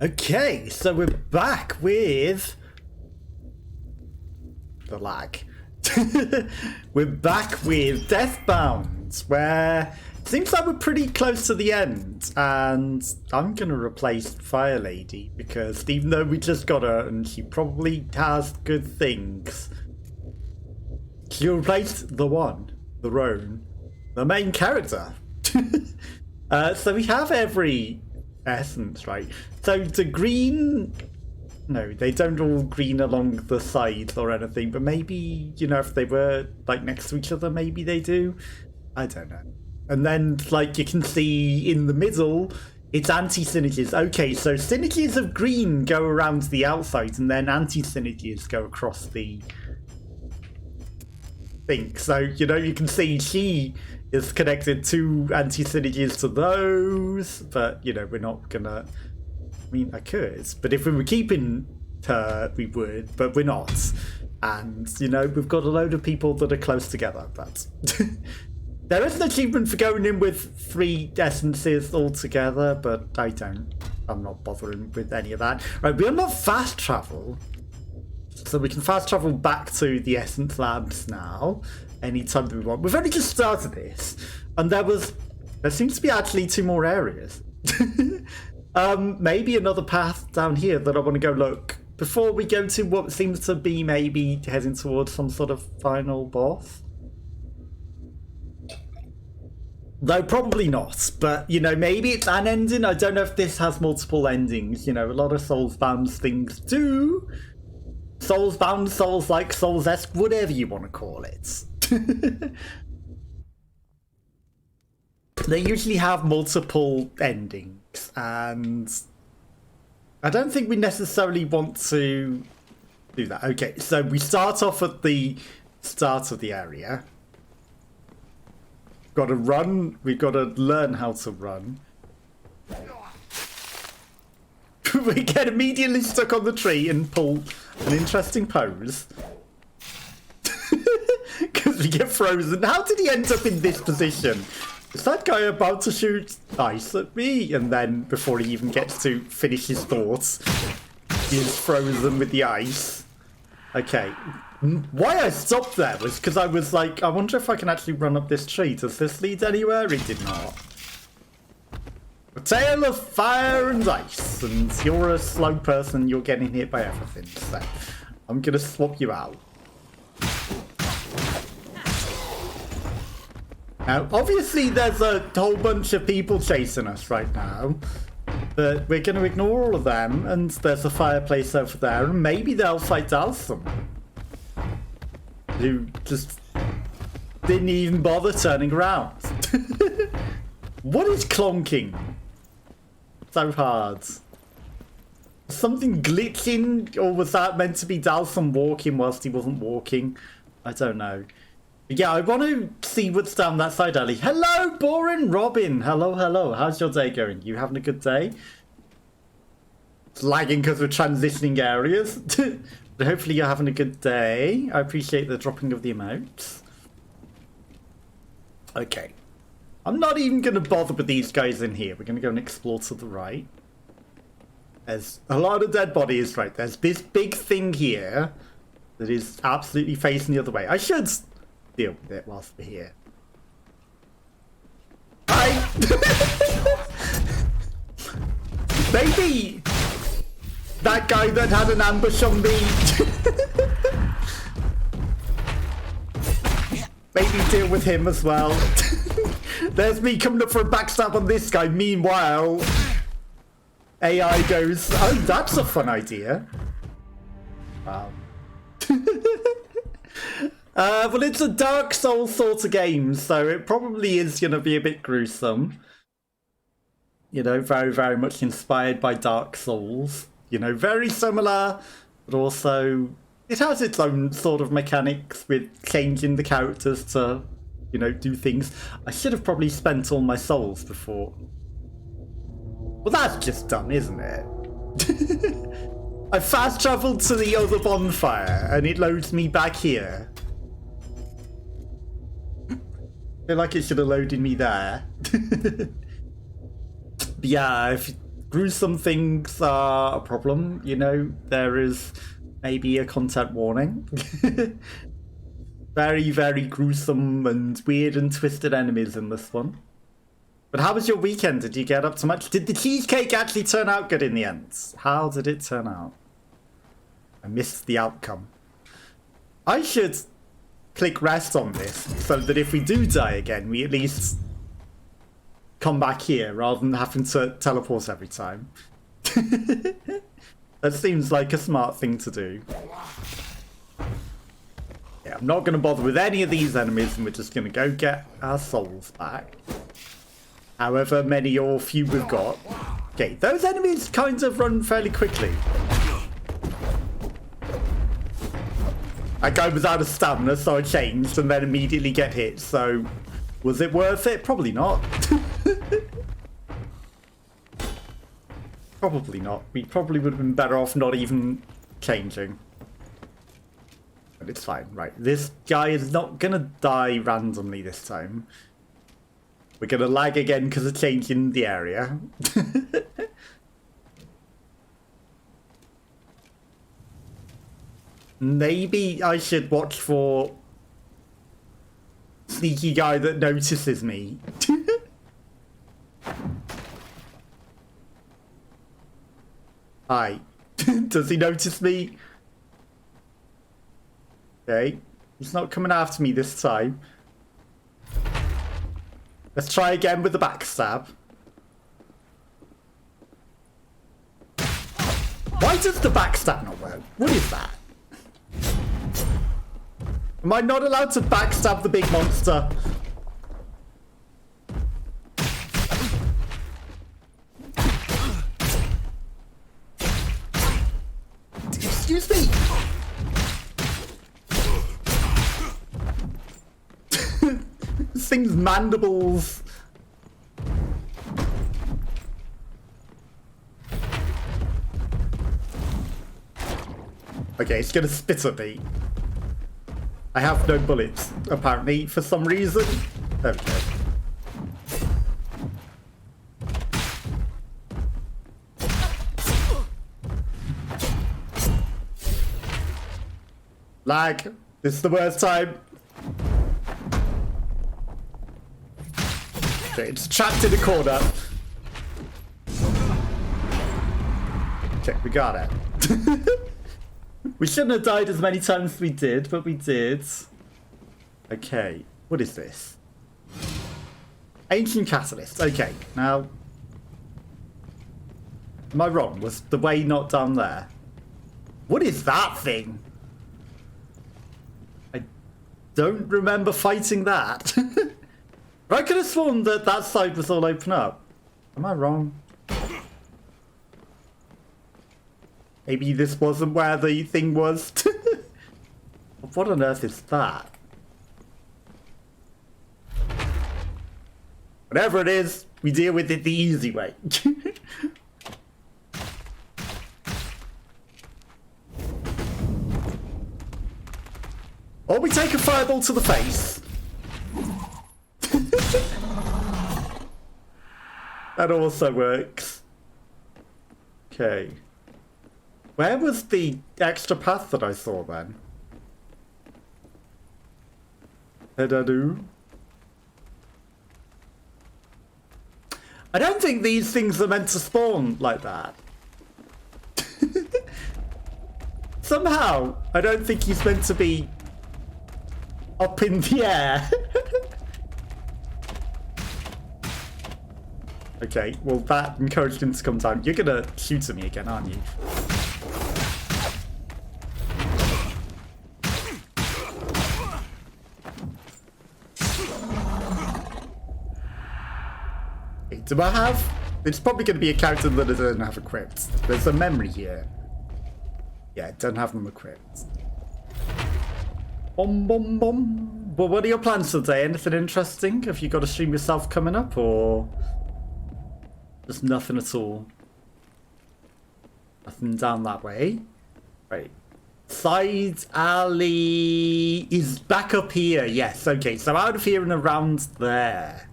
Okay, so we're back with the lag. We're back with Deathbound, where it seems like we're pretty close to the end, and I'm gonna replace Fire Lady because even though we just got her and she probably has good things, she replaced the Roan, the main character. So we have every essence, right? So the green, no, they don't all green along the sides or anything, but maybe, you know, if they were like next to each other, maybe they do. I don't know. And then, like, you can see in the middle, it's anti-synergies. Okay, so synergies of green go around the outside, and then anti-synergies go across the thing. So, you know, you can see she is connected to anti-synergies to those, but, you know, we're not gonna... I mean, I could, but if we were keeping her, we would, but we're not. And, you know, we've got a load of people that are close together, but... There is an achievement for going in with 3 essences all together, but I'm not bothering with any of that. Right, we unlock fast travel. So we can fast travel back to the Essence Labs now, anytime that we want. We've only just started this, and there seems to be actually 2 more areas. Maybe another path down here that I want to go look before we go to what seems to be maybe heading towards some sort of final boss. Though probably not, but, you know, maybe it's an ending. I don't know if this has multiple endings. You know, a lot of Souls-bound things do. Souls-bound, Souls-like, Souls-esque, whatever you want to call it. They usually have multiple endings, and I don't think we necessarily want to do that. Okay, so we start off at the start of the area. Got to run. We've got to learn how to run. We get immediately stuck on the tree and pull an interesting pose. Because we get frozen. How did he end up in this position? Is that guy about to shoot ice at me? And then before he even gets to finish his thoughts, he is frozen with the ice. Okay. Why I stopped there was because I was like, I wonder if I can actually run up this tree. Does this lead anywhere? It did not. A tale of fire and ice. And you're a slow person, you're getting hit by everything. So I'm going to swap you out. Now, obviously there's a whole bunch of people chasing us right now. But we're going to ignore all of them. And there's a fireplace over there. And maybe they'll fight Dalsum, who just didn't even bother turning around. What is clonking so hard? Something glitching, or was that meant to be Dalsum walking whilst he wasn't walking? I don't know. Yeah, I want to see what's down that side alley. Hello, Boring Robin. Hello, hello. How's your day going? You having a good day? It's lagging because we're transitioning areas. But hopefully you're having a good day. I appreciate the dropping of the emotes. Okay. I'm not even going to bother with these guys in here. We're going to go and explore to the right. There's a lot of dead bodies, right? There's this big thing here that is absolutely facing the other way. I should deal with it whilst we're here. Hi! Maybe that guy that had an ambush on me. Maybe deal with him as well. There's me coming up for a backstab on this guy. Meanwhile, AI goes, oh, that's a fun idea. Wow. Well, it's a Dark Souls sort of game, so it probably is going to be a bit gruesome. You know, very, very much inspired by Dark Souls. You know, very similar, but also it has its own sort of mechanics with changing the characters to, you know, do things. I should have probably spent all my souls before. Well, that's just dumb, isn't it? I fast travelled to the other bonfire and it loads me back here. I feel like it should have loaded me there. But yeah, gruesome things are a problem, you know, there is maybe a content warning. Very, very gruesome and weird and twisted enemies in this one. But how was your weekend? Did you get up to much? Did the cheesecake actually turn out good in the end? How did it turn out? I missed the outcome. I should click rest on this so that if we do die again, we at least come back here rather than having to teleport every time. That seems like a smart thing to do. Yeah, I'm not going to bother with any of these enemies and we're just going to go get our souls back. However many or few we've got. Okay, those enemies kind of run fairly quickly. I go without a stamina, so I changed and then immediately get hit. So, was it worth it? Probably not. Probably not. We probably would have been better off not even changing. But it's fine, right. This guy is not going to die randomly this time. We're going to lag again because of changing the area. Maybe I should watch for sneaky guy that notices me. Hi. Does he notice me? Okay. He's not coming after me this time. Let's try again with the backstab. Why does the backstab not work? What is that? Am I not allowed to backstab the big monster? Excuse me! This thing's mandibles. Okay, it's gonna spit at me. I have no bullets, apparently, for some reason. There we go. Lag. This is the worst time. Okay, it's trapped in the corner. Okay, we got it. We shouldn't have died as many times as we did, but we did. Okay, what is this? Ancient Catalyst. Okay, now... Am I wrong? Was the way not down there? What is that thing? I don't remember fighting that. I could have sworn that that side was all open up. Am I wrong? Maybe this wasn't where the thing was. What on earth is that? Whatever it is, we deal with it the easy way. Or we take a fireball to the face. That also works. Okay. Where was the extra path that I saw then? Did I don't think these things are meant to spawn like that. Somehow, I don't think he's meant to be up in the air. Okay, well that encouraged him to come down. You're gonna shoot at me again, aren't you? Okay, do I have... It's probably going to be a character that I don't have equipped. There's a memory here. Yeah, don't have them equipped. Bom bom bom. Well, what are your plans today? Anything interesting? Have you got a stream yourself coming up, or just nothing at all? Nothing down that way. Right. Side alley is back up here. Yes, okay. So out of here and around there.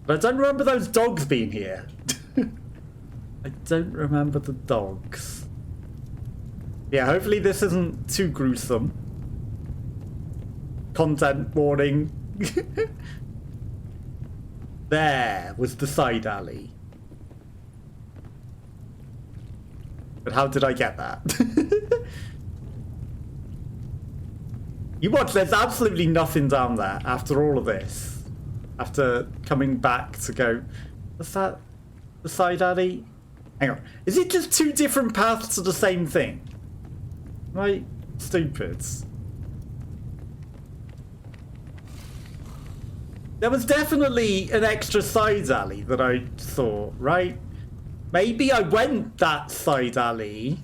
But I don't remember those dogs being here. I don't remember the dogs. Yeah, hopefully this isn't too gruesome. Content warning. There was the side alley. But how did I get that? You watch, there's absolutely nothing down there after all of this. After coming back to go, what's that? The side alley? Hang on. Is it just two different paths to the same thing? Am I stupid? There was definitely an extra side alley that I saw, right? Maybe I went that side alley.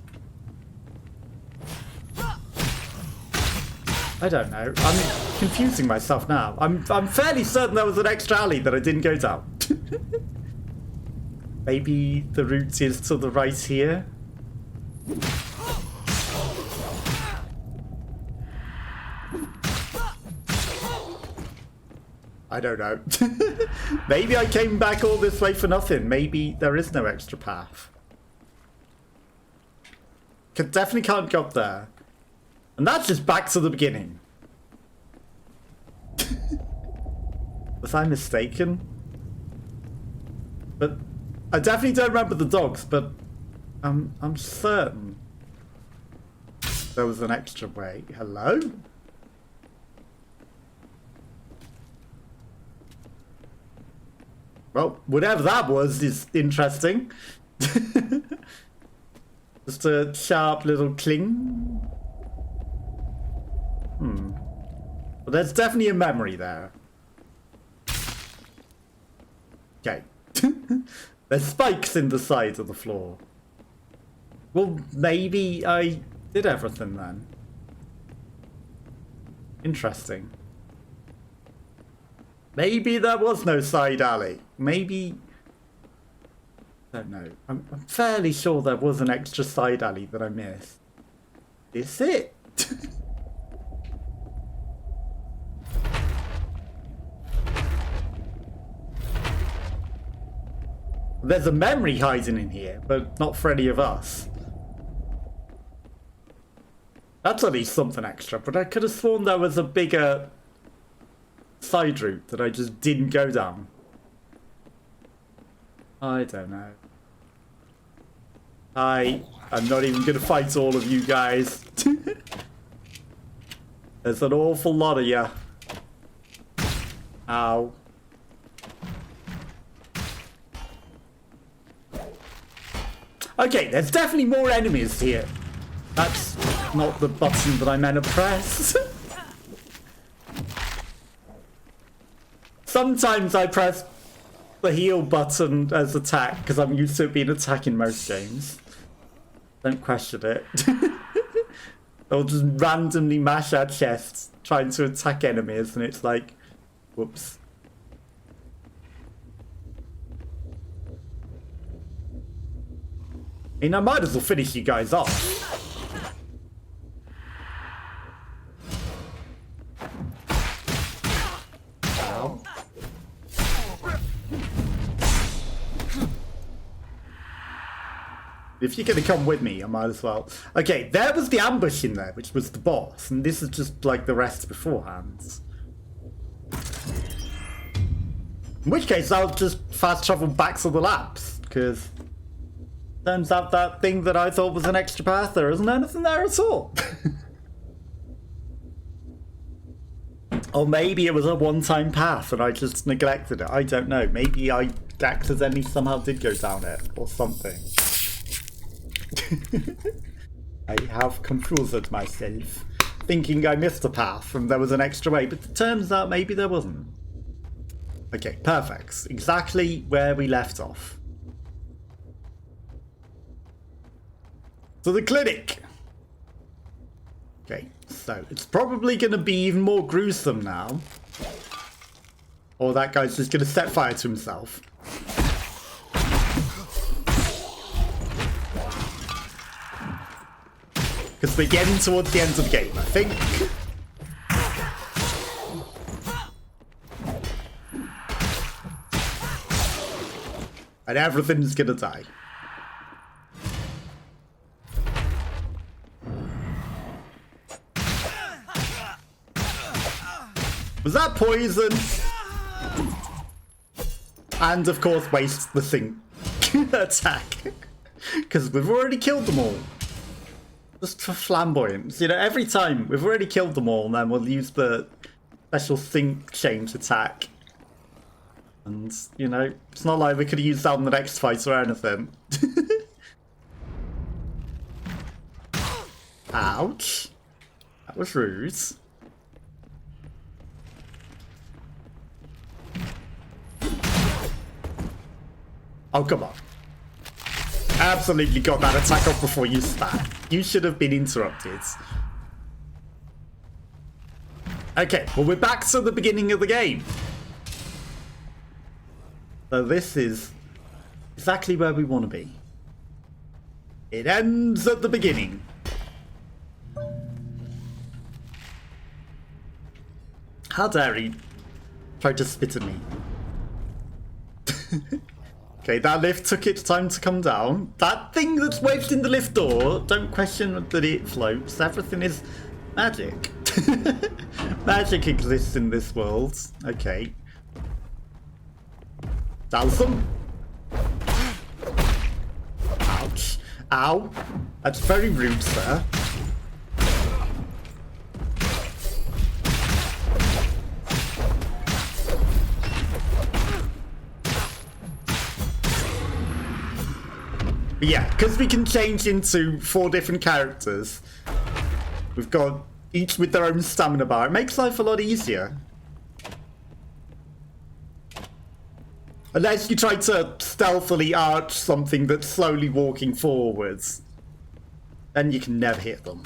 I don't know. I'm confusing myself now. I'm fairly certain there was an extra alley that I didn't go down. Maybe the route is to the right here. I don't know. Maybe I came back all this way for nothing. Maybe there is no extra path. Definitely can't go up there. And that's just back to the beginning. Was I mistaken? But I definitely don't remember the dogs, but I'm certain there was an extra way. Hello? Well, whatever that was is interesting. Just a sharp little cling. But there's definitely a memory there. Okay. There's spikes in the sides of the floor. Well, maybe I did everything then. Interesting. Maybe there was no side alley. Maybe... I don't know. I'm fairly sure there was an extra side alley that I missed. Is it? There's a memory hiding in here, but not for any of us. That's at least something extra, but I could have sworn there was a bigger side route that I just didn't go down. I don't know. I'm not even going to fight all of you guys. There's an awful lot of you. Ow. Okay, there's definitely more enemies here. That's not the button that I meant to press. Sometimes I press the heal button as attack because I'm used to it being attack in most games. Don't question it. They'll just randomly mash our chests trying to attack enemies and it's like, whoops. I mean, I might as well finish you guys off. Ow. If you're gonna come with me, I might as well. Okay, there was the ambush in there, which was the boss, and this is just like the rest beforehand. In which case, I'll just fast travel back to the labs, because turns out that thing that I thought was an extra path, there isn't anything there at all. Or maybe it was a one-time path and I just neglected it. I don't know. Maybe I accidentally somehow did go down it or something. I have confused myself, thinking I missed a path and there was an extra way, but it turns out maybe there wasn't. Okay, perfect. Exactly where we left off. To the clinic. Okay, so it's probably going to be even more gruesome now. Or that guy's just going to set fire to himself. Because we're getting towards the end of the game, I think. And everything's going to die. Was that poison? And of course waste the sink attack. Because we've already killed them all. Just for flamboyance. You know, every time we've already killed them all and then we'll use the special sink change attack. And, you know, it's not like we could have used that on the next fight or anything. Ouch. That was rude. Oh, come on. Absolutely got that attack off before you spat. You should have been interrupted. Okay, well, we're back to the beginning of the game. So this is exactly where we want to be. It ends at the beginning. How dare he try to spit at me? Okay, that lift took its time to come down. That thing that's wedged in the lift door, don't question that it floats. Everything is magic. Magic exists in this world. Okay. Douse them. Ouch. Ow. That's very rude, sir. But yeah, because we can change into 4 different characters. We've got each with their own stamina bar. It makes life a lot easier. Unless you try to stealthily arch something that's slowly walking forwards. Then you can never hit them.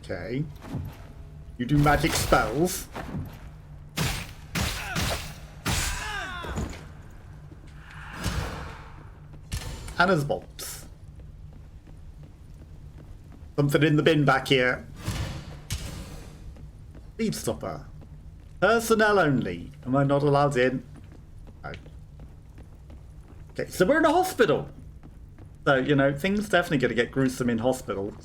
Okay. You do magic spells. Anna's bolts. Something in the bin back here. Speed stopper. Personnel only. Am I not allowed in? No. Okay, so we're in a hospital. So, you know, things definitely going to get gruesome in hospital.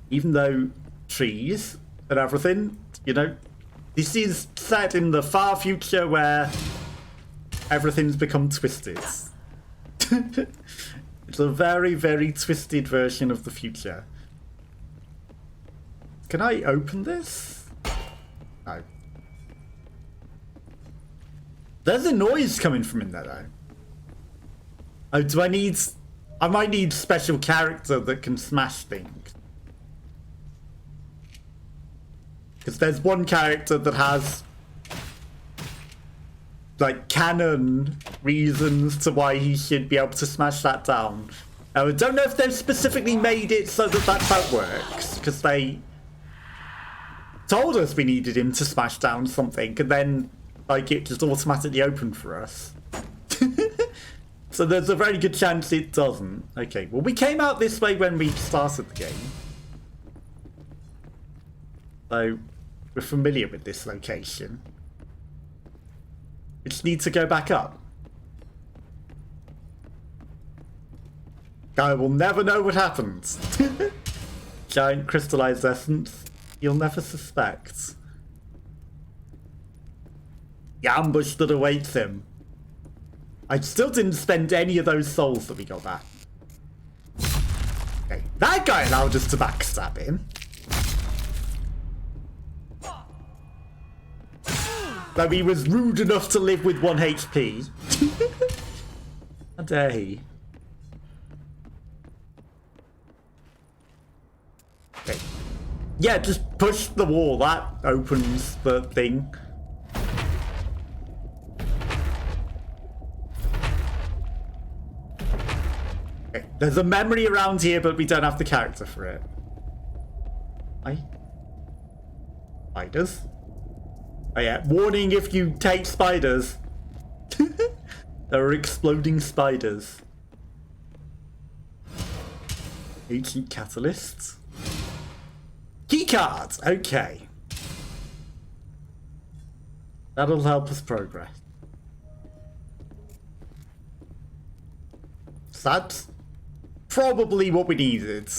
Even though trees and everything, you know, this is set in the far future where everything's become twisted. It's a very, very twisted version of the future. Can I open this? No. There's a noise coming from in there, though. Oh, do I need... I might need special character that can smash things. Because there's one character that has... like, canon reasons to why he should be able to smash that down. I don't know if they've specifically made it so that that's how it works, because they told us we needed him to smash down something, and then, like, it just automatically opened for us. So there's a very good chance it doesn't. Okay, well, we came out this way when we started the game. So, we're familiar with this location. We just need to go back up. I will never know what happens. Giant crystallized essence. You'll never suspect. The ambush that awaits him. I still didn't spend any of those souls that we got back. Okay, that guy allowed us to backstab him. Though he was rude enough to live with 1 HP. How dare he? Okay. Yeah, just push the wall. That opens the thing. Okay. There's a memory around here, but we don't have the character for it. Spiders? Oh yeah, warning if you take spiders. There are exploding spiders. Ancient catalysts. Keycards! Okay. That'll help us progress. That's probably what we needed.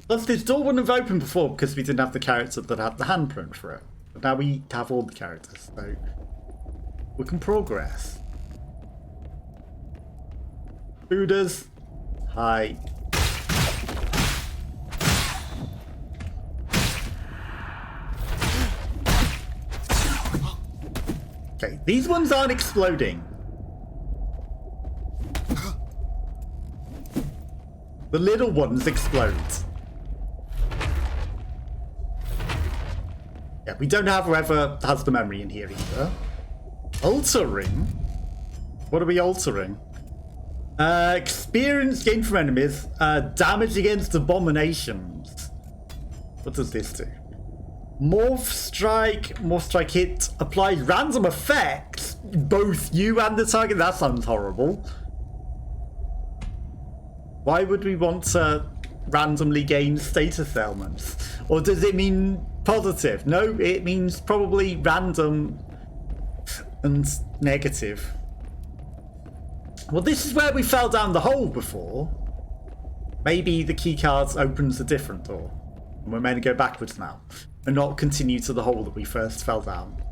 Plus, this door wouldn't have opened before because we didn't have the character that had the handprint for it. But now we have all the characters, so we can progress. Buddhas. Hi. Okay, these ones aren't exploding. The little ones explode. Yeah, we don't have whoever has the memory in here either. Altering? What are we altering? Experience gained from enemies. Damage against abominations. What does this do? Morph strike hit applies random effects. Both you and the target. That sounds horrible. Why would we want to randomly gain status elements? Or does it mean positive? No, it means probably random and negative. Well, this is where we fell down the hole before. Maybe the keycard opens a different door. And we're meant to go backwards now. And not continue to the hole that we first fell down.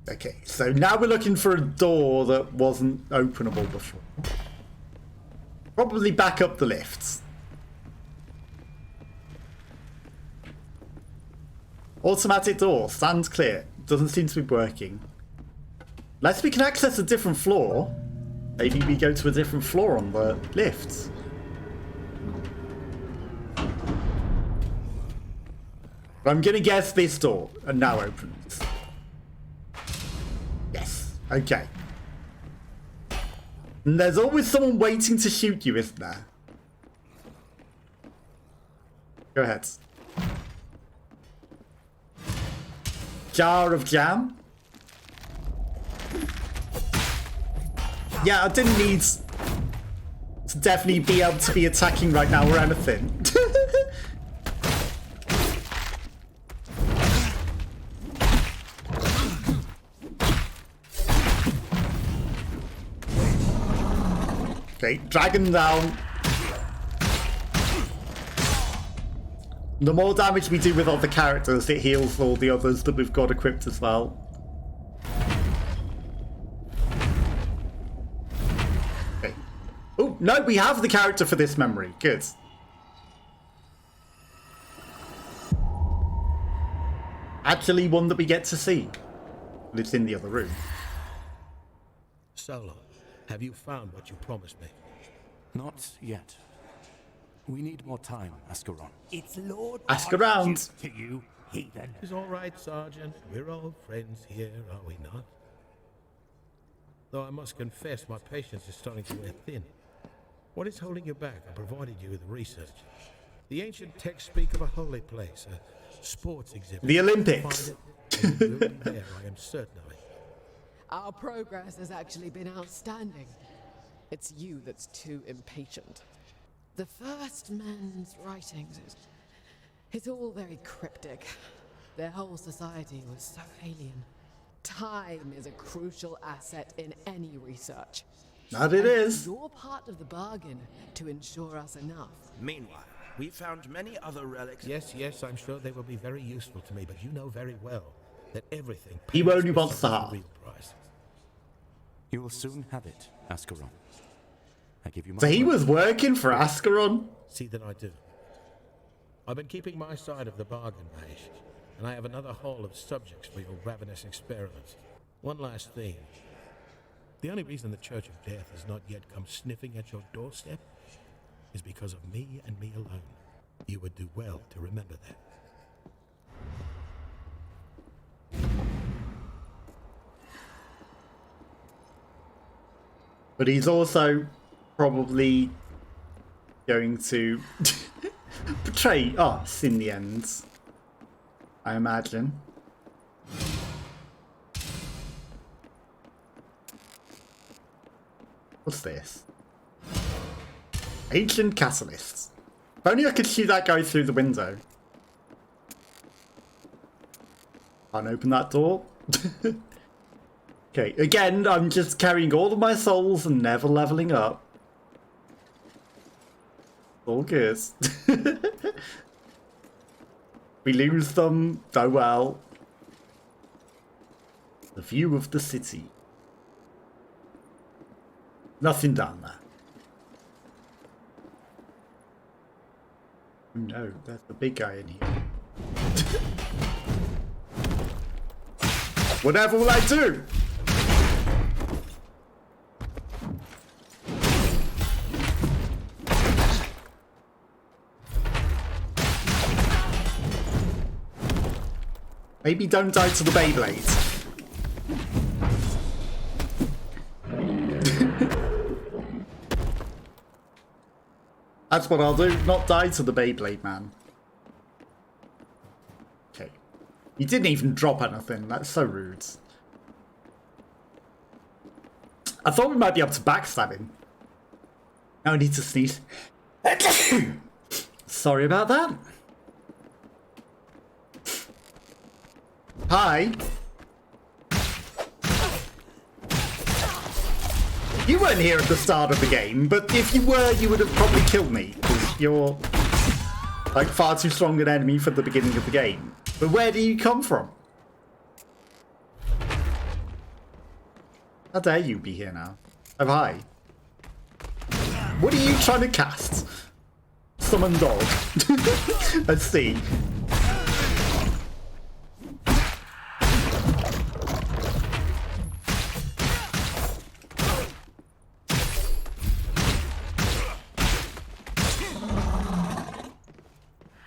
Okay, so now we're looking for a door that wasn't openable before. Probably back up the lifts. Automatic door, stands clear. Doesn't seem to be working. Unless we can access a different floor. Maybe we go to a different floor on the lifts. I'm gonna guess this door and now opens. Yes, okay. And there's always someone waiting to shoot you, isn't there? Go ahead. Jar of jam? Yeah, I didn't need to definitely be able to be attacking right now or anything. Okay, dragon down. The more damage we do with all the characters, it heals all the others that we've got equipped as well. Okay. Oh, no, we have the character for this memory. Good. Actually, one that we get to see. But it's in the other room. Solo, have you found what you promised me? Not yet. We need more time, Ascaron. It's Lord Ask around. to you, heathen. It's all right, Sergeant. We're old friends here, are we not? Though I must confess, my patience is starting to wear thin. What is holding you back? I provided you with research. The ancient texts speak of a holy place, a sports exhibit. The Olympics. Find it, and it will be there, I am certain of it. Our progress has actually been outstanding. It's you that's too impatient. The first man's writings it's all very cryptic. Their whole society was so alien. Time is a crucial asset in any research. That it is. You're part of the bargain to ensure us enough. Meanwhile, we found many other relics. Yes, I'm sure they will be very useful to me, but you know very well that everything... He only wants the pays heart. real price. You will soon have it, Ascaron. I give you my So he word. was working for Ascaron? See that I do. I've been keeping my side of the bargain, Maish, and I have another haul of subjects for your ravenous experiments. One last thing. The only reason the Church of Death has not yet come sniffing at your doorstep is because of me and me alone. You would do well to remember that. But he's also probably going to betray us in the end, I imagine. What's this? Ancient catalysts. If only I could see that guy through the window. Can't open that door. Okay, again, I'm just carrying all of my souls and never leveling up. All good. We lose them, oh well. The view of the city. Nothing down there. Oh no, there's the big guy in here. Whatever will I do? Maybe don't die to the Beyblade. That's what I'll do, not die to the Beyblade, man. Okay. You didn't even drop anything, that's so rude. I thought we might be able to backstab him. Now I need to sneeze. Sorry about that. Hi. You weren't here at the start of the game, but if you were, you would have probably killed me. You're like far too strong an enemy for the beginning of the game. But where do you come from? How dare you be here now? Oh, hi. What are you trying to cast? Summon dog. Let's see.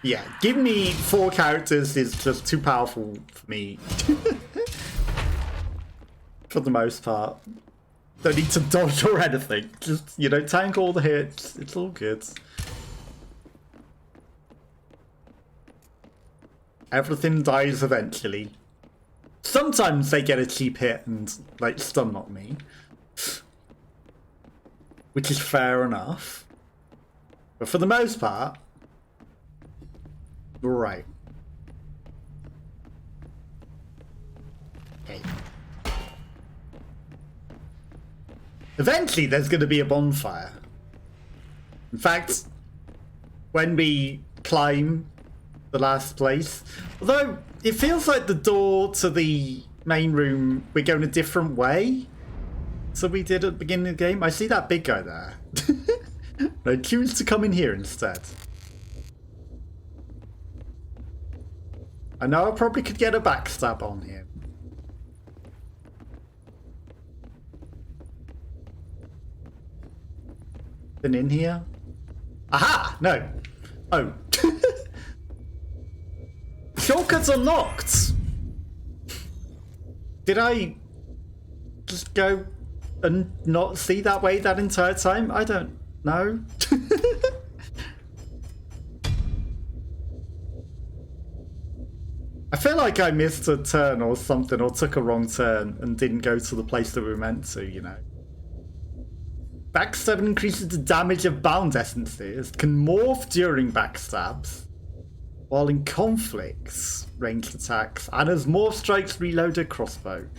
Yeah, give me 4 characters is just too powerful for me. For the most part. Don't need to dodge or anything. Just, you know, tank all the hits. It's all good. Everything dies eventually. Sometimes they get a cheap hit and, like, stun knock me. Which is fair enough. But for the most part... Right. Okay. Eventually, there's going to be a bonfire. In fact, when we climb the last place, although it feels like the door to the main room, we're going a different way. So we did at the beginning of the game. I see that big guy there. I choose to come in here instead. I know I probably could get a backstab on him. Been in here? Aha! No. Oh. Shortcuts unlocked! Did I just go and not see that way that entire time? I don't know. I feel like I missed a turn or something, or took a wrong turn and didn't go to the place that we were meant to, you know. Backstab increases the damage of bound essences, can morph during backstabs, while in conflicts, ranged attacks, and as morph strikes reloaded crossbow.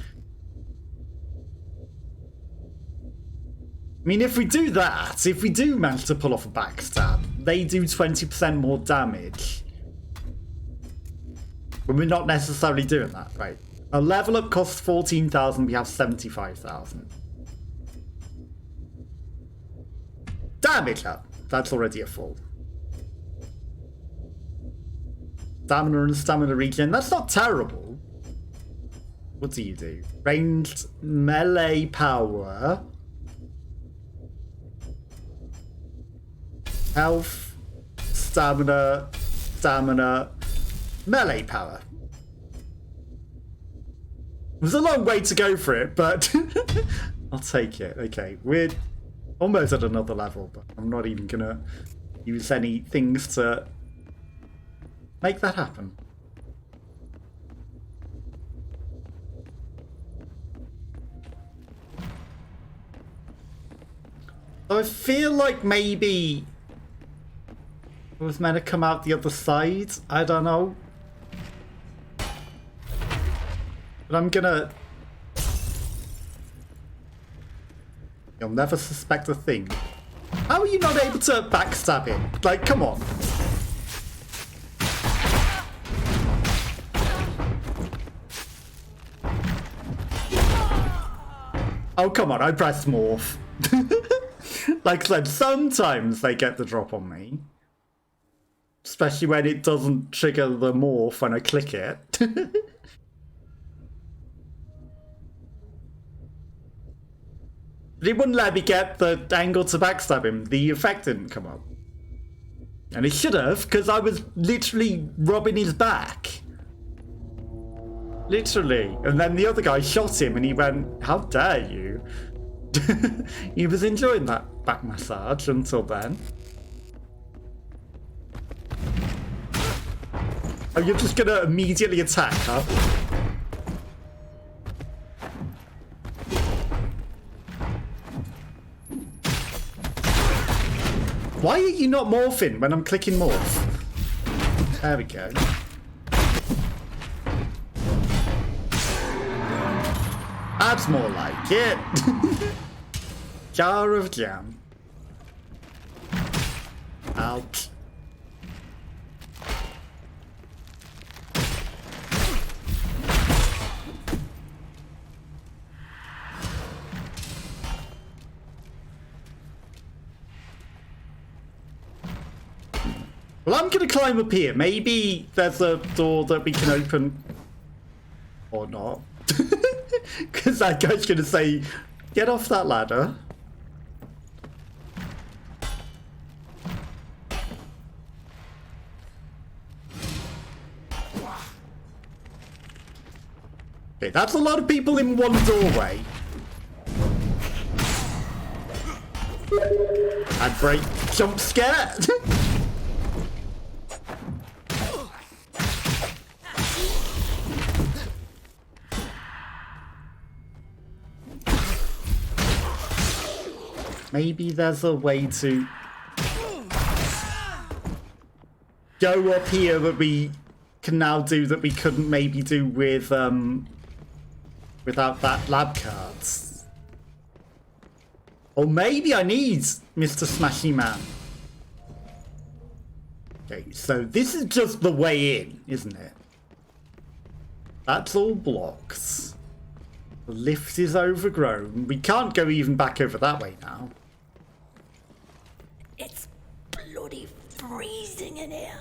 I mean, if we do that, if we do manage to pull off a backstab, they do 20% more damage. But we're not necessarily doing that, right? A level up costs 14,000, we have 75,000. Damage up, that's already a full. Stamina and stamina regen, that's not terrible. What do you do? Ranged melee power. Health, stamina, melee power. It was a long way to go for it, but I'll take it. Okay, we're almost at another level, but I'm not even gonna use any things to make that happen. So I feel like maybe it was meant to come out the other side. I don't know. But I'm gonna You'll never suspect a thing. How are you not able to backstab him? Like, come on. Oh, come on, I pressed morph. Like I said, sometimes they get the drop on me. Especially when it doesn't trigger the morph when I click it. But it wouldn't let me get the angle to backstab him. The effect didn't come up. And it should have, because I was literally rubbing his back. Literally. And then the other guy shot him and he went, how dare you? He was enjoying that back massage until then. Oh, you're just gonna immediately attack, huh? Why are you not morphing when I'm clicking morph? There we go. That's more like it. Jar of jam. Ouch. Well, I'm gonna climb up here. Maybe there's a door that we can open. Or not. Because that guy's gonna say, get off that ladder. Okay, that's a lot of people in one doorway. And break jump scare. Maybe there's a way to go up here that we can now do that we couldn't maybe do with without that lab cards. Or maybe I need Mr. Smashy Man. Okay, so this is just the way in, isn't it? That's all blocks. The lift is overgrown. We can't go even back over that way now. It's bloody freezing in here.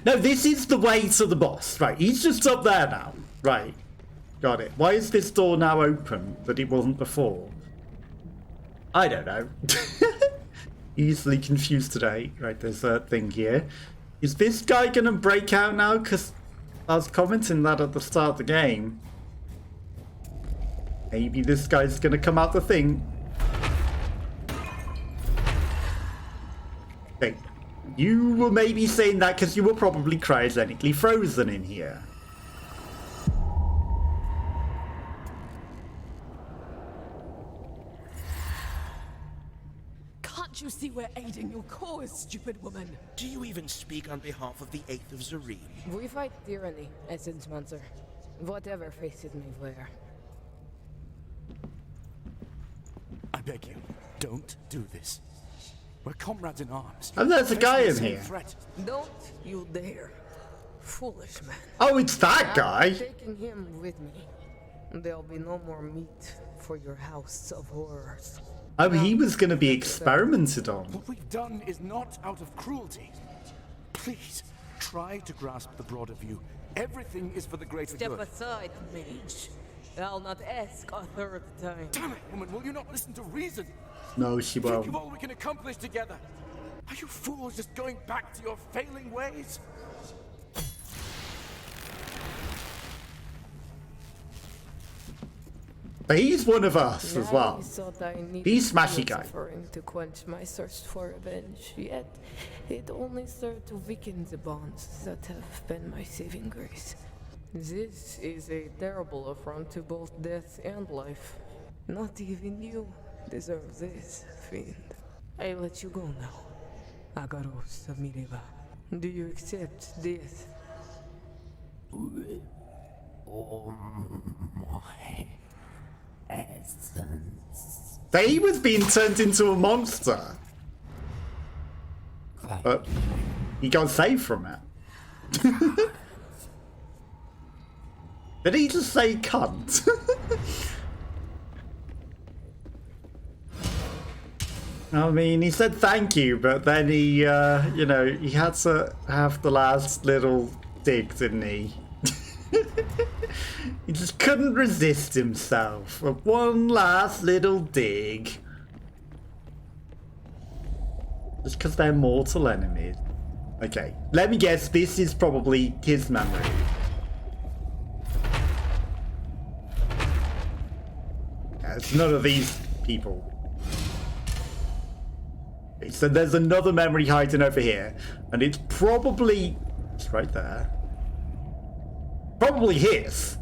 No, this is the way to the boss. Right, he's just up there now. Right, got it. Why is this door now open that it wasn't before? I don't know. Easily confused today. Right, there's a thing here. Is this guy gonna break out now? Because I was commenting that at the start of the game. Maybe this guy's gonna come out the thing. Okay. You were maybe saying that because you were probably cryogenically frozen in here. Can't you see we're aiding your cause, stupid woman? Do you even speak on behalf of the 8th of Zareen? We fight tyranny, Essence Monster. Whatever face it may wear. I beg you, don't do this. We're comrades in arms. And there's a guy in Facing the same here. threat. Don't you dare. Foolish man. Oh, it's that guy. I'm taking him with me. There'll be no more meat for your house of horrors. Oh, he was going to be experimented on. What we've done is not out of cruelty. Please, try to grasp the broader view. Everything is for the greater Step good. aside, mage. I'll not ask a third time. Damn it, woman, will you not listen to reason? No, she Think won't. of all we can accomplish together. Are you fools just going back to your failing ways? But he's one of us as well. I thought I needed He's smashy human guy. suffering to quench my thirst for revenge, yet it only served to weaken the bonds that have been my saving grace. This is a terrible affront to both death and life. Not even you deserve this, fiend. I let you go now. Agaros of Miriva. Do you accept death? Oh my. essence. They was being turned into a monster. But he got saved from it. Did he just say cunt? I mean, he said thank you, but then he, you know, he had to have the last little dig, didn't he? He just couldn't resist himself. One last little dig. Just because they're mortal enemies. Okay, let me guess, this is probably his memory. Yeah, it's none of these people. Okay, so there's another memory hiding over here, and it's probably... It's right there. Probably his.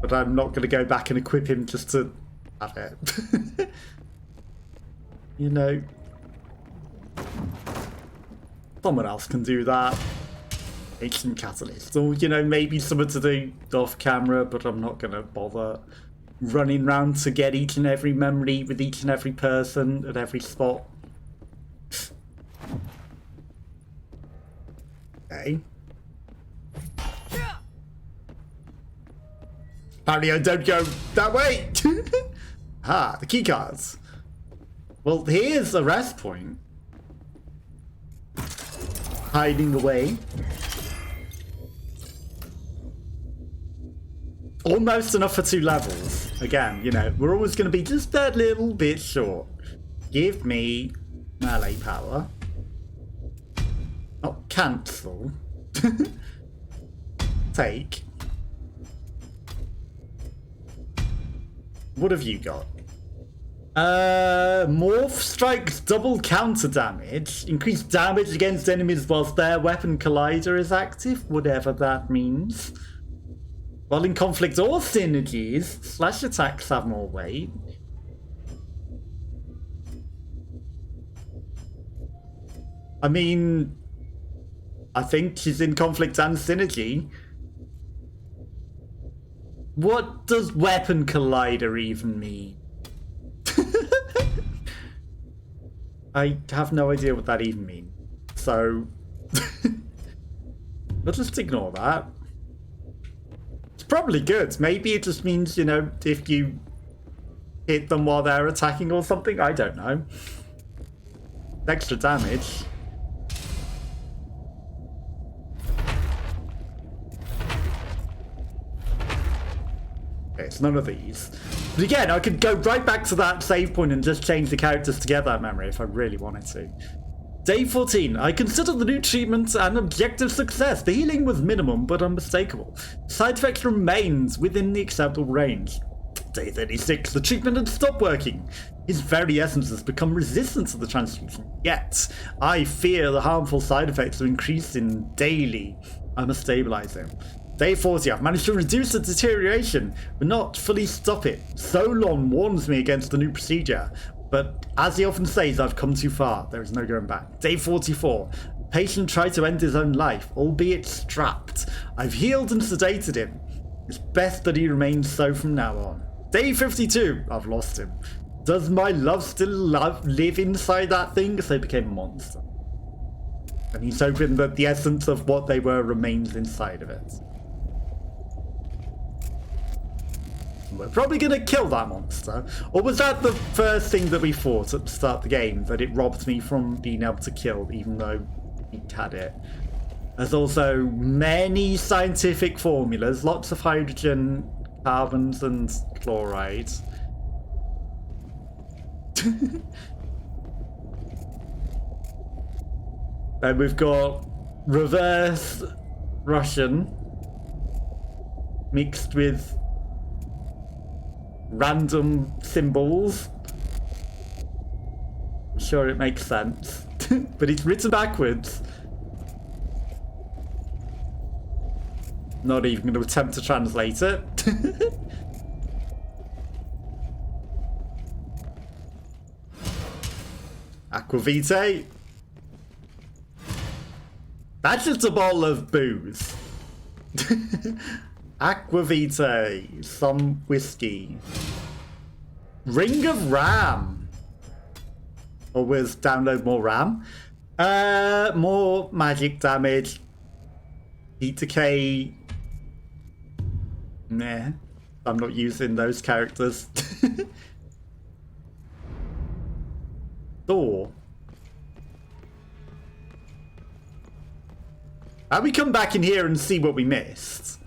But I'm not going to go back and equip him just to have it. You know, someone else can do that. Ancient Catalyst. Or, you know, maybe someone to do off camera, but I'm not going to bother running around to get each and every memory with each and every person at every spot. Okay. Apparently I don't go that way. Ah, the keycards. Well, here's a rest point. Hiding away. Almost enough for 2 levels. Again, you know, we're always going to be just that little bit short. Give me melee power. Not cancel. Take. What have you got? Morph strikes double counter damage. Increased damage against enemies whilst their weapon collider is active, whatever that means. While in conflict or synergies, slash attacks have more weight. I mean, I think she's in conflict and synergy. What does weapon collider even mean? I have no idea what that even means. So, we'll just ignore that. It's probably good. Maybe it just means, you know, if you hit them while they're attacking or something. I don't know. Extra damage. Okay, it's none of these. But again, I could go right back to that save point and just change the characters to get that memory if I really wanted to. Day 14. I consider the new treatment an objective success. The healing was minimum but unmistakable. Side effects remains within the acceptable range. Day 36. The treatment had stopped working. His very essence has become resistant to the transfusion. Yet, I fear the harmful side effects are increasing daily. I must stabilize him. Day 40, I've managed to reduce the deterioration, but not fully stop it. Solon warns me against the new procedure, but as he often says, I've come too far. There is no going back. Day 44, patient tried to end his own life, albeit strapped. I've healed and sedated him. It's best that he remains so from now on. Day 52, I've lost him. Does my love still live inside that thing? So he became a monster. And he's hoping that the essence of what they were remains inside of it. We're probably going to kill that monster. Or was that the first thing that we fought at the start of the game? That it robbed me from being able to kill, even though he had it. There's also many scientific formulas. Lots of hydrogen, carbons, and chloride. Then we've got reverse Russian mixed with random symbols. I'm sure it makes sense. But it's written backwards. Not even going to attempt to translate it. Aquavitae. That's just a bottle of booze. Aquavitae, some whiskey. Ring of Ram. Always download more RAM. More magic damage. Heat decay. Nah, I'm not using those characters. Door. How we come back in here and see what we missed?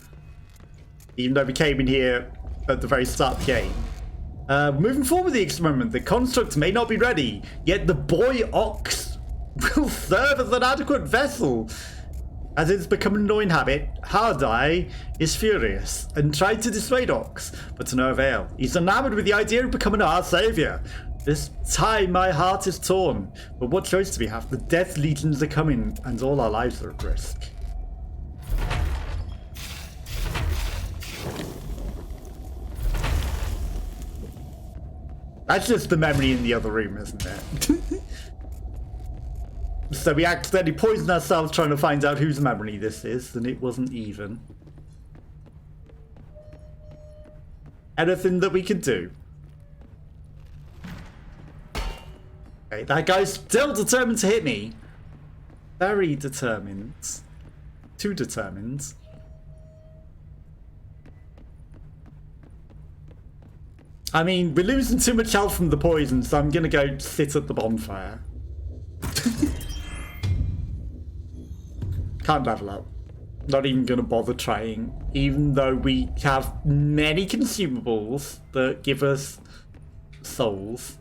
Even though we came in here at the very start of the game. Moving forward with the experiment, the construct may not be ready, yet the boy ox will serve as an adequate vessel. As it's become an annoying habit, Hardeye is furious and tried to dissuade Ox, but to no avail. He's enamored with the idea of becoming our savior. This time my heart is torn, but what choice do we have? The Death Legions are coming and all our lives are at risk. That's just the memory in the other room, isn't it? So we accidentally poisoned ourselves trying to find out whose memory this is, and it wasn't even. Anything that we could do. Okay, that guy's still determined to hit me. Very determined. Too determined. I mean, we're losing too much health from the poison, so I'm gonna go sit at the bonfire. Can't level up. Not even gonna bother trying, even though we have many consumables that give us souls.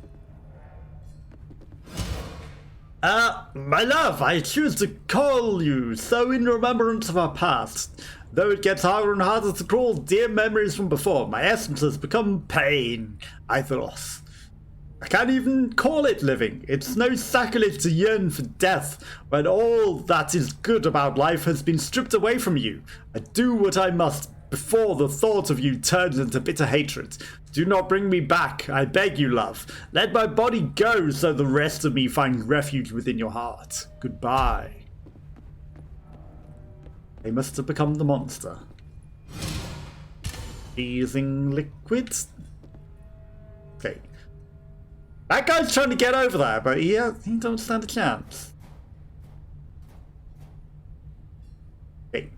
My love, I choose to call you so in remembrance of our past. Though it gets harder and harder to crawl dear memories from before, my essence has become pain, Aetheros. I can't even call it living. It's no sacrilege to yearn for death when all that is good about life has been stripped away from you. I do what I must before the thought of you turns into bitter hatred. Do not bring me back, I beg you, love. Let my body go so the rest of me find refuge within your heart. Goodbye. They must have become the monster. Freezing liquid. Okay. That guy's trying to get over there, but he don't stand a chance. Okay.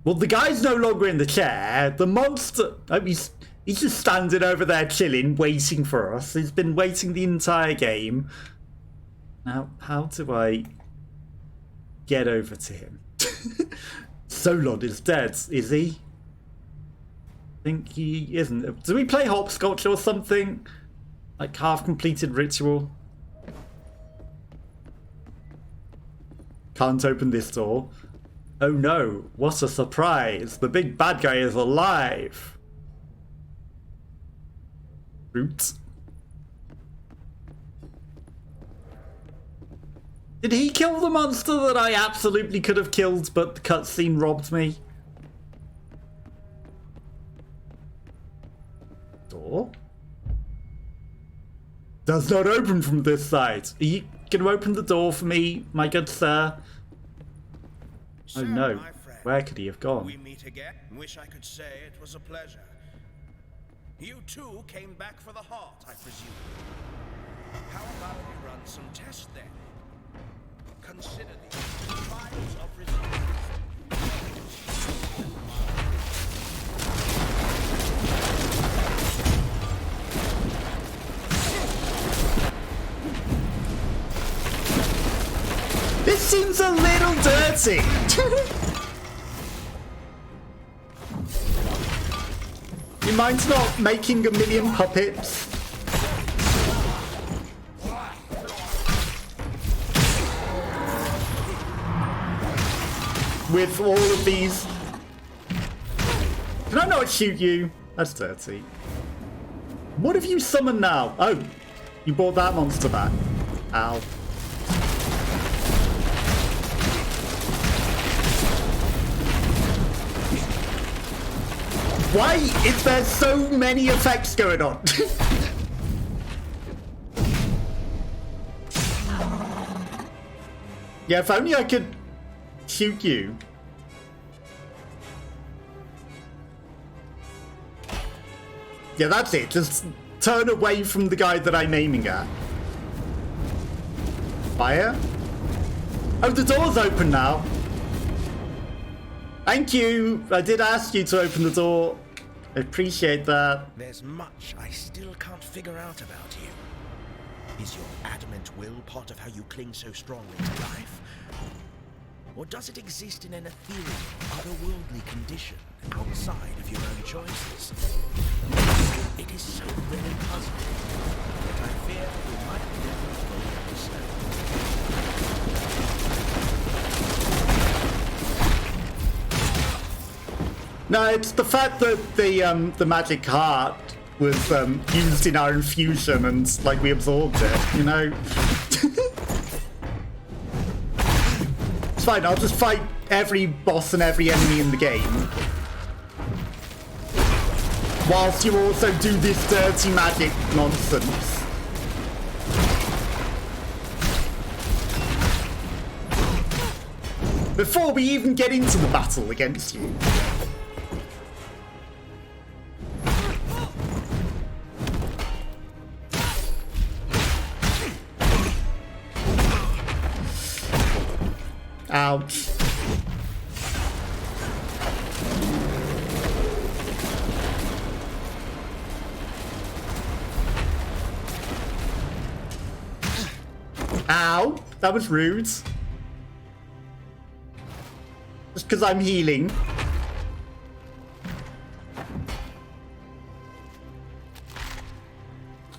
Well, the guy's no longer in the chair. The monster... Oh, he's just standing over there chilling, waiting for us. He's been waiting the entire game. Now, how do I get over to him? Solon is dead, is he? I think he isn't. Do we play hopscotch or something? Like half-completed ritual? Can't open this door. Oh no, what a surprise. The big bad guy is alive. Roots. Did he kill the monster that I absolutely could have killed, but the cutscene robbed me? Door? Does not open from this side. Are you going to open the door for me, my good sir? Sir, Oh no, my friend, where could he have gone? we meet again. Wish I could say it was a pleasure. You too came back for the heart, I presume. How about we run some tests then? Consider these trials of resistance. This seems a little dirty. You mind not making a million puppets? With all of these. Can I not shoot you? That's dirty. What have you summoned now? Oh, you brought that monster back. Ow. Why is there so many effects going on? Yeah, if only I could shoot you. Yeah, that's it. Just turn away from the guy that I'm aiming at. Fire? Oh, the door's open now. Thank you. I did ask you to open the door. I appreciate that. There's much I still can't figure out about you. Is your adamant will part of how you cling so strongly to life? Or does it exist in an ethereal, otherworldly condition outside of your own choices? It is so very puzzling that I fear we might never fully understand. No, it's the fact that the magic heart was used in our infusion and like we absorbed it, you know. It's fine. I'll just fight every boss and every enemy in the game, whilst you also do this dirty magic nonsense. Before we even get into the battle against you. Ouch. Ow, that was rude. Just because I'm healing.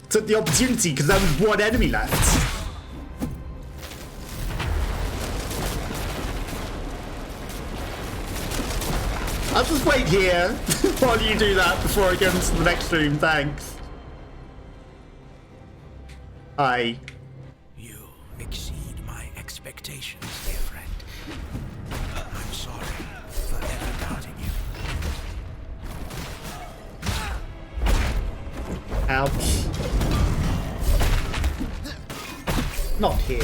Took the opportunity because there was one enemy left. I'll just wait here while you do that before I go into the next room, thanks. Hi. You exceed my expectations, dear friend. I'm sorry for ever doubting you. Ouch. Not here.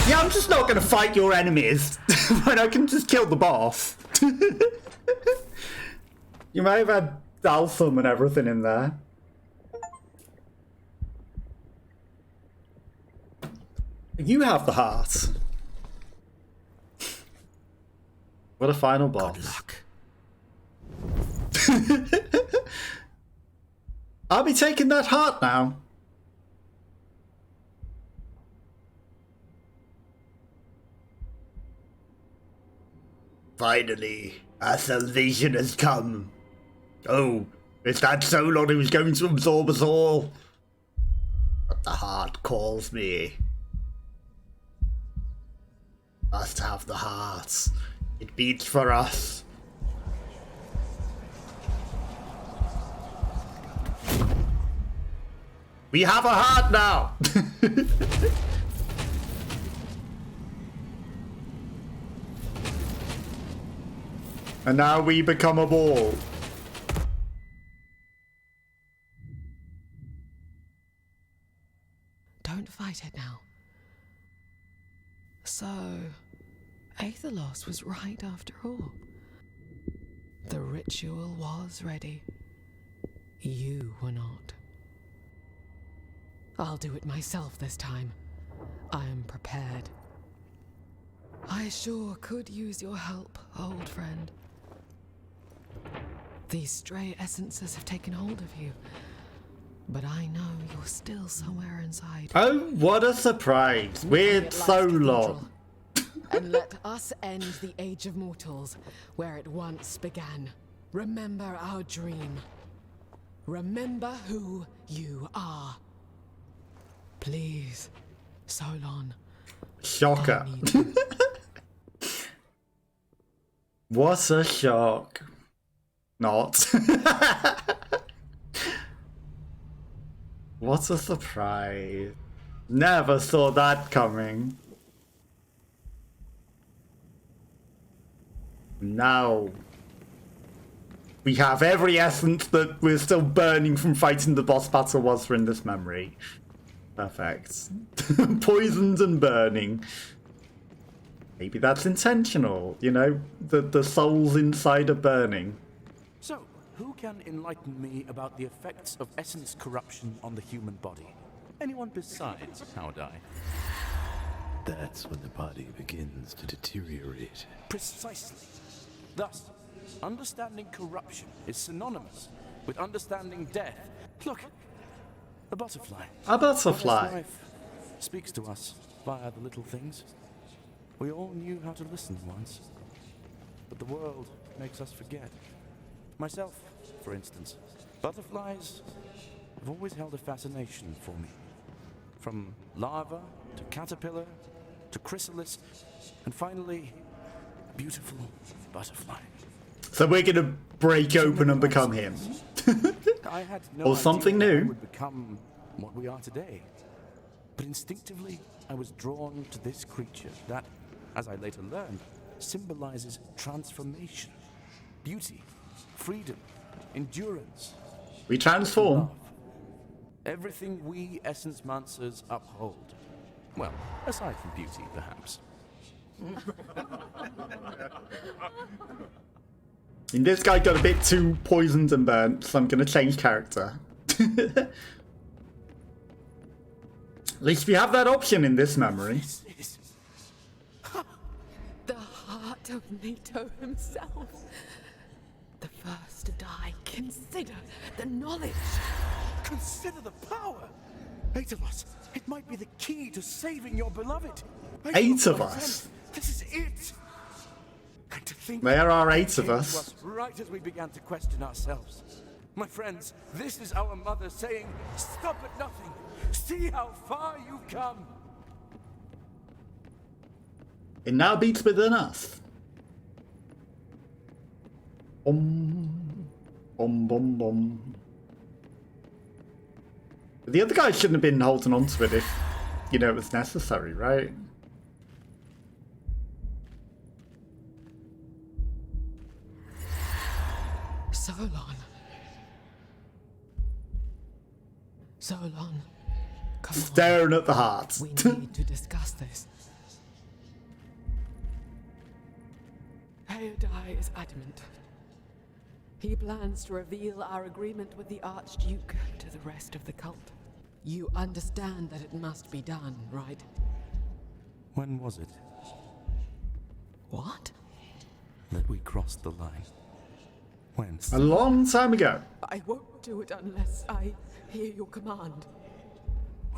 Yeah, I'm just not gonna fight your enemies when I can just kill the boss. You may have had Dalsum and everything in there. You have the heart. What a final boss. Good luck. I'll be taking that heart now. Finally, our salvation has come. Oh, is that Solon who's going to absorb us all? But the heart calls me. Must have the heart. It beats for us. We have a heart now! And now we become a ball. Don't fight it now. So, Aetherlos was right after all. The ritual was ready. You were not. I'll do it myself this time. I am prepared. I sure could use your help, old friend. These stray essences have taken hold of you, but I know you're still somewhere inside. Oh, what a surprise. We're Solon. And let us end the Age of Mortals, where it once began. Remember our dream. Remember who you are. Please, Solon. Shocker. What a shock. Not. What a surprise. Never saw that coming. Now we have every essence that we're still burning from fighting the boss battle was for in this memory. Perfect. Poisoned and burning. Maybe that's intentional, you know? The souls inside are burning. So, who can enlighten me about the effects of essence corruption on the human body? Anyone besides Howdai? That's when the body begins to deteriorate. Precisely. Thus, understanding corruption is synonymous with understanding death. Look, a butterfly. A butterfly. Goddess life speaks to us via the little things. We all knew how to listen once, but the world makes us forget. Myself, for instance, butterflies have always held a fascination for me. From larva to caterpillar to chrysalis, and finally, a beautiful butterfly. So we're gonna break open and become him. I had no Or something idea new. I would become what we are today. But instinctively, I was drawn to this creature that, as I later learned, symbolizes transformation, beauty, freedom, endurance, We transform. love. Everything we Essence Mancers uphold. Well, aside from beauty, perhaps. And this guy got a bit too poisoned and burnt, so I'm gonna change character. At least we have that option in this memory. This is The heart of Nato himself. The first to die. Consider the knowledge. Consider the power! Eight of us. It might be the key to saving your beloved. Eight of my us? friend, this is it! And to think There are it 8 of came to us. right as we began to question ourselves. My friends, this is our mother saying, stop at nothing. See how far you've come. It now beats within us. Bum. But the other guy shouldn't have been holding on to it if, you know, it was necessary, right? Solon. Come on. Staring at the heart. We need to discuss this. Howdai is adamant. He plans to reveal our agreement with the Archduke to the rest of the cult. You understand that it must be done, right? When was it What? that we crossed the line? When? A long time ago. I won't do it unless I hear your command.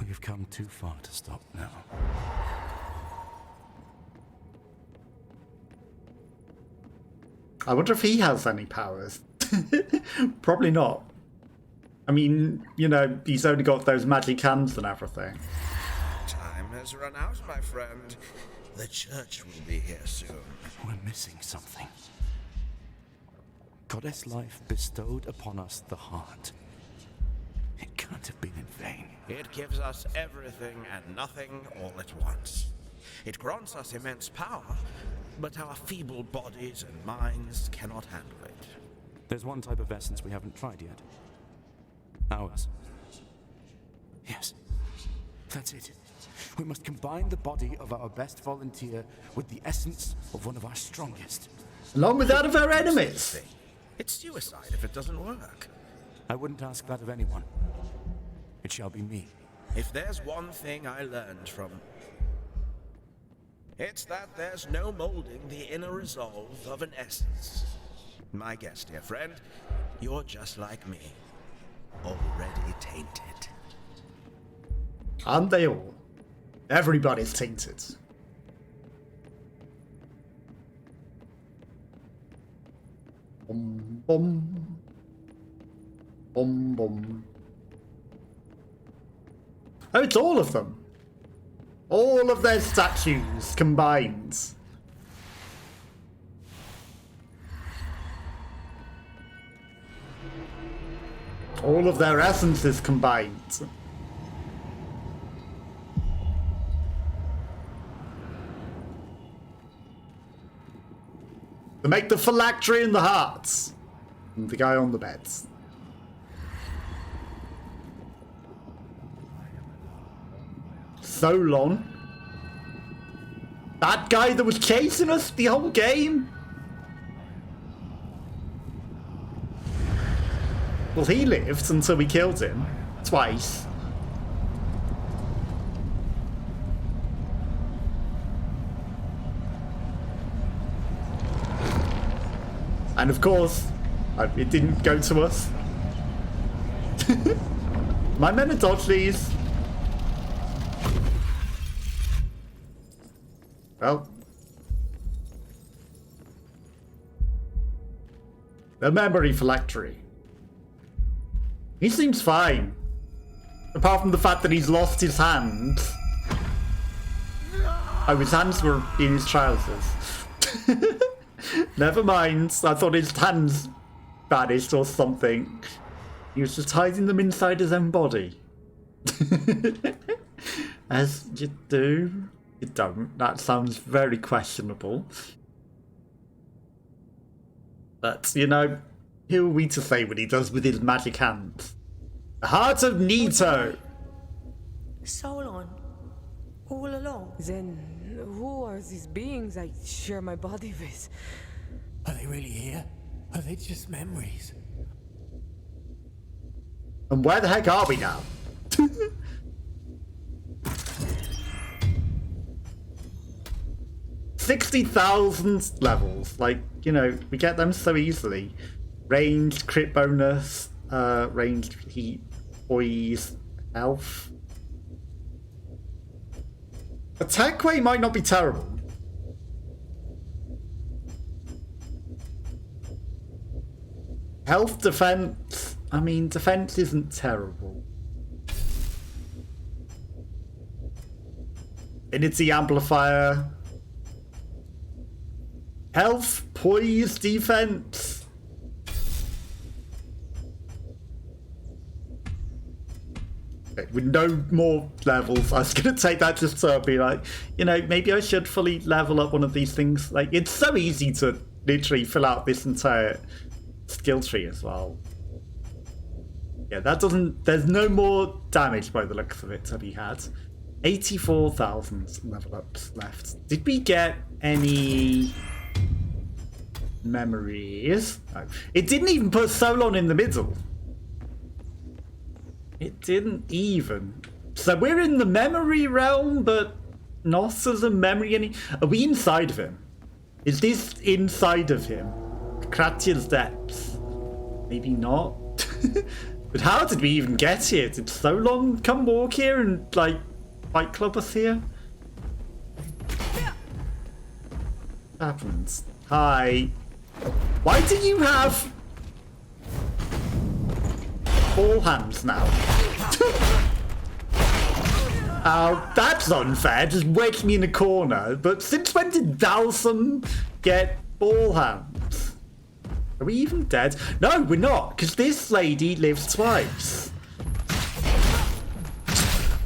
We've come too far to stop now. I wonder if he has any powers. Probably not. I mean, you know, he's only got those magic hands and everything. Time has run out, my friend. The church will be here soon. We're missing something. Goddess life bestowed upon us the heart. It can't have been in vain. It gives us everything and nothing all at once. It grants us immense power, but our feeble bodies and minds cannot handle it. There's one type of essence we haven't tried yet. Ours. Yes, that's it. We must combine the body of our best volunteer with the essence of one of our strongest. Along with that of our enemies. It's suicide if it doesn't work. I wouldn't ask that of anyone. It shall be me. If there's one thing I learned from... it's that there's no molding the inner resolve of an essence. My guess, dear friend, you're just like me. Already tainted. Aren't they all? Everybody's tainted. Bum, bum. Bum, bum. Oh, it's all of them. All of their statues combined. All of their essences combined. To make the phylactery and the hearts. And the guy on the beds. Solon. That guy that was chasing us the whole game? Well, he lived until we killed him. Twice. And of course, it didn't go to us. My men are dodge these. Well. The memory phylactery. He seems fine. Apart from the fact that he's lost his hands. Oh, his hands were in his trousers. Never mind. I thought his hands vanished or something. He was just hiding them inside his own body. As you do. You don't. That sounds very questionable. But, you know, who are we to say what he does with his magic hands? The heart of Nito! Solon. All along. Then, who are these beings I share my body with? Are they really here? Are they just memories? And where the heck are we now? 60,000 levels. Like, you know, we get them so easily. Ranged, crit bonus, ranged heat, poise, health. Attack rate might not be terrible. Health, defense. I mean, defense isn't terrible. Affinity amplifier. Health, poise, defense. Okay, with no more levels, I was gonna take that just to be like, you know, maybe I should fully level up one of these things. Like, it's so easy to literally fill out this entire skill tree as well. Yeah, that doesn't... There's no more damage by the looks of it to be had. 84,000 level ups left. Did we get any memories? No. It didn't even put Solon in the middle. It didn't even. So we're in the memory realm, but not as a memory any... Are we inside of him? Is this inside of him? Kratia's depths? Maybe not. But how did we even get here? Did Solon come walk here and, like, fight club us here? What happens? Hi. Why do you have ball hands now? Oh, that's unfair. Just wedged me in a corner. But since when did Dalsum get ball hands? Are we even dead? No, we're not, because this lady lives twice.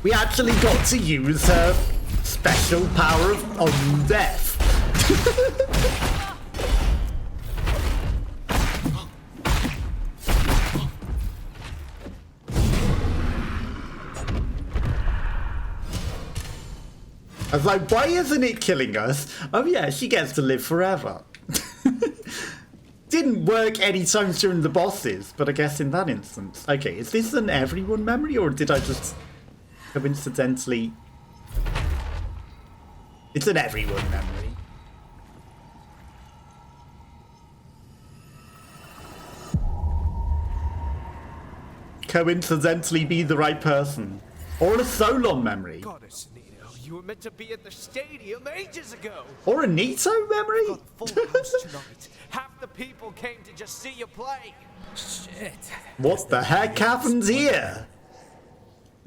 We actually got to use her special power of undeath. I was like, why isn't it killing us? Oh yeah, she gets to live forever. Didn't work any times during the bosses, but I guess in that instance. Okay, is this an everyone memory, or did I just coincidentally... It's an everyone memory. Coincidentally be the right person. Or a Solon memory. Goddess Nito, you were meant to be at the stadium ages ago. Or a Nito memory? Got a full house tonight. Half the people came to just see you play. Shit. What the heck happens here?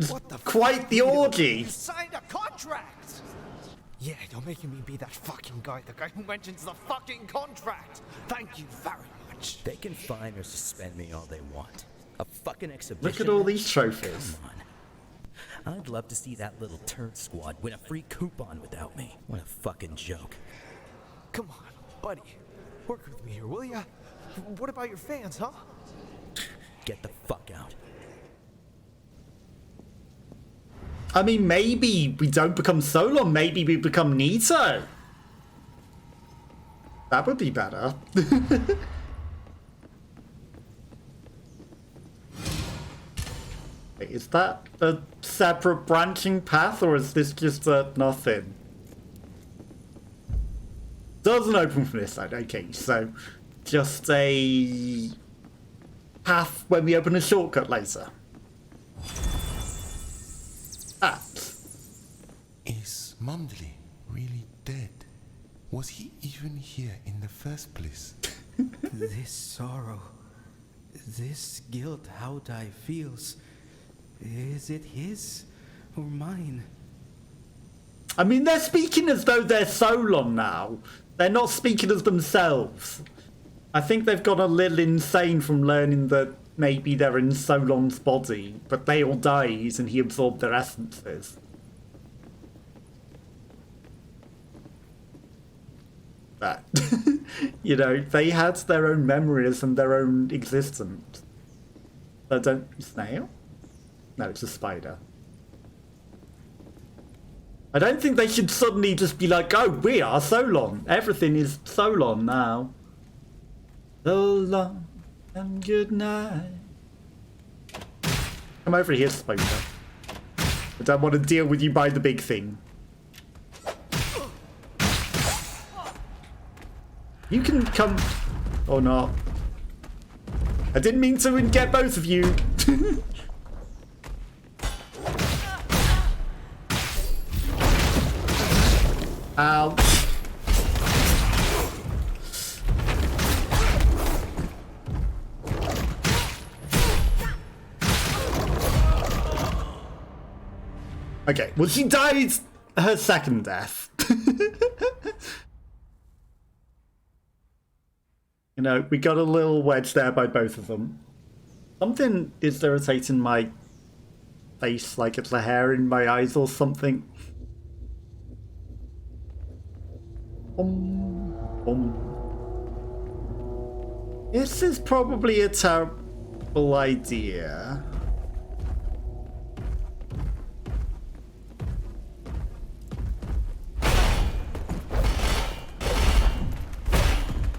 What the Quite the orgy. You signed a contract. Yeah, you're making me be that fucking guy, the guy who mentions the fucking contract. Thank you very much. They can fine or suspend me all they want. A fucking exhibition. Look at all these trophies. Come on. I'd love to see that little turd squad win a free coupon without me. What a fucking joke. Come on, buddy. Work with me here, will ya? What about your fans, huh? Get the fuck out. I mean, maybe we don't become Solon, maybe we become Nito. That would be better. Wait, is that a separate branching path, or is this just a nothing? Doesn't open from this side. Okay, so just a path when we open a shortcut later. Ah. Is Mumdley really dead? Was he even here in the first place? This sorrow, this guilt how I feels, is it his or mine? I mean, they're speaking as though they're Solon now. They're not speaking as themselves. I think they've got a little insane from learning that maybe they're in Solon's body, but they all died and he absorbed their essences. That, you know, they had their own memories and their own existence. So don't... Snail? No, it's a spider. I don't think they should suddenly just be like, oh, we are Solon. Everything is Solon now. So long and good night. Come over here, spider. I don't want to deal with you by the big thing. You can come... or not. I didn't mean to get both of you. Ouch. Okay, well, she died her second death. You know, we got a little wedge there by both of them. Something is irritating my face, like it's the hair in my eyes or something. This is probably a terrible idea.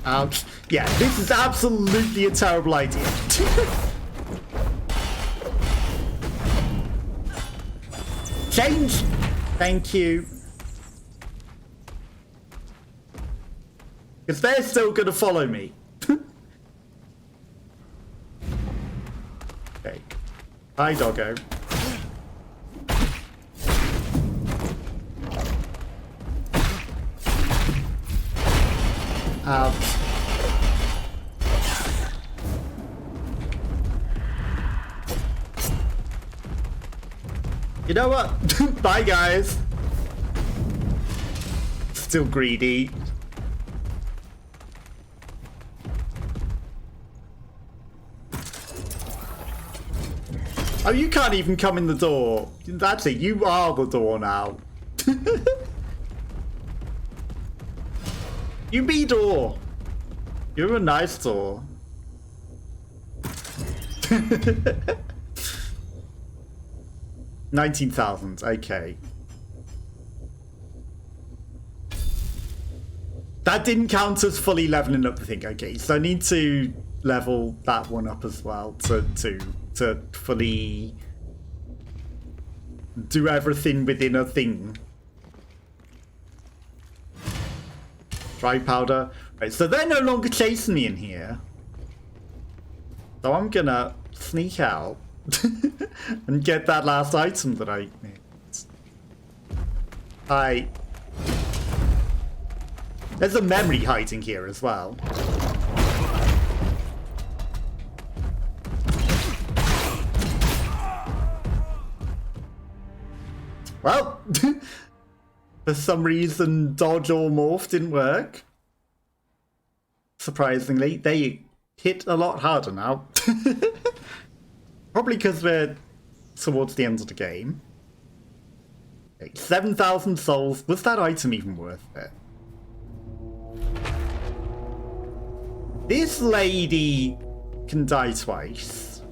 Ouch. Yeah, this is absolutely a terrible idea. Change! Thank you. Because they're still going to follow me. Okay. Hi, doggo. Ouch. You know what? Bye, guys. Still greedy. Oh, you can't even come in the door. That's it. You are the door now. You be door. You're a nice door. 19,000. Okay. That didn't count as fully leveling up the thing. Okay, so I need to level that one up as well to fully do everything within a thing. Dry powder. Right, so they're no longer chasing me in here. So I'm gonna sneak out and get that last item that I need. Hi. There's a memory hiding here as well. Well, for some reason, dodge or morph didn't work. Surprisingly, they hit a lot harder now. Probably because we're towards the end of the game. Okay, 7,000 souls. Was that item even worth it? This lady can die twice.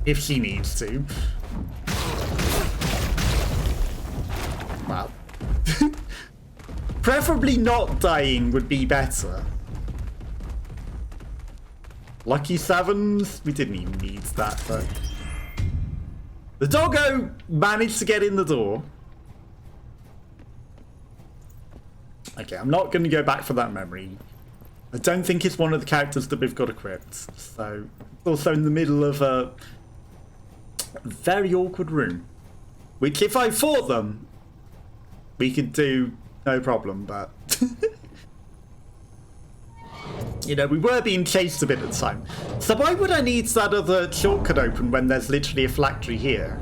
if she needs to. Well, preferably not dying would be better. Lucky sevens? We didn't even need that, but... The doggo managed to get in the door. Okay, I'm not going to go back for that memory. I don't think it's one of the characters that we've got equipped. So, also in the middle of a very awkward room. Which, if I fought them, we could do no problem, but... You know, we were being chased a bit at the time. So why would I need that other shortcut open when there's literally a phylactery here?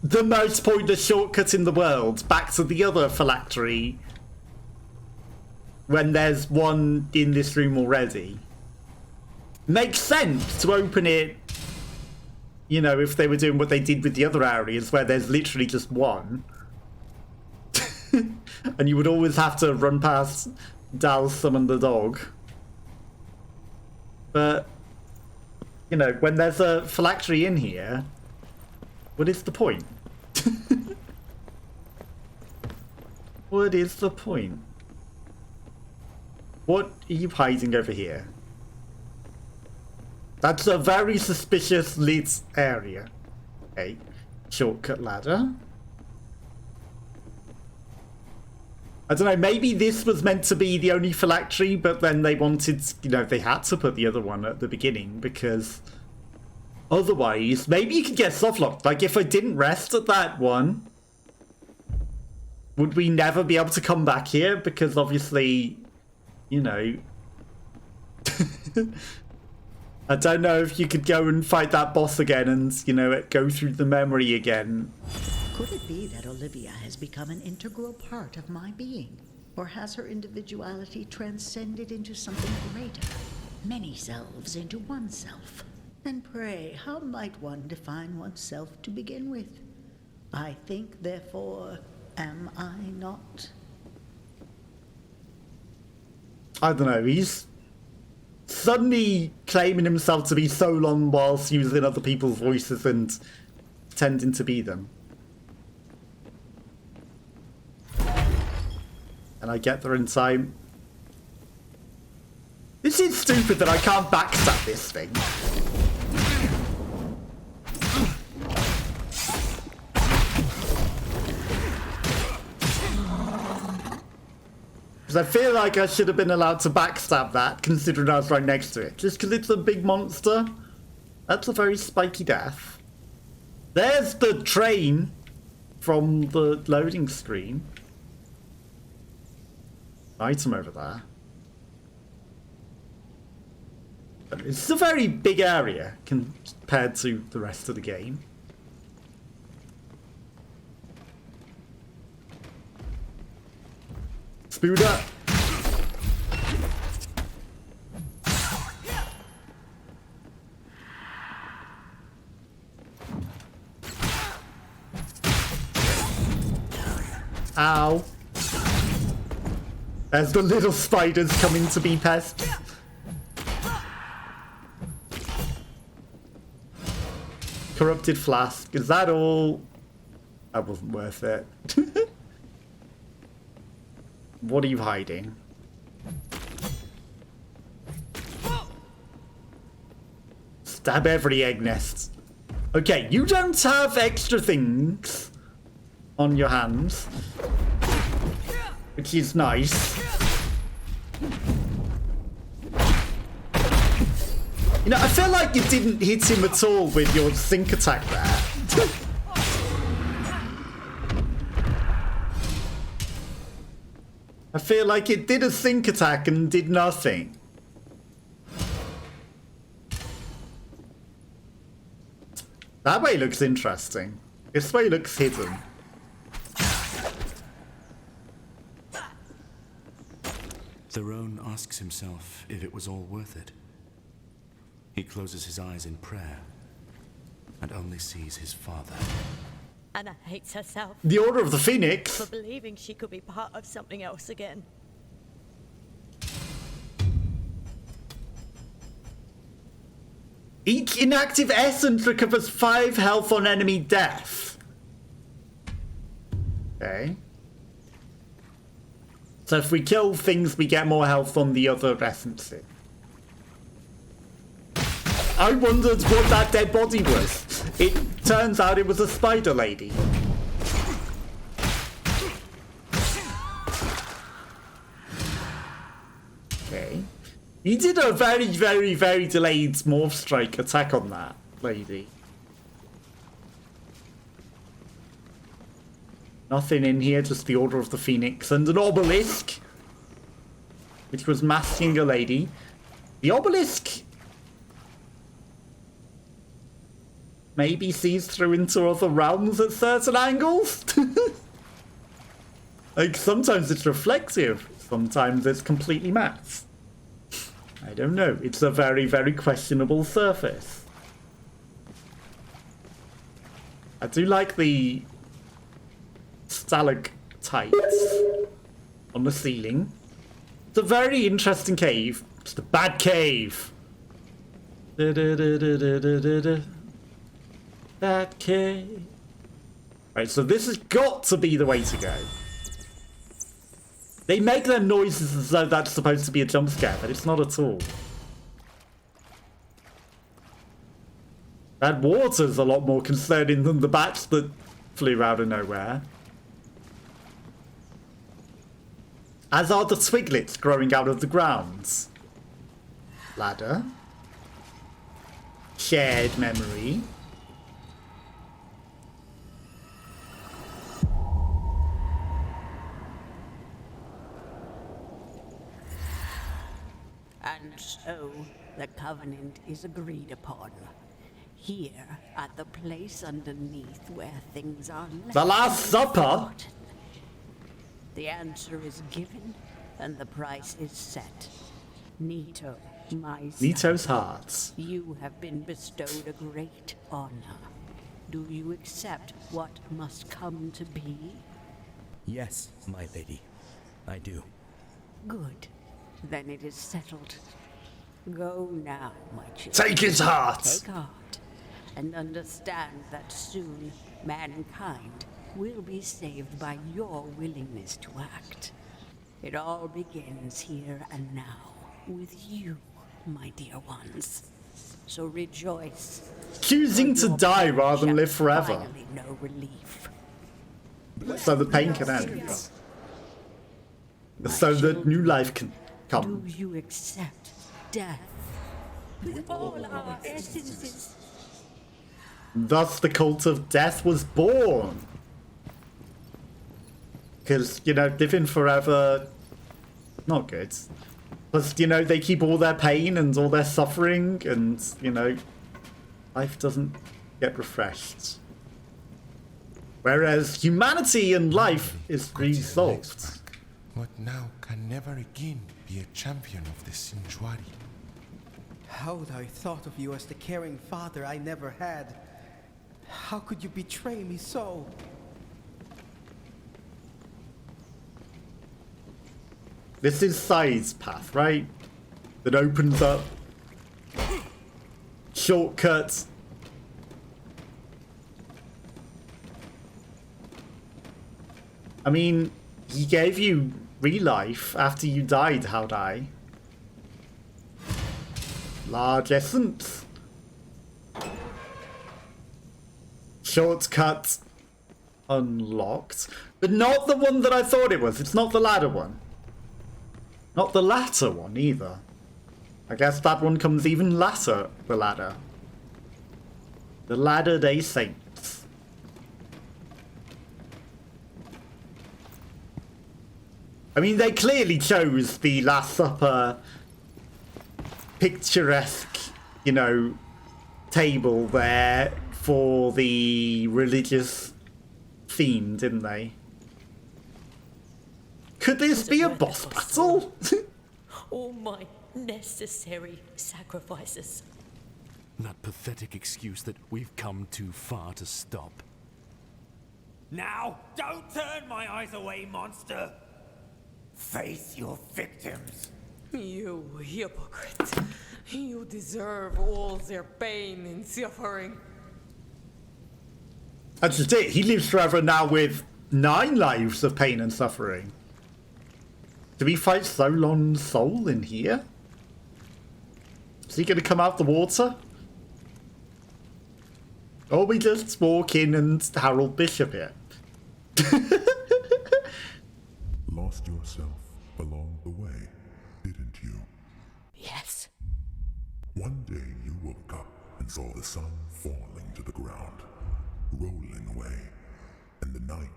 The most pointless shortcut in the world back to the other phylactery when there's one in this room already. Makes sense to open it, you know, if they were doing what they did with the other areas where there's literally just one. And you would always have to run past Dal summon the dog. But, you know, when there's a phylactery in here, what is the point? What is the point? What are you hiding over here? That's a very suspicious lit area. Okay. Shortcut ladder. I don't know, maybe this was meant to be the only phylactery, but then they wanted, you know, they had to put the other one at the beginning because otherwise, maybe you could get softlocked. Like, if I didn't rest at that one, would we never be able to come back here? Because obviously, you know, I don't know if you could go and fight that boss again and, you know, go through the memory again. Could it be that Olivia has become an integral part of my being? Or has her individuality transcended into something greater? Many selves into one self. And pray, how might one define oneself to begin with? I think, therefore, am I not? I don't know, he's suddenly claiming himself to be Solon whilst using other people's voices and pretending to be them. And I get there in time. This is stupid that I can't backstab this thing. Because I feel like I should have been allowed to backstab that, considering I was right next to it. Just because it's a big monster. That's a very spiky death. There's the train from the loading screen. Item over there. It's a very big area compared to the rest of the game. Spood up. Ow. As the little spiders coming to be pests. Corrupted flask. Is that all? That wasn't worth it. What are you hiding? Stab every egg nest. Okay, you don't have extra things on your hands, which is nice. You know, I feel like you didn't hit him at all with your sink attack there. I feel like it did a sink attack and did nothing. That way looks interesting. This way looks hidden. Theron asks himself if it was all worth it. He closes his eyes in prayer and only sees his father. Anna hates herself. The Order of the Phoenix. For believing she could be part of something else again. Each inactive essence recovers 5 health on enemy death. Okay. So if we kill things, we get more health on the other essences. I wondered what that dead body was. It turns out it was a spider lady. Okay. You did a very, very, very delayed morph strike attack on that lady. Nothing in here, just the Order of the Phoenix and an obelisk, which was masking a lady. The obelisk maybe sees through into other realms at certain angles. Like, sometimes it's reflective, sometimes it's completely matte. I don't know. It's a very, very questionable surface. I do like the stalactites on the ceiling. It's a very interesting cave. It's the bad cave. Bad cave. Right, so this has got to be the way to go. They make their noises as though that's supposed to be a jump scare, but it's not at all. That water's a lot more concerning than the bats that flew out of nowhere. As are the twiglets growing out of the ground. Ladder. Shared memory. And so, the covenant is agreed upon. Here, at the place underneath where things are left. The Last Supper? Forgotten. The answer is given, and the price is set. Nito, my son, Nito's heart. you have been bestowed a great honor. Do you accept what must come to be? Yes, my lady. I do. Good. Then it is settled. Go now, my children. Take his heart! Take heart, and understand that soon mankind will be saved by your willingness to act. It all begins here and now with you, my dear ones. So rejoice. Choosing to die rather than live forever. Finally know relief. So the pain can end. So that new life can come. Do you accept death? With all our essences. Thus the cult of death was born. Because, you know, living forever, not good. Plus, you know, they keep all their pain and all their suffering and, you know, life doesn't get refreshed. Whereas humanity and life is resolved. But now can never again be a champion of the Sinjuari. How would I thought of you as the caring father I never had? How could you betray me so? This is Side's path, right? That opens up shortcuts. I mean, he gave you relife after you died, Howdai. Large essence. Shortcut unlocked. But not the one that I thought it was. It's not the ladder one. Not the latter one either. I guess that one comes even latter, the ladder. The Latter-day Saints. I mean, they clearly chose the Last Supper picturesque, you know, table there for the religious theme, didn't they? Could this be a boss battle? All my necessary sacrifices. That pathetic excuse that we've come too far to stop. Now, don't turn my eyes away, monster! Face your victims! You hypocrite. You deserve all their pain and suffering. That's just it. He lives forever now with 9 lives of pain and suffering. Do we fight Solon's soul in here? Is he going to come out the water? Or we just walk in and Harold Bishop it? Lost yourself along the way, didn't you? Yes. One day you woke up and saw the sun falling to the ground, rolling away, and the night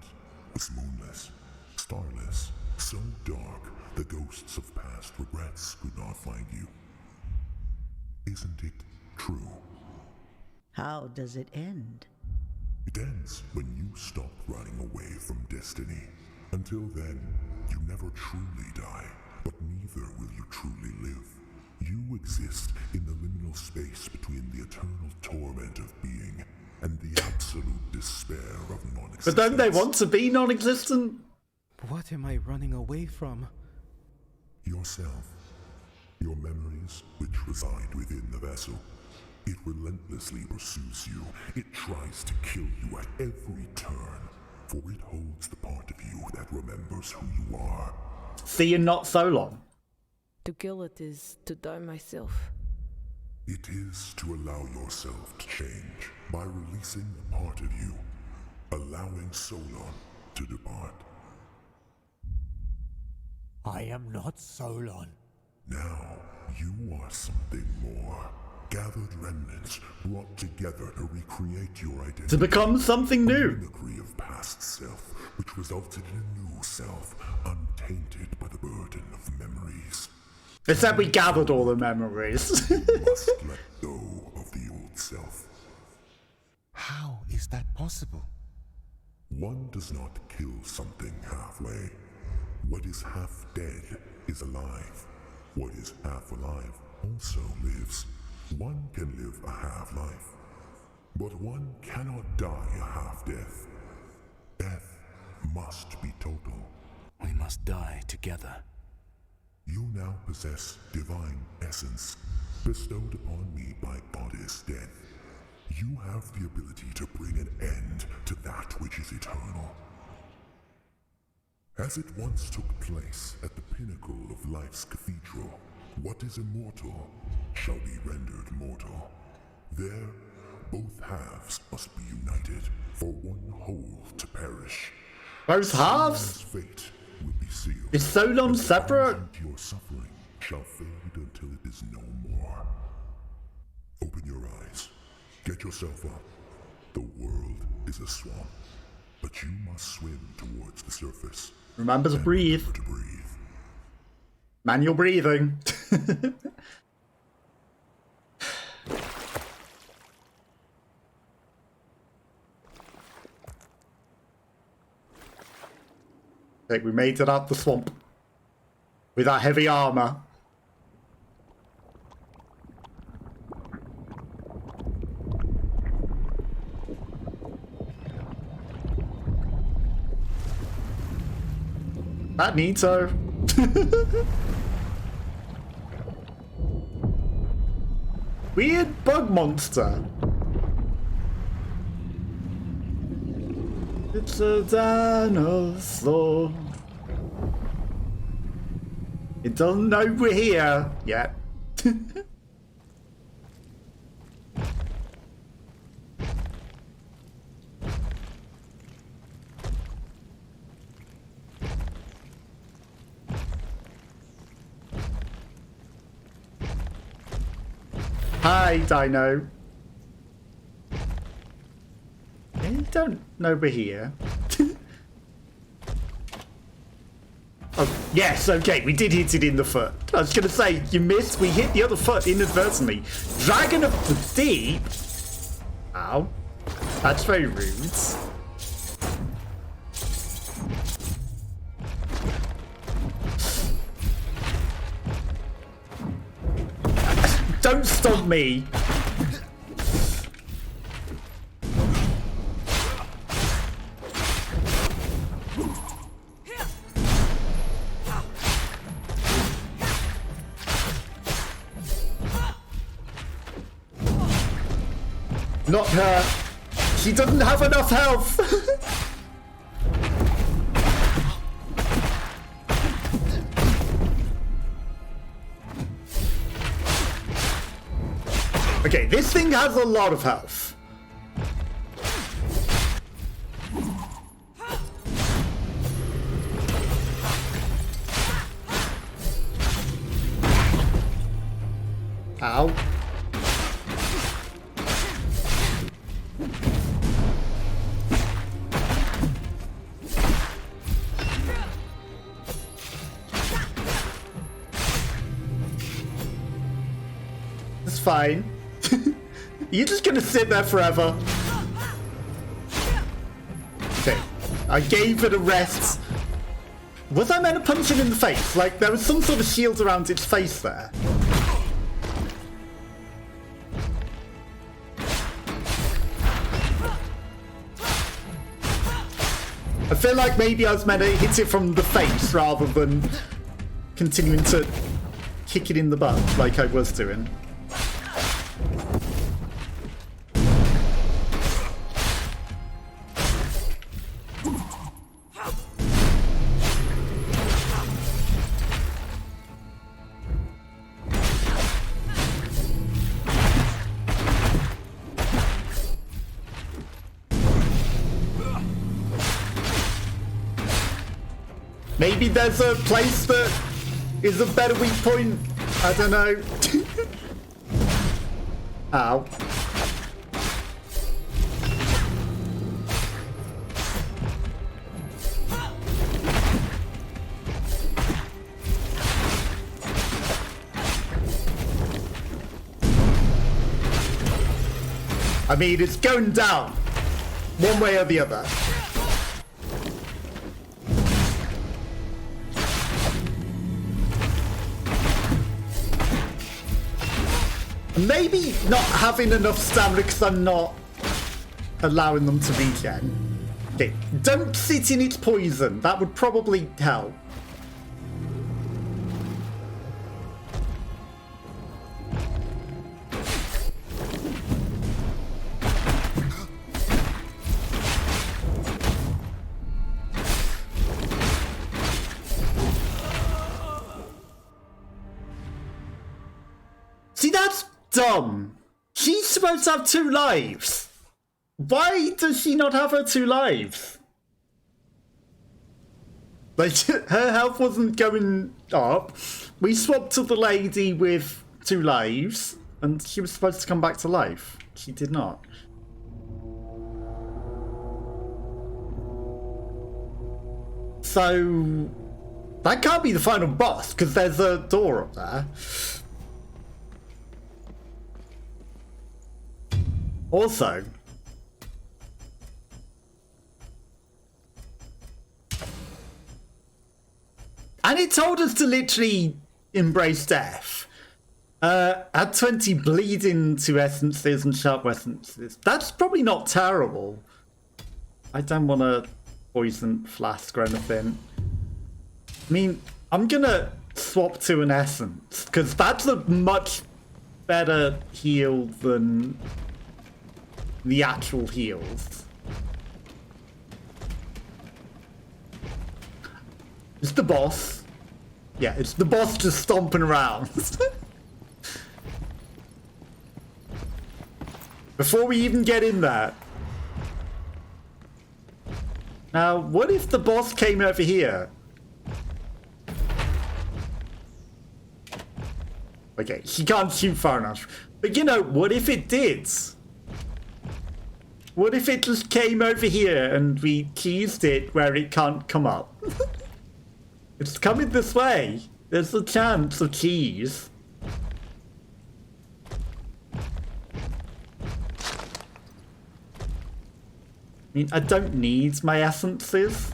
was moonless, starless, so dark the ghosts of past regrets could not find you. Isn't it true? How does it end? It ends when you stop running away from destiny. Until then, you never truly die, but neither will you truly live. You exist in the liminal space between the eternal torment of being and the absolute despair of non-existence. But don't they want to be non-existent? What am I running away from? Yourself. Your memories, which reside within the vessel. It relentlessly pursues you. It tries to kill you at every turn, for it holds the part of you that remembers who you are. See, and not so long. To kill it is to die myself. It is to allow yourself to change by releasing a part of you, allowing Solon to depart. I am not Solon. Now, you are something more. Gathered remnants brought together to recreate your identity. To become something new. A mimicry of past self, which resulted in a new self, untainted by the burden of memories. Except we gathered all the memories. You must let go of the old self. How is that possible? One does not kill something halfway. What is half dead is alive. What is half alive also lives. One can live a half-life, but one cannot die a half-death. Death must be total. We must die together. You now possess divine essence, bestowed upon me by Goddess Death. You have the ability to bring an end to that which is eternal. As it once took place at the pinnacle of life's cathedral, what is immortal shall be rendered mortal. There, both halves must be united, for one whole to perish. Both halves? Fate will be sealed. Is Solon separate? Your suffering shall fade until it is no more. Open your eyes. Get yourself up. The world is a swamp, but you must swim towards the surface. Remember to breathe. Manual breathing. I think we made it out the swamp with our heavy armor. Magneto. Weird bug monster. It's a dinosaur. It doesn't know we're here yet. Hi, Dino. You don't know we're here. Oh, yes, okay, we did hit it in the foot. I was gonna say, you missed, we hit the other foot inadvertently. Dragon of the Deep? Ow. That's very rude. Don't stop me. Not her. She doesn't have enough health. Okay, this thing has a lot of health. Ow. It's fine. You're just gonna sit there forever. Okay, I gave it a rest. Was I meant to punch it in the face? Like, there was some sort of shield around its face there. I feel like maybe I was meant to hit it from the face rather than continuing to kick it in the butt like I was doing. Maybe there's a place that is a better weak point. I don't know. Ow. I mean, it's going down one way or the other. Maybe not having enough stamina because I'm not allowing them to regen. Okay, don't sit in its poison. That would probably help. See, that's dumb. She's supposed to have 2 lives. Why does she not have her 2 lives? Like, her health wasn't going up. We swapped to the lady with 2 lives, and she was supposed to come back to life. She did not. So, that can't be the final boss, because there's a door up there. Also, and it told us to literally embrace death. Add 20 bleeding to essences and sharp essences. That's probably not terrible. I don't want a poison flask or anything. I mean, I'm gonna swap to an essence, because that's a much better heal than the actual heals. It's the boss. Yeah, it's the boss just stomping around. Before we even get in there. Now, what if the boss came over here? Okay, she can't shoot far enough. But you know, what if it did? What if it just came over here and we teased it where it can't come up? It's coming this way. There's a chance of cheese. I mean, I don't need my essences.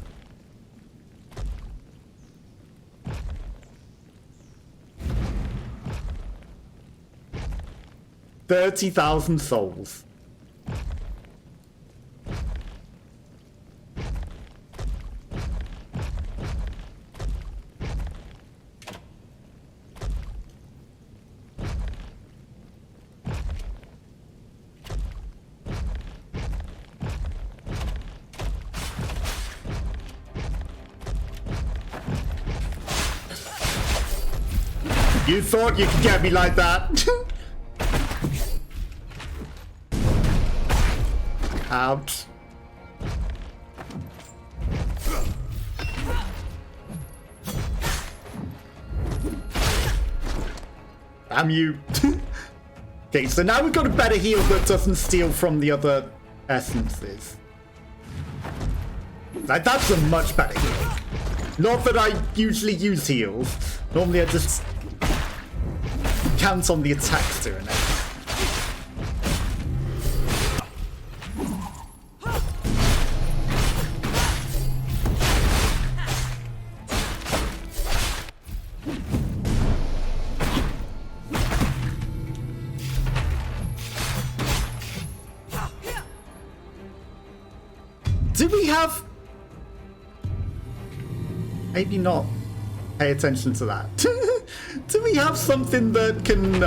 $30,000 souls. You thought you could get me like that? Ouch. Damn you. Okay, so now we've got a better heal that doesn't steal from the other essences. Like, that's a much better heal. Not that I usually use heals. Normally I just count on the attacks doing it. Do we have... Maybe not pay attention to that. Do we have something that can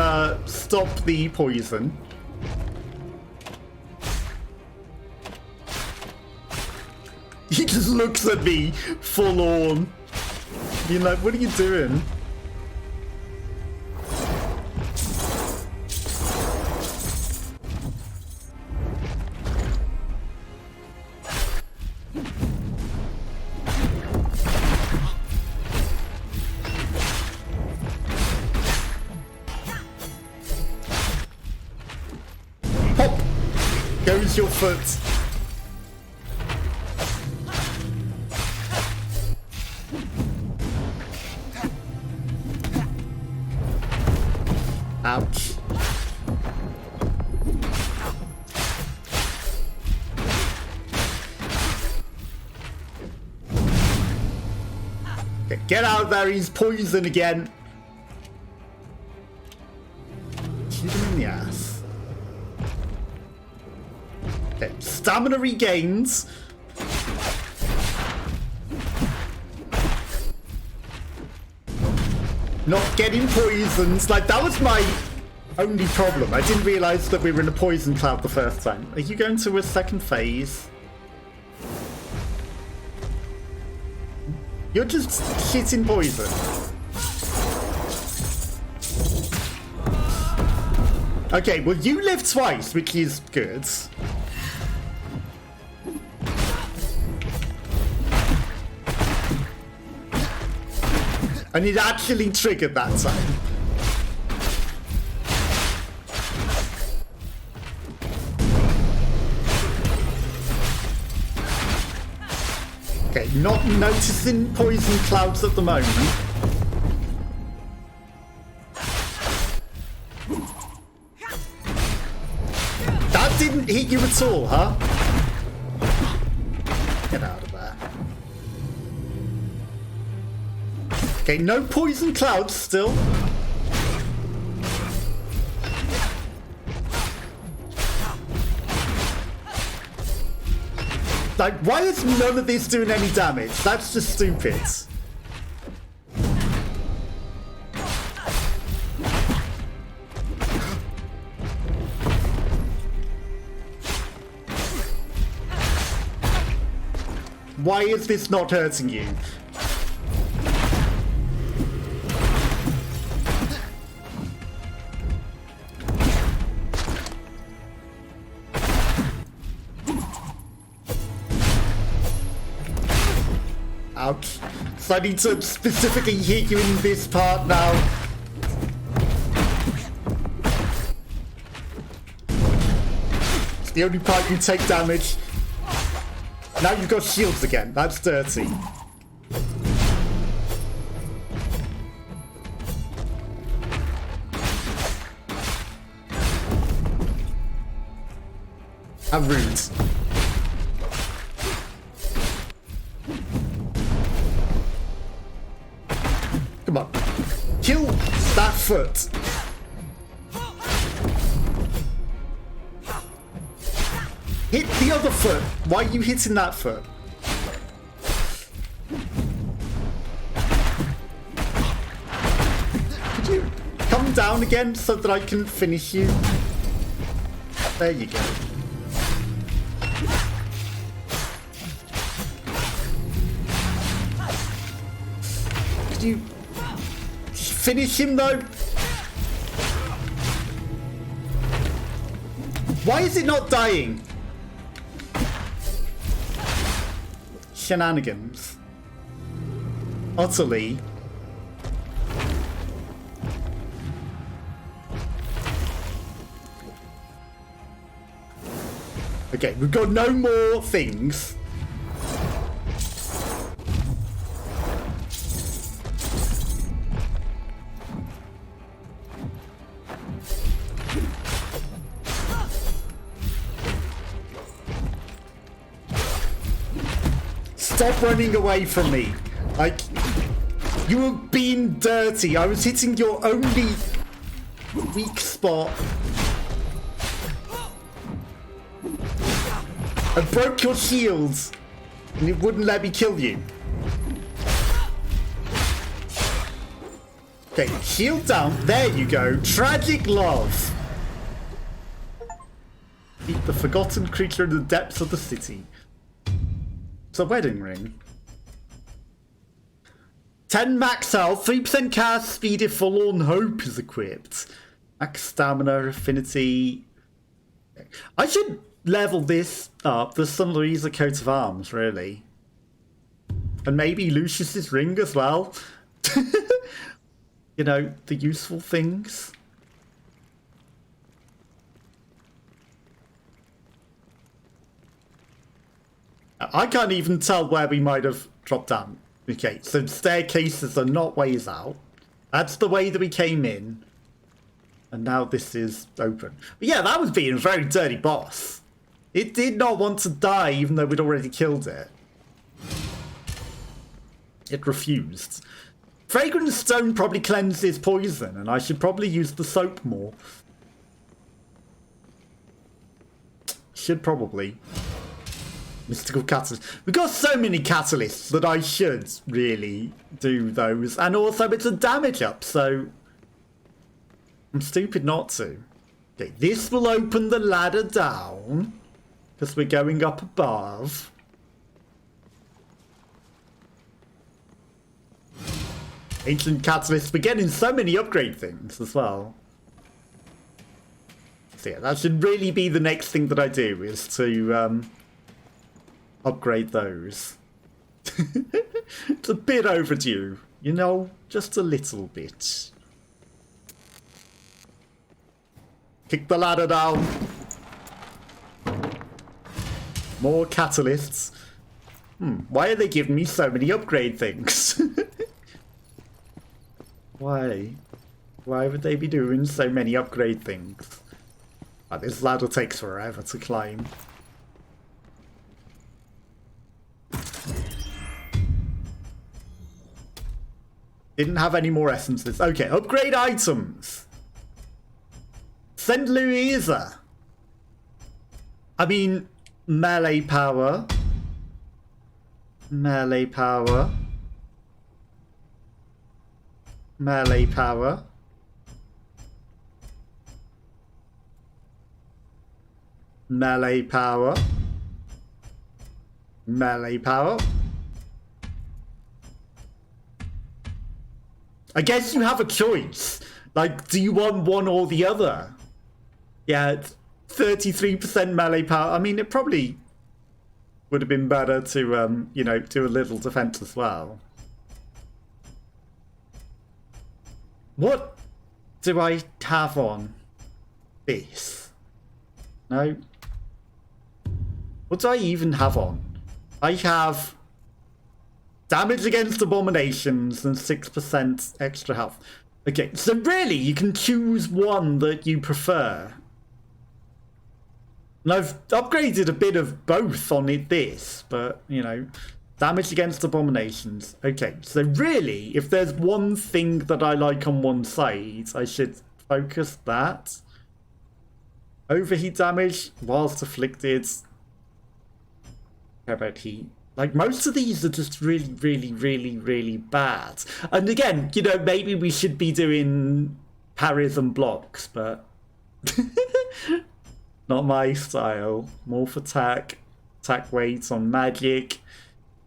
stop the poison? He just looks at me forlorn. You're like, what are you doing? Goes your foot. Ouch. Okay, get out of there, he's poison again. Shoot him in the ass. Okay, stamina regains. Not getting poisons. Like, that was my only problem. I didn't realise that we were in a poison cloud the first time. Are you going to a second phase? You're just shitting poison. Okay, well, you live twice, which is good. And it actually triggered that time. Okay, not noticing poison clouds at the moment. That didn't hit you at all, huh? Get out of there. Okay, no poison clouds still. Like, why is none of this doing any damage? That's just stupid. Why is this not hurting you? Ouch. So I need to specifically hit you in this part now. It's the only part you take damage. Now you've got shields again. That's dirty. How rude. Come on. Kill that foot. Hit the other foot. Why are you hitting that foot? Could you come down again so that I can finish you? There you go. Could you finish him though? Why is it not dying? Shenanigans. Utterly. Okay, we've got no more things. Stop running away from me. Like, you were being dirty. I was hitting your only weak spot. I broke your shields and it wouldn't let me kill you. Okay, shield down. There you go. Tragic love. Keep the forgotten creature in the depths of the city. It's a wedding ring. 10 max health, 3% cast speed if Forlorn Hope is equipped. Max stamina, affinity. I should level this up. The Sun Louisa coat of arms, really. And maybe Lucius's ring as well. You know, the useful things. I can't even tell where we might have dropped down. Okay, so staircases are not ways out. That's the way that we came in. And now this is open. But yeah, that was being a very dirty boss. It did not want to die even though we'd already killed it. It refused. Fragrant stone probably cleanses poison, and I should probably use the soap more. Should probably. Mystical catalyst. We've got so many catalysts that I should really do those. And also it's a damage up, so I'm stupid not to. Okay, this will open the ladder down because we're going up above. Ancient catalyst. We're getting so many upgrade things as well. So yeah, that should really be the next thing that I do, is to upgrade those. It's a bit overdue, you know, just a little bit. Kick the ladder down. More catalysts. Why are they giving me so many upgrade things? Why? Why would they be doing so many upgrade things? Oh, this ladder takes forever to climb. Didn't have any more essences. Okay, upgrade items. Send Louisa. I mean, melee power. Melee power. Melee power. Melee power. Melee power. I guess you have a choice. Like, do you want one or the other? Yeah, 33% melee power. I mean, it probably would have been better to, you know, do a little defense as well. What do I have on this? No. What do I even have on? I have damage against abominations and 6% extra health. Okay, so really you can choose one that you prefer. And I've upgraded a bit of both on this, but, you know, damage against abominations. Okay, so really, if there's one thing that I like on one side, I should focus that. Overheat damage, whilst afflicted. How about heat? Like, most of these are just really, really, really, really bad. And again, you know, maybe we should be doing parries and blocks, but not my style. Morph attack, attack weight on magic.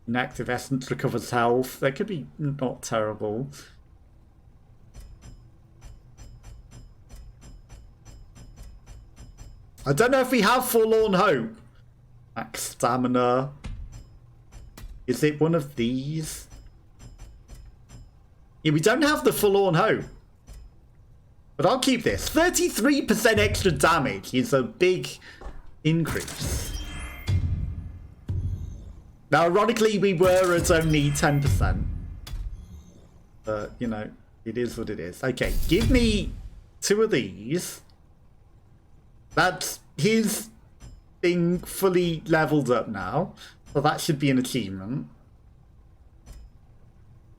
Inactive essence recovers health. That could be not terrible. I don't know if we have Forlorn Hope. Max Stamina. Is it one of these? Yeah, we don't have the Forlorn Hope. But I'll keep this. 33% extra damage is a big increase. Now, ironically, we were at only 10%. But, you know, it is what it is. Okay, give me 2 of these. That's his thing fully leveled up now. So that should be an achievement.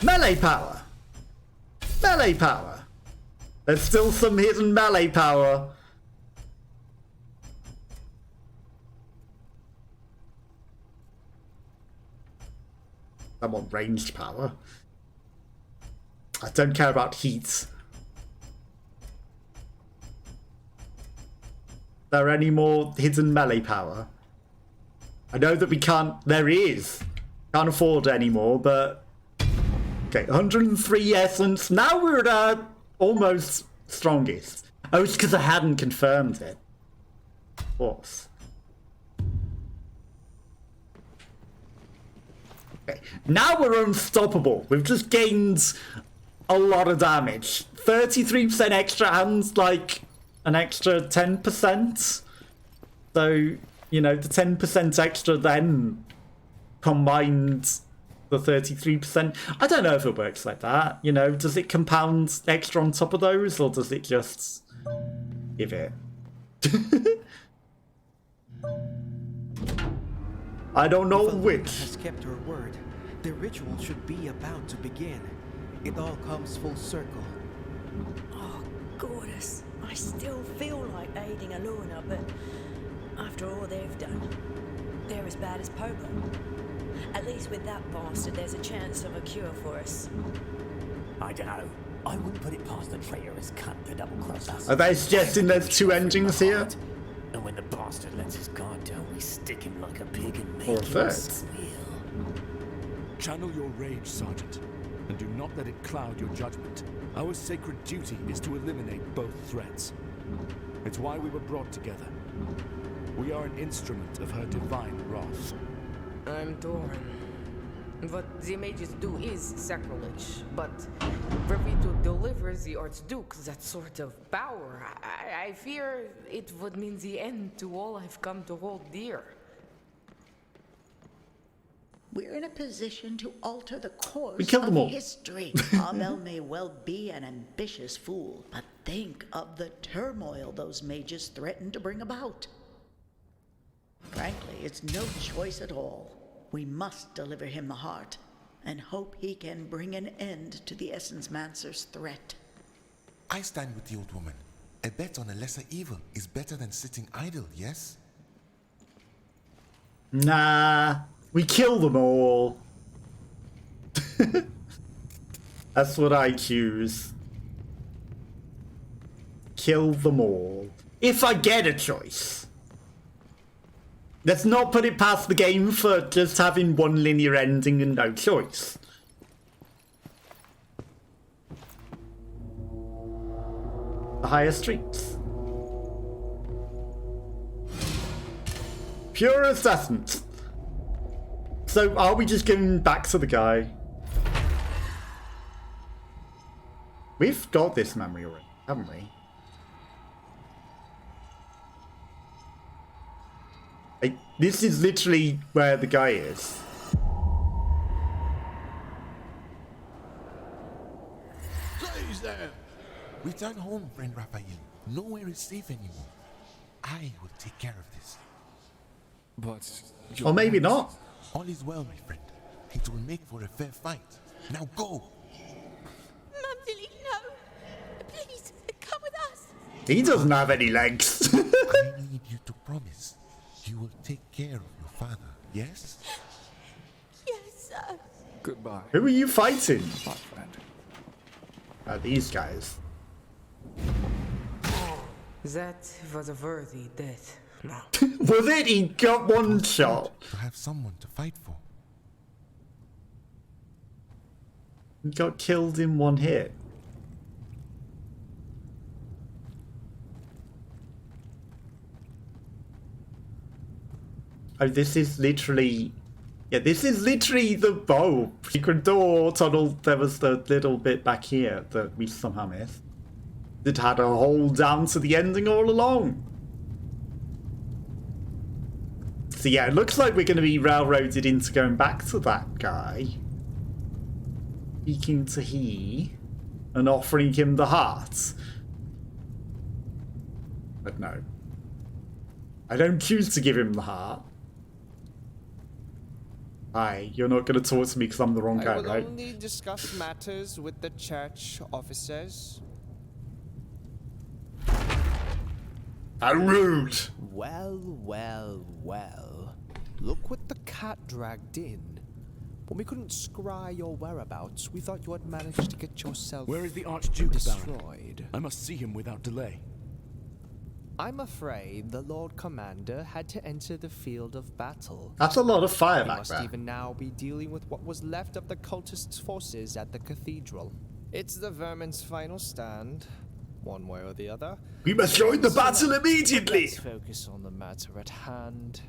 Melee power! Melee power! There's still some hidden melee power. I want ranged power. I don't care about heat. There any more hidden melee power? I know that we can't, there is. Can't afford any more, but... Okay, 103 essence. Now we're at our almost strongest. Oh, it's because I hadn't confirmed it. Of course. Okay, now we're unstoppable. We've just gained a lot of damage. 33% extra and like an extra 10%. So, you know, the 10% extra then combined the 33%. I don't know if it works like that. You know, does it compound extra on top of those, or does it just give it? I don't know which. Has kept her word. The ritual should be about to begin. It all comes full circle. Oh, goddess. I still feel like aiding Aluna, but after all they've done, they're as bad as Popo. At least with that bastard, there's a chance of a cure for us. I don't know. I wouldn't put it past the traitorous cunt to double-cross us. Are they suggesting there's 2 endings here? And when the bastard lets his guard down, we stick him like a pig and make Or a him third. squeal. Channel your rage, Sergeant, and do not let it cloud your judgment. Our sacred duty is to eliminate both threats. It's why we were brought together. We are an instrument of her divine wrath. I'm torn. What the mages do is sacrilege, but were we to deliver the Archduke that sort of power, I fear it would mean the end to all I've come to hold dear. We're in a position to alter the course We killed them all. of history. Abel may well be an ambitious fool, but think of the turmoil those mages threaten to bring about. Frankly, it's no choice at all. We must deliver him the heart, and hope he can bring an end to the Essence Mancer's threat. I stand with the old woman. A bet on a lesser evil is better than sitting idle, yes? Nah, we kill them all. That's what I choose. Kill them all. If I get a choice. Let's not put it past the game for just having one linear ending and no choice. The higher streets. Purest essence. So are we just going back to the guy? We've got this memory already, haven't we? This is literally where the guy is. Please there! Return home, friend Raphael. Nowhere is safe anymore. I will take care of this. But... Or maybe not. All is well, my friend. It will make for a fair fight. Now go! Mumsy, no! Please, come with us! He doesn't have any legs. I need you to promise you will take care of your father, yes? Yes, sir. Goodbye. Who are you fighting? My friend. These guys. That was a worthy death. No. Was it? He got one shot. To have someone to fight for. He got killed in one hit. Oh, this is literally... Yeah, this is literally the... Oh, secret door tunnel. There was the little bit back here that we somehow missed. It had a hole down to the ending all along. So yeah, it looks like we're going to be railroaded into going back to that guy. Speaking to he. And offering him the heart. But no. I don't choose to give him the heart. Hi, you're not going to talk to me because I'm the wrong guy, I will right? only discuss matters with the church officers. How rude! Well, well, well. Look what the cat dragged in. When we couldn't scry your whereabouts, we thought you had managed to get yourself Where is the Archduke destroyed. Baron? I must see him without delay. I'm afraid the Lord Commander had to enter the field of battle. That's a lot of fire He back must there. even now be dealing with what was left of the cultists' forces at the cathedral. It's the vermin's final stand, one way or the other. We must join the battle immediately! Let's focus on the matter at hand.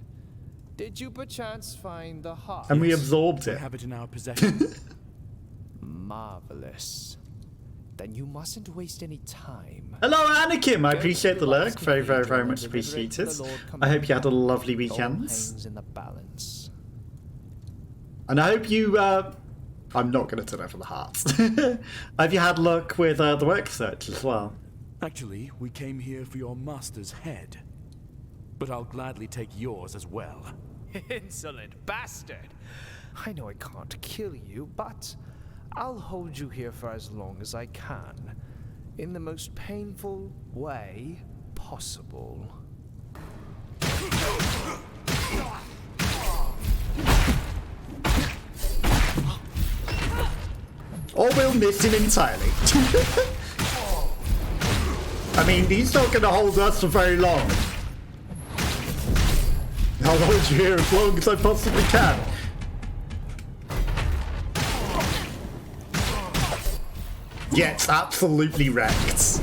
Did you perchance find the heart? And we absorbed We it. have it in our possession. Marvelous. Then you mustn't waste any time. Hello, Anakim! I appreciate the lurk. Very, very, very much appreciated. I hope you had a lovely weekend. In the balance. And I hope you... I'm not going to turn over the hearts. Have you had luck with the work search as well? Actually, we came here for your master's head. But I'll gladly take yours as well. Insolent bastard! I know I can't kill you, but I'll hold you here for as long as I can, in the most painful way possible. Or we'll miss him entirely. I mean, he's not going to hold us for very long. I'll hold you here as long as I possibly can. Gets absolutely wrecked.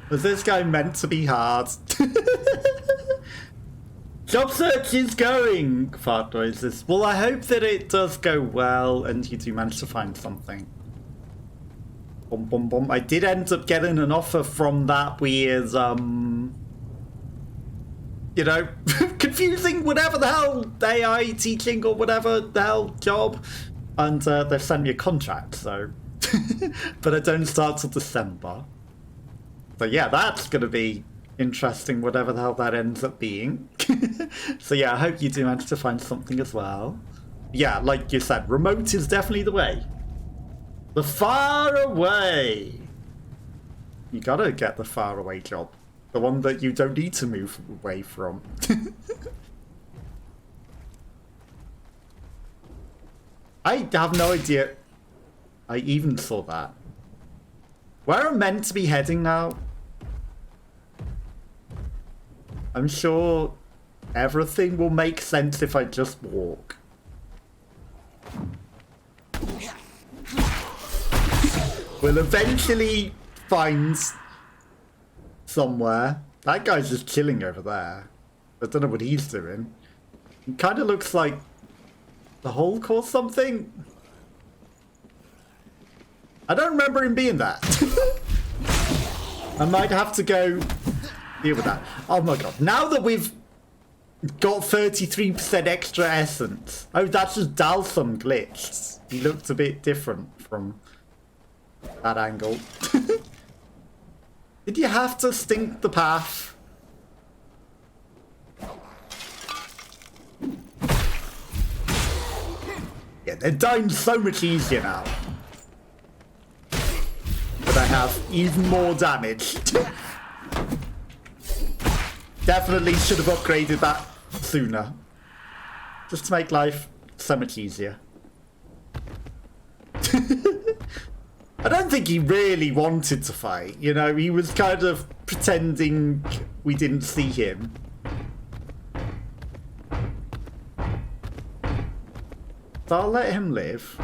Was this guy meant to be hard? Job search is going, fart noises. Well, I hope that it does go well and you do manage to find something. Bum, bum, bum. I did end up getting an offer from that weird, you know, confusing whatever the hell AI teaching or whatever the hell job. And they've sent me a contract, so. But I don't start till December. So yeah, that's going to be interesting, whatever the hell that ends up being. So yeah, I hope you do manage to find something as well. Yeah, like you said, remote is definitely the way. The far away. You gotta get the far away job. The one that you don't need to move away from. I have no idea. I even saw that. Where I'm meant to be heading now? I'm sure everything will make sense if I just walk. We'll eventually find somewhere. That guy's just chilling over there. I don't know what he's doing. It kind of looks like the Hulk or something. I don't remember him being that. I might have to go deal with that. Oh my god. Now that we've got 33% extra essence. Oh, that's just Dalsum glitched. He looked a bit different from that angle. Did you have to stink the path? Yeah, they're dying so much easier now. But I have even more damage. Definitely should have upgraded that sooner. Just to make life so much easier. I don't think he really wanted to fight, you know, he was kind of pretending we didn't see him. So I'll let him live.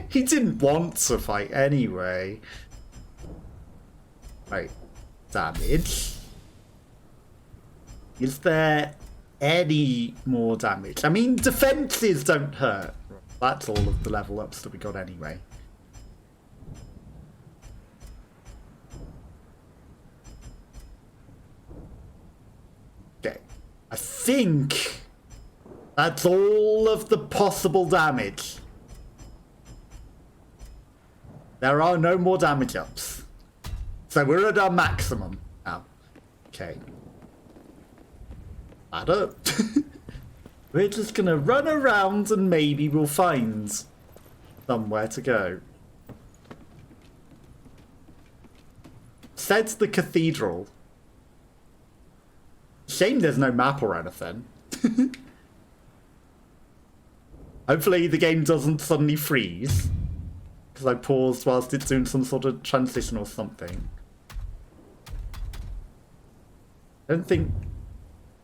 He didn't want to fight anyway. Right. Damage. Is there any more damage? I mean, defenses don't hurt. That's all of the level ups that we got anyway. Okay. I think that's all of the possible damage. There are no more damage ups. So we're at our maximum now. Okay. Ladder. We're just gonna run around and maybe we'll find somewhere to go. Said the cathedral. Shame there's no map or anything. Hopefully the game doesn't suddenly freeze. Because I paused whilst it's doing some sort of transition or something. I don't think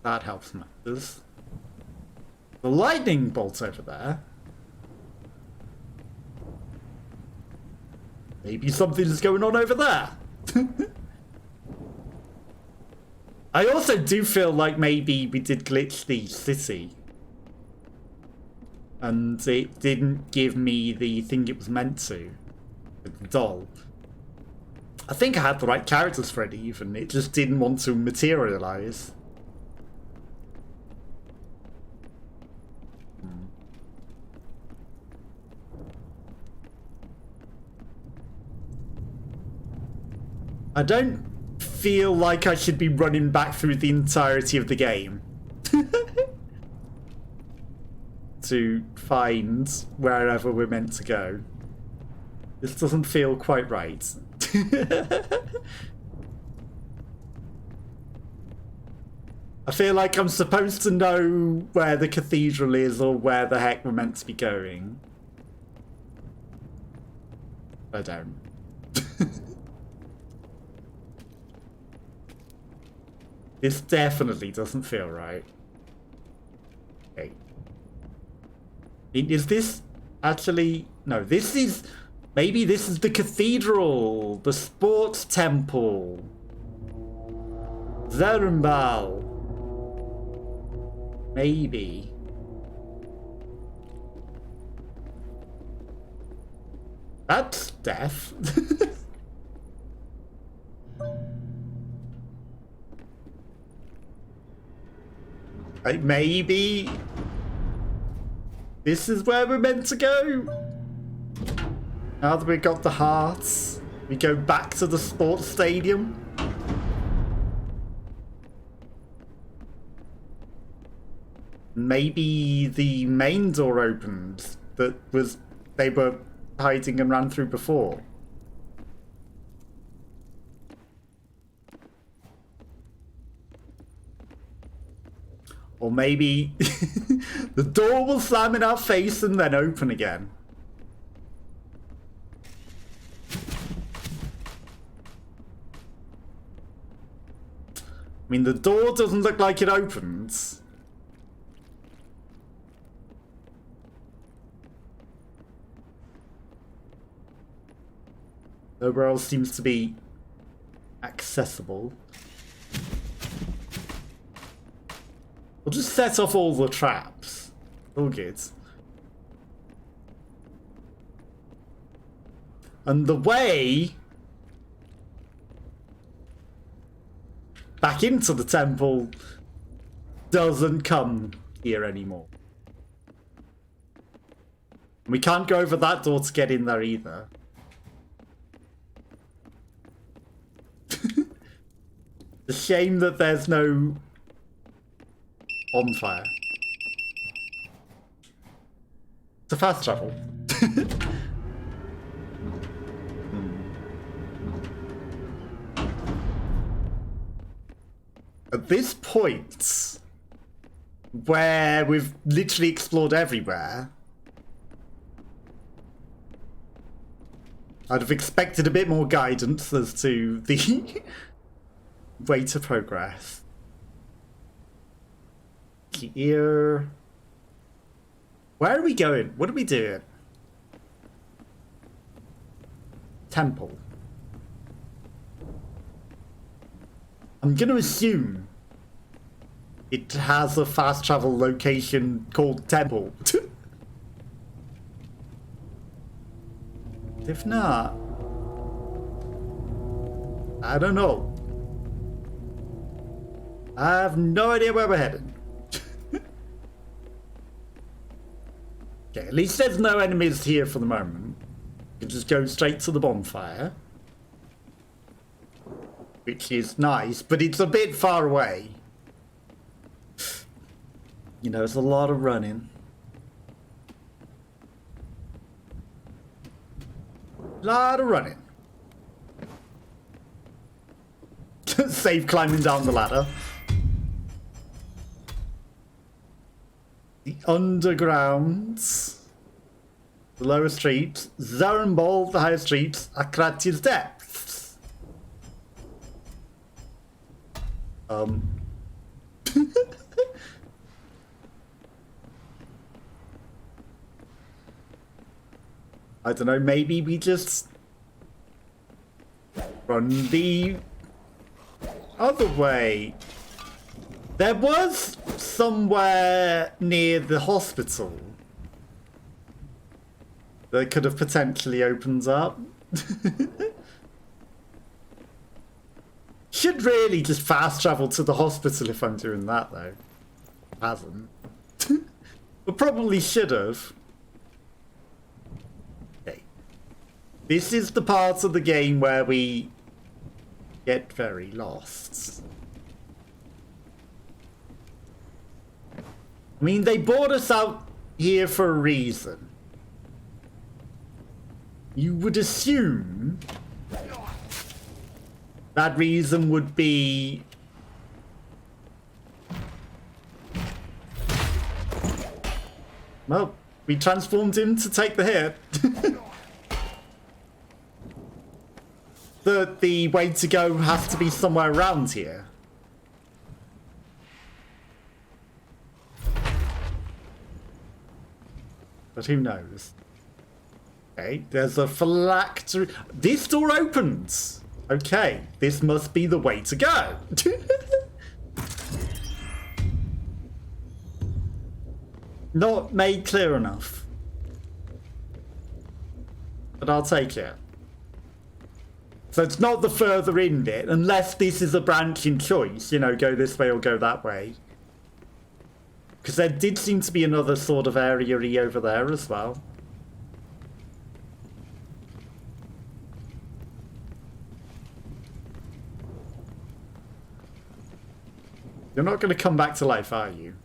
that helps matters. The lightning bolt over there. Maybe something's going on over there. I also do feel like maybe we did glitch the city. And it didn't give me the thing it was meant to. With the doll. I think I had the right characters for it even. It just didn't want to materialise. I don't feel like I should be running back through the entirety of the game to find wherever we're meant to go. This doesn't feel quite right. I feel like I'm supposed to know where the cathedral is or where the heck we're meant to be going. I don't. This definitely doesn't feel right. Okay. Is this actually... No, this is... Maybe this is the cathedral. The sports temple. Zerumbal. Maybe. That's death. Like, maybe this is where we're meant to go. Now that we've got the hearts, we go back to the sports stadium. Maybe the main door opened that was they were hiding and ran through before. Or maybe the door will slam in our face and then open again. I mean, the door doesn't look like it opens. Nowhere else seems to be accessible. We'll just set off all the traps. All good. And the way back into the temple doesn't come here anymore. We can't go over that door to get in there either. It's a shame that there's no bonfire. It's a fast travel. At this point, where we've literally explored everywhere, I'd have expected a bit more guidance as to the way to progress. Here. Where are we going? What are we doing? temple. I'm going to assume it has a fast travel location called Temple. If not, I don't know. I have no idea where we're headed. Okay, at least there's no enemies here for the moment. You can just go straight to the bonfire. Which is nice, but it's a bit far away. You know, it's a lot of running. Lot of running. Save climbing down the ladder. The undergrounds. The lower streets. Zarenbol, the higher streets. Akrati's depths. I don't know, maybe we just run the other way. There was somewhere near the hospital that could have potentially opened up. Should really just fast travel to the hospital if I'm doing that, though. Hasn't. But probably should have. Okay. This is the part of the game where we get very lost. I mean, they brought us out here for a reason. You would assume that reason would be well, we transformed him to take the hit. The way to go has to be somewhere around here. But who knows? Okay, there's a phylactery. This door opens. Okay, this must be the way to go. Not made clear enough. But I'll take it. So it's not the further in bit, unless this is a branching choice, you know, go this way or go that way. Because there did seem to be another sort of area over there as well. You're not going to come back to life, are you?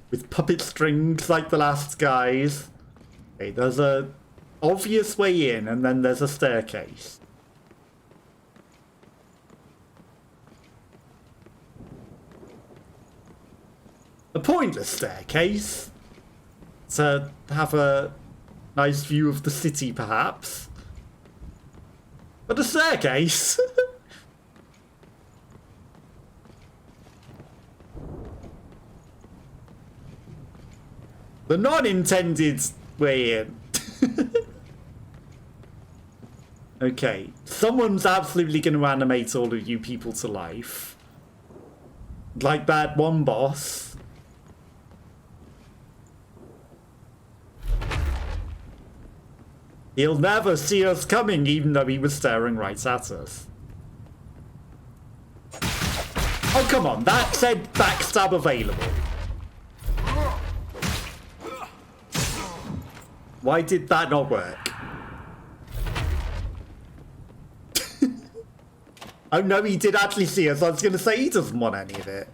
With puppet strings like the last guys. Okay, there's a obvious way in, and then there's a staircase. A pointless staircase. To have a nice view of the city, perhaps. But a staircase. The non-intended way in. Okay, someone's absolutely going to animate all of you people to life. Like that one boss. He'll never see us coming, even though he was staring right at us. Oh, come on, that said backstab available. Why did that not work? Oh no, he did actually see us. I was going to say he doesn't want any of it.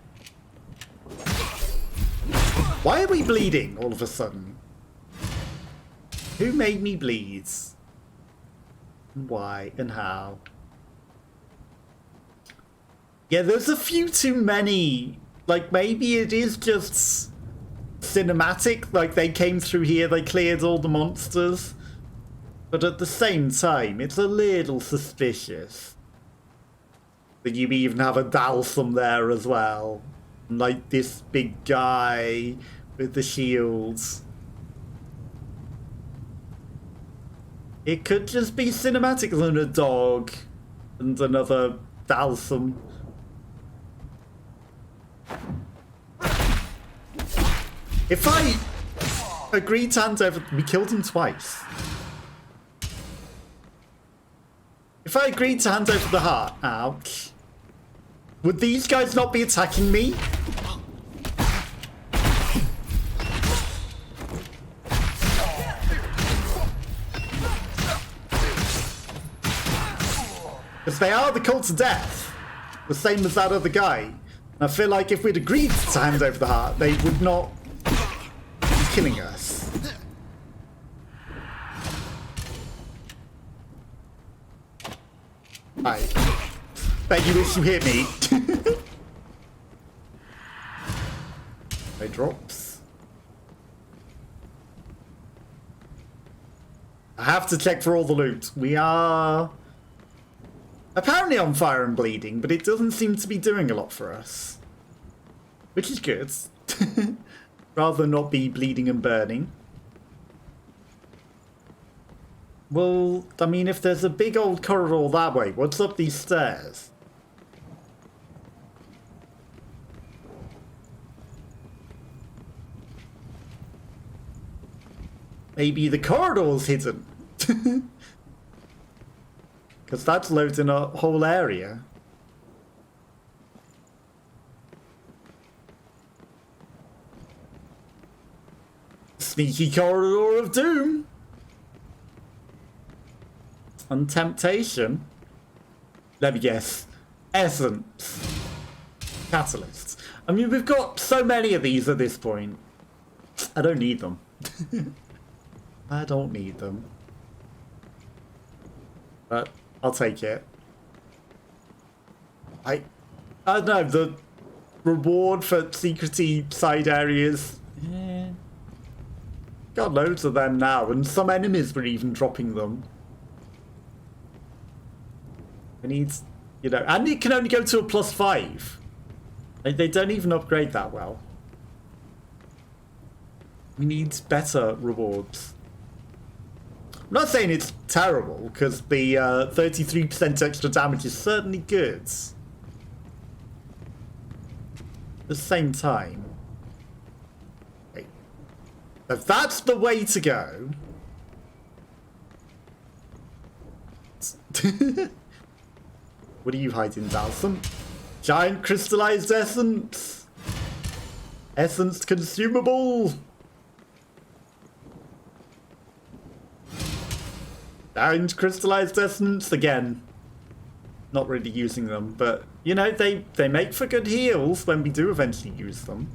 Why are we bleeding all of a sudden? Who made me bleed? Why and how? Yeah, there's a few too many. Like, maybe it is just cinematic. Like, they came through here, they cleared all the monsters. But at the same time, it's a little suspicious that you even have a Dalsum there as well. Like this big guy with the shields. It could just be cinematic than a dog and another Dalsum. If I agreed to hand over... We killed him twice. If I agreed to hand over the heart... Ouch. Would these guys not be attacking me? Because they are the cult of death. The same as that other guy. And I feel like if we'd agreed to hand over the heart, they would not be killing us. I bet you wish you hit me. They drops. I have to check for all the loot. We are... apparently on fire and bleeding, but it doesn't seem to be doing a lot for us. Which is good. Rather not be bleeding and burning. Well, I mean, if there's a big old corridor that way, what's up these stairs? Maybe the corridor's hidden. Because that's loading a whole area. Sneaky corridor of doom. And temptation. Let me guess. Essence. Catalysts. I mean, we've got so many of these at this point. I don't need them. I don't need them. But I'll take it. I don't know, the reward for secrety side areas. Yeah. Got loads of them now, and some enemies were even dropping them. We need, you know, and it can only go to a +5. They don't even upgrade that well. We need better rewards. I'm not saying it's terrible, because the 33% extra damage is certainly good. At the same time... Wait. If that's the way to go... What are you hiding, Dalsum? Giant crystallized essence! Essence consumable! Giant crystallized essence again. Not really using them, but you know, they make for good heals when we do eventually use them.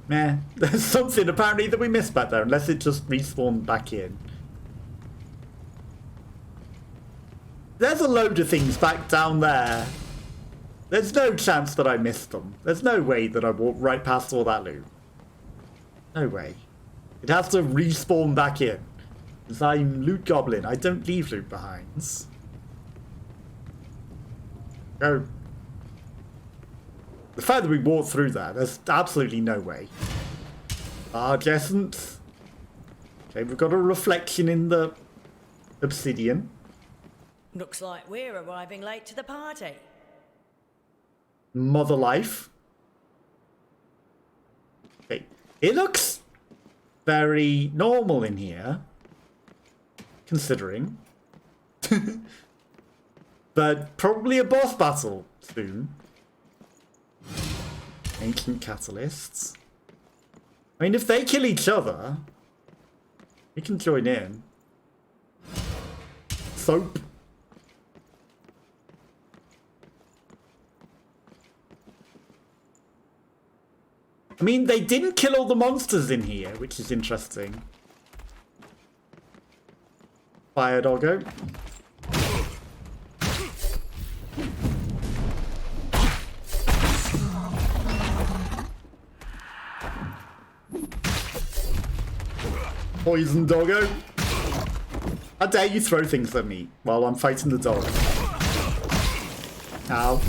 Meh, there's something apparently that we missed back there, unless it just respawned back in. There's a load of things back down there. There's no chance that I missed them. There's no way that I walked right past all that loot. No way. It has to respawn back in. Because I'm Loot Goblin. I don't leave loot behind. Go. The fact that we walked through that, there's absolutely no way. Large essence. Okay, we've got a reflection in the obsidian. Looks like we're arriving late to the party. Mother life. Okay. It looks very normal in here, considering. But probably a boss battle soon. Ancient catalysts. I mean, if they kill each other, we can join in. Soap. I mean, they didn't kill all the monsters in here, which is interesting. Fire doggo. Poison doggo. How dare you throw things at me while I'm fighting the dog. Ow.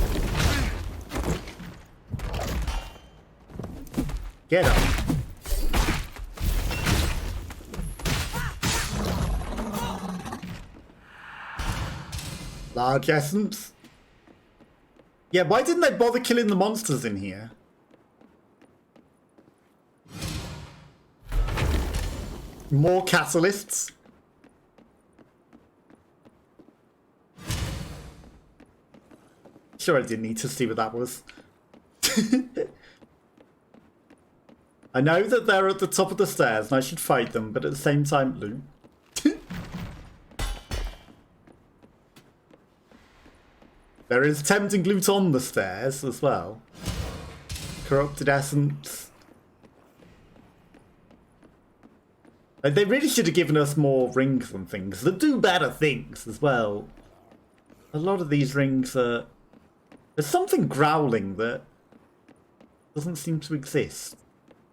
Get up. Large essence. Yeah, why didn't they bother killing the monsters in here? More catalysts. Sure, I didn't need to see what that was. I know that they're at the top of the stairs and I should fight them, but at the same time, loot. There is tempting loot on the stairs as well. Corrupted essence. Like, they really should have given us more rings and things that do better things as well. A lot of these rings are... There's something growling that doesn't seem to exist.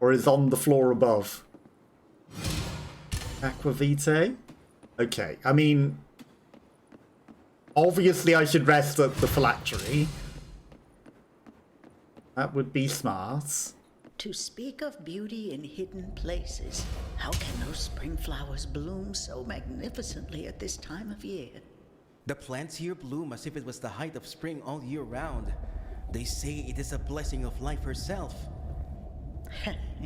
Or is on the floor above. Aquavitae? Okay, I mean... Obviously I should rest at the phylactery. That would be smart. To speak of beauty in hidden places, how can those spring flowers bloom so magnificently at this time of year? The plants here bloom as if it was the height of spring all year round. They say it is a blessing of life herself.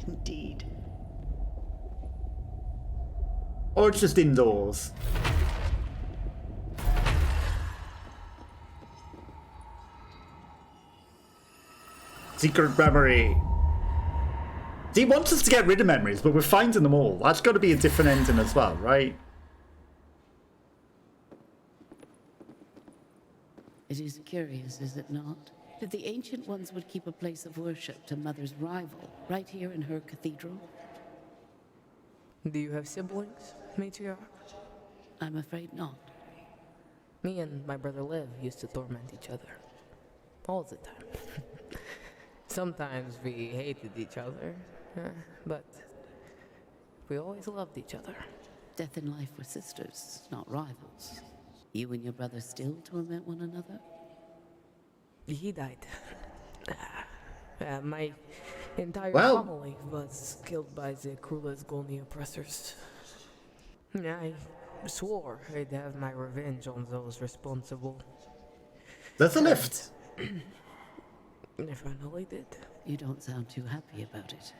Indeed. Or just indoors. Secret memory. He wants us to get rid of memories, but we're finding them all. That's got to be a different ending as well, right? It is curious, is it not? That the ancient ones would keep a place of worship to Mother's rival, right here in her cathedral. Do you have siblings, matriarch? I'm afraid not. Me and my brother Liv used to torment each other. All the time. Sometimes we hated each other, but we always loved each other. Death and life were sisters, not rivals. You and your brother still torment one another? He died. My entire Well, family was killed by the cruelest Golni oppressors. I swore I'd have my revenge on those responsible. There's a lift. I finally did. You don't sound too happy about it.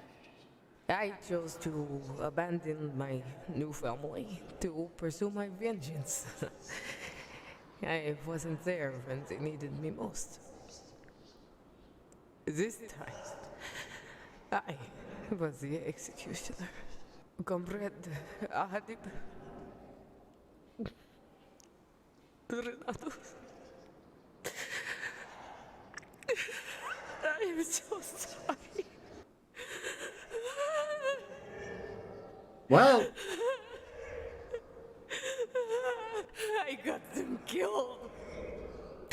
I chose to abandon my new family to pursue my vengeance. I wasn't there when they needed me most. This time, I was the executioner. Comrade Ahadib. Renato. I am so sorry. Well, I got them killed.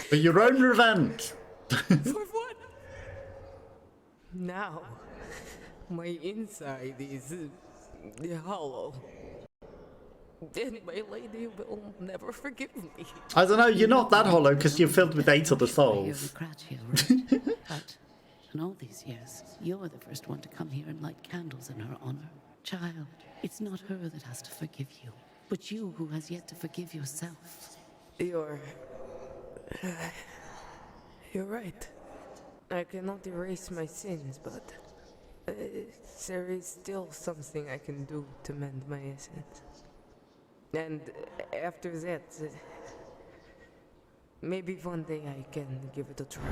for your own revenge. For what? Now, my inside is hollow. And my lady will never forgive me. I don't know, you're not that hollow because you're filled with 8 other souls. But in all these years, you're the first one to come here and light candles in her honor. Child, it's not her that has to forgive you, but you who has yet to forgive yourself. You're right. I cannot erase my sins, but there is still something I can do to mend my essence. And after that, maybe one day I can give it a try.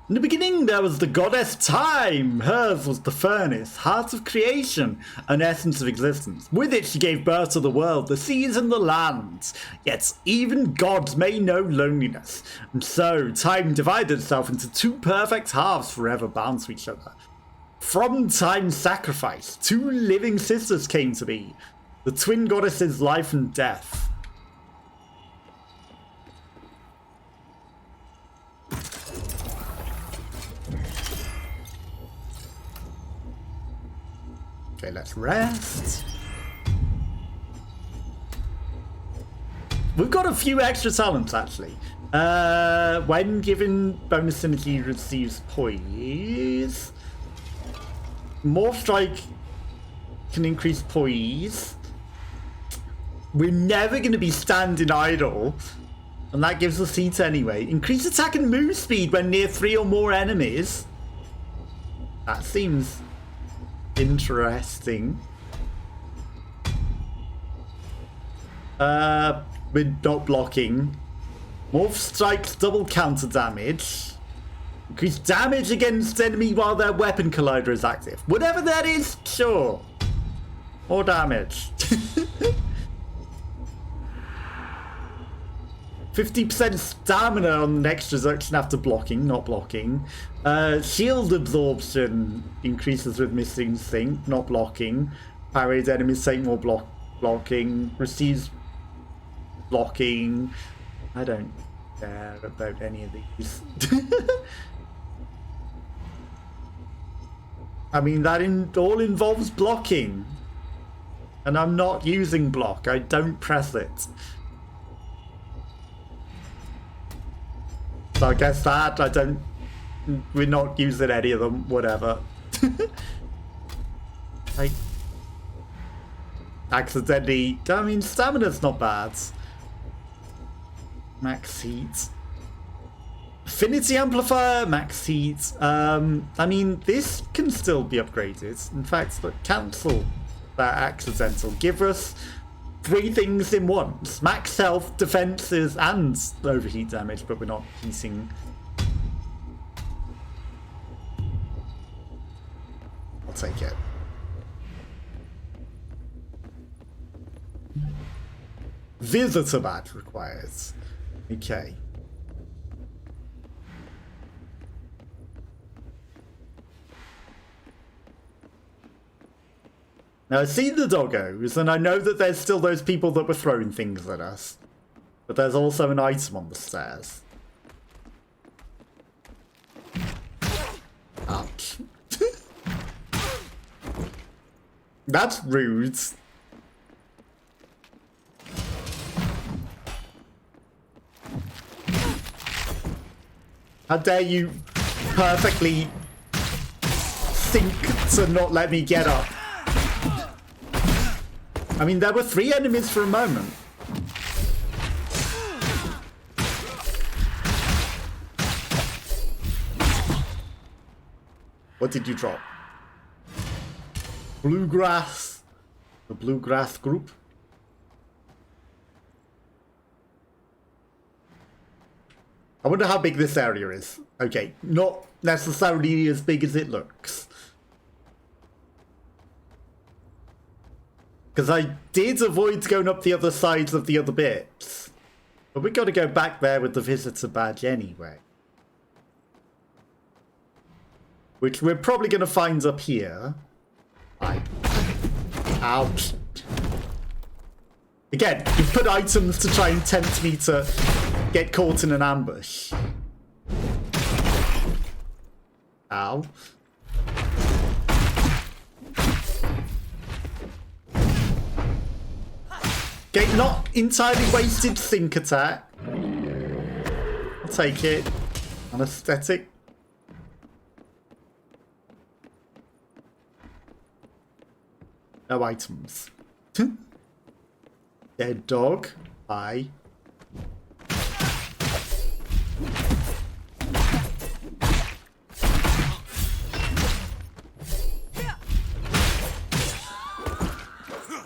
In the beginning, there was the goddess Time. Hers was the furnace, heart of creation, an essence of existence. With it, she gave birth to the world, the seas and the lands. Yet, even gods may know loneliness. And so, Time divided itself into 2 perfect halves forever bound to each other. From Time's sacrifice, 2 living sisters came to be. The twin goddesses Life and Death. Okay, let's rest. We've got a few extra talents, actually. When given bonus synergy receives poise. Morph Strike can increase poise. We're never going to be standing idle. And that gives us heat anyway. Increase attack and move speed when near 3 or more enemies. That seems interesting. We're not blocking. Morph strikes double counter damage. Increase damage against enemy while their weapon collider is active. Whatever that is, sure. More damage. 50% stamina on the next resurrection after blocking, not blocking. Shield absorption increases with missing sync, not blocking. Parried enemies take more blocking. Receives blocking. I don't care about any of these. I mean, that all involves blocking. And I'm not using block. I don't press it. So I guess that we're not using any of them, whatever. I accidentally, I mean, stamina's not bad. Max heat. Affinity amplifier, max heat. I mean, this can still be upgraded. In fact, but cancel that accidental. Give us 3 things in once. Max health, defenses, and overheat damage, but we're not heating. I'll take it. Visitor badge requires. Okay. Now, I've seen the doggos, and I know that there's still those people that were throwing things at us. But there's also an item on the stairs. Ouch. That's rude. How dare you perfectly think to not let me get up. I mean, there were 3 enemies for a moment. What did you drop? Bluegrass. The Bluegrass group. I wonder how big this area is. Okay, not necessarily as big as it looks. Because I did avoid going up the other sides of the other bits. But we got to go back there with the visitor badge anyway. Which we're probably going to find up here. Ouch. Again, you put items to try and tempt me to get caught in an ambush. Ow. Okay, not entirely wasted sync attack. I'll take it. Anesthetic. No items. Dead dog. Bye.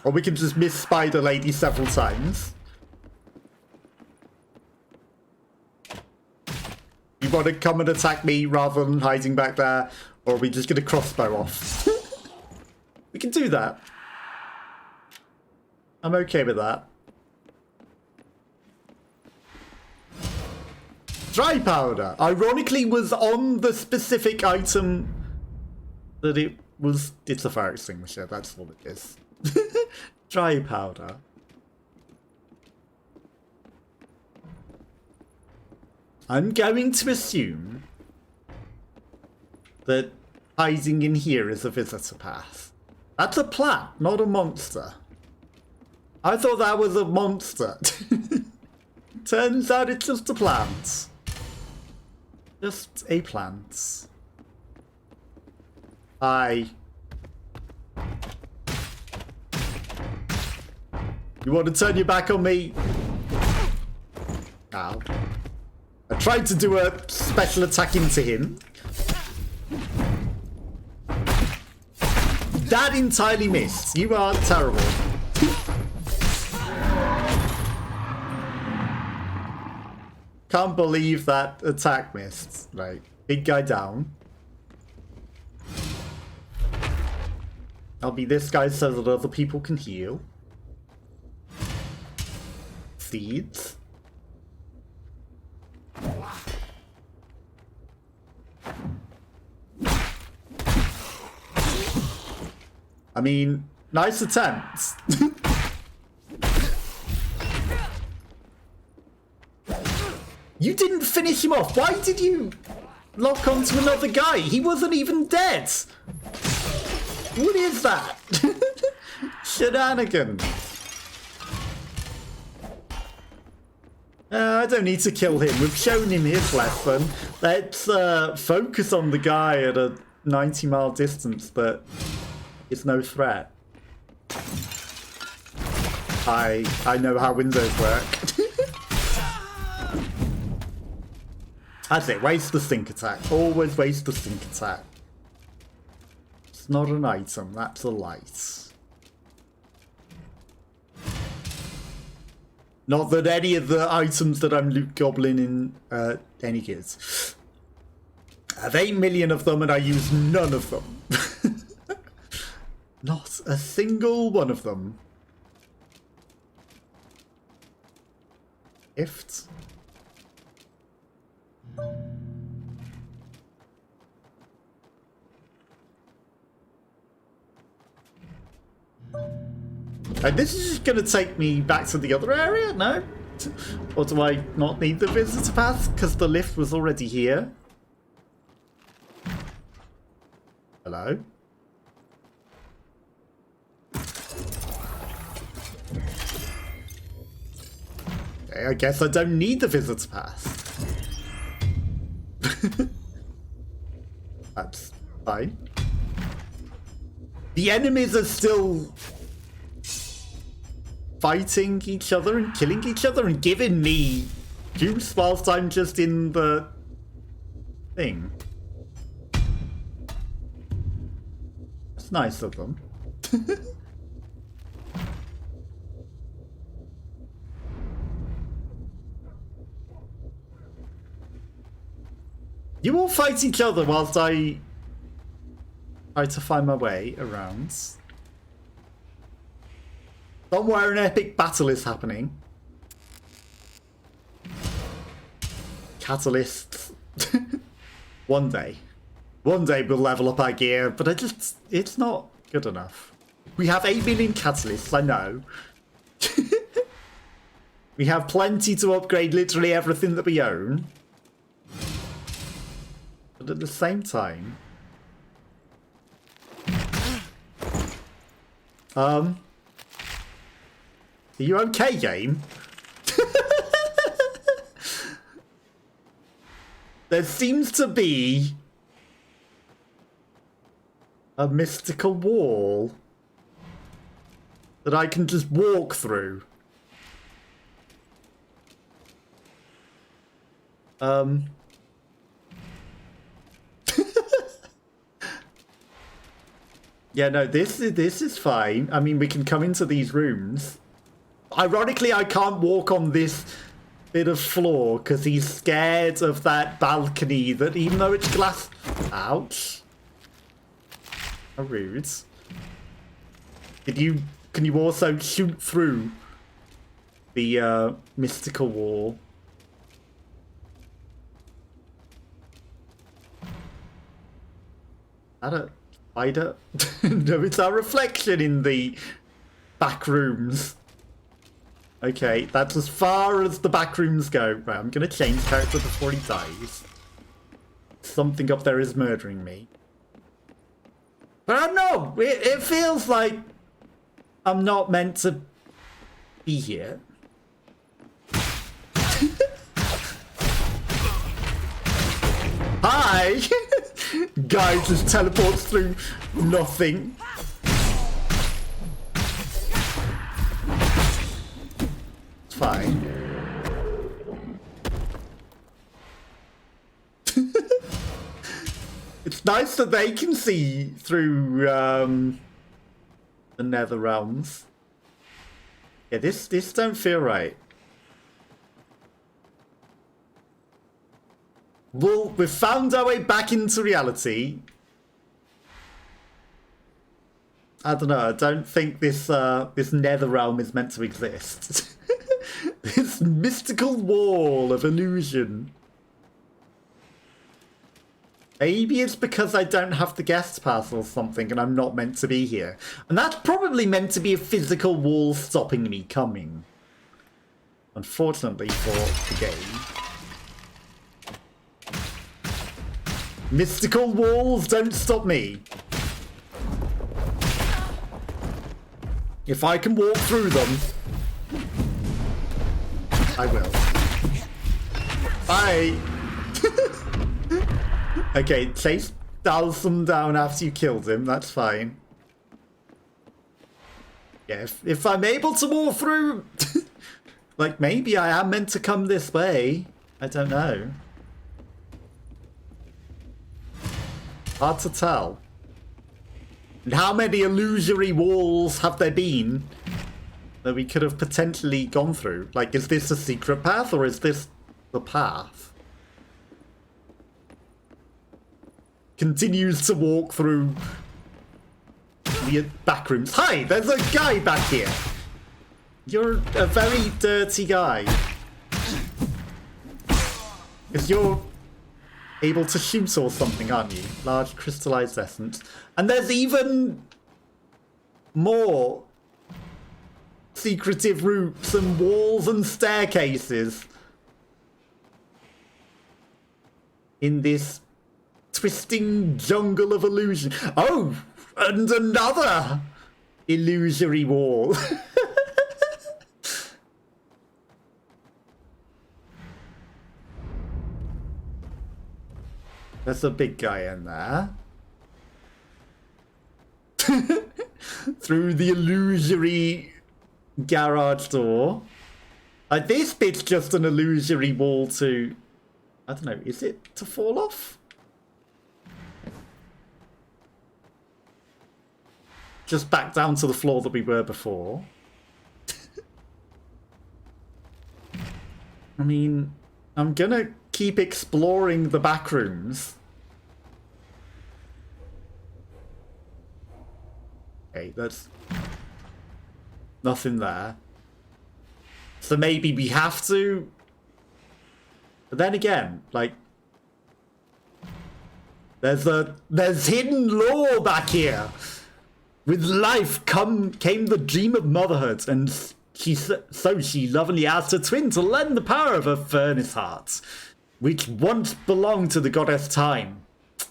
Or we can just miss Spider Lady several times. You want to come and attack me rather than hiding back there? Or are we just going to crossbow off? We can do that. I'm okay with that. Dry powder. Ironically was on the specific item that it was. It's a fire extinguisher. That's all it is. Dry powder. I'm going to assume that hiding in here is a visitor path. That's a plant, not a monster. I thought that was a monster. Turns out it's just a plant. Just a plant. You want to turn your back on me? Ow. I tried to do a special attack into him. That entirely missed. You are terrible. Can't believe that attack missed. Right. Big guy down. I'll be this guy so that other people can heal. Seeds. I mean, nice attempts. You didn't finish him off. Why did you lock onto another guy? He wasn't even dead. What is that? Shenanigans. I don't need to kill him. We've shown him his lesson. Let's focus on the guy at a 90-mile distance that is no threat. I know how windows work. That's it. Waste the stink attack. Always waste the stink attack. It's not an item. That's a light. Not that any of the items that I'm loot goblin in any good. I have 8 million of them and I use none of them. Not a single one of them. Gift. And this is just going to take me back to the other area? No? Or do I not need the visitor pass? Because the lift was already here. Hello? Okay, I guess I don't need the visitor pass. That's fine. The enemies are still fighting each other and killing each other and giving me juice whilst I'm just in the thing. That's nice of them. You all fight each other whilst I try to find my way around. Somewhere an epic battle is happening. Catalysts. One day we'll level up our gear, but it's not good enough. We have 8 million catalysts, I know. We have plenty to upgrade literally everything that we own. But at the same time... Are you okay, game? There seems to be a mystical wall that I can just walk through. Yeah, no, this is fine. I mean, we can come into these rooms. Ironically, I can't walk on this bit of floor because he's scared of that balcony that, even though it's glass... Ouch. How rude. Can you also shoot through the mystical wall? Is that a spider? No, it's our reflection in the back rooms. Okay, that's as far as the back rooms go. Right, I'm gonna change character before he dies. Something up there is murdering me. But I don't know, it feels like I'm not meant to be here. Hi! Guy just teleports through nothing. It's nice that they can see through the nether realms. Yeah, this don't feel right. Well, we've found our way back into reality. I don't know, I don't think this this nether realm is meant to exist. This mystical wall of illusion. Maybe it's because I don't have the guest pass or something and I'm not meant to be here. And that's probably meant to be a physical wall stopping me coming. Unfortunately for the game. Mystical walls don't stop me. If I can walk through them, I will. Bye! Okay, Chase dials them down after you killed him, that's fine. Yeah, if I'm able to walk through... like, maybe I am meant to come this way. I don't know. Hard to tell. And how many illusory walls have there been that we could have potentially gone through? Like, is this a secret path or is this the path? Continues to walk through the back rooms. Hi, there's a guy back here. You're a very dirty guy. Because you're able to shoot or something, aren't you? Large crystallized essence. And there's even more secretive routes and walls and staircases in this twisting jungle of illusion. Oh, and another illusory wall. There's a big guy in there. Through the illusory garage door. This bit's just an illusory wall to... I don't know, is it to fall off? Just back down to the floor that we were before. I mean, I'm gonna keep exploring the back rooms. Okay, that's nothing there. So maybe we have to... But then again, like... There's hidden lore back here! With life came the dream of motherhood, and she lovingly asked her twin to lend the power of her furnace heart, which once belonged to the goddess Time.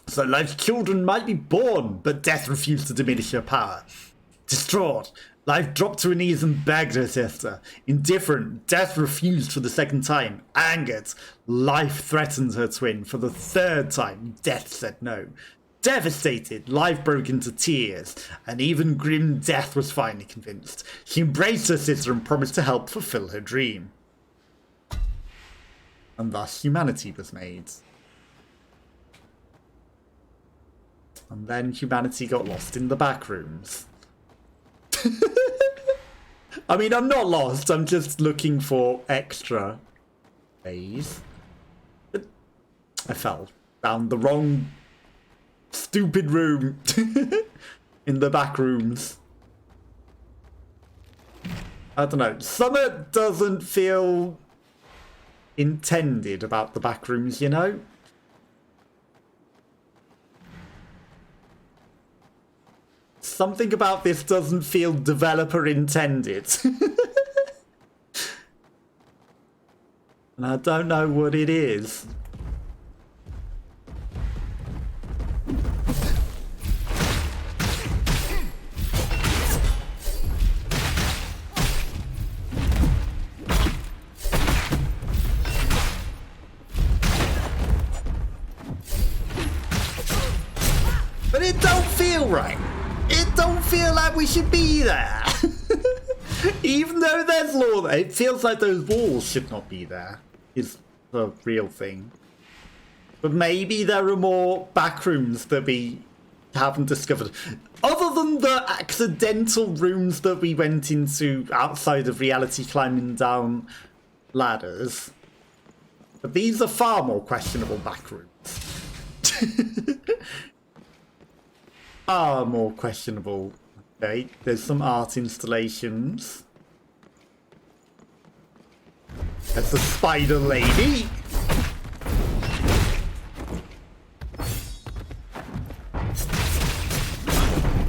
So life's children might be born, but death refused to diminish her power. Distraught, life dropped to her knees and begged her sister. Indifferent, death refused for the second time. Angered, life threatened her twin for the third time. Death said no. Devastated, life broke into tears, and even grim death was finally convinced. She embraced her sister and promised to help fulfill her dream. And thus humanity was made. And then humanity got lost in the back rooms. I mean, I'm not lost, I'm just looking for extra ways. But I fell down the wrong stupid room in the back rooms. I don't know, something doesn't feel intended about the back rooms, you know? Something about this doesn't feel developer intended. And I don't know what it is. But it don't feel right. It don't feel like we should be there. Even though there's law there, it feels like those walls should not be there. Is the real thing. But maybe there are more backrooms that we haven't discovered. Other than the accidental rooms that we went into outside of reality climbing down ladders. But these are far more questionable backrooms. Far more questionable. Okay, there's some art installations. There's the spider lady.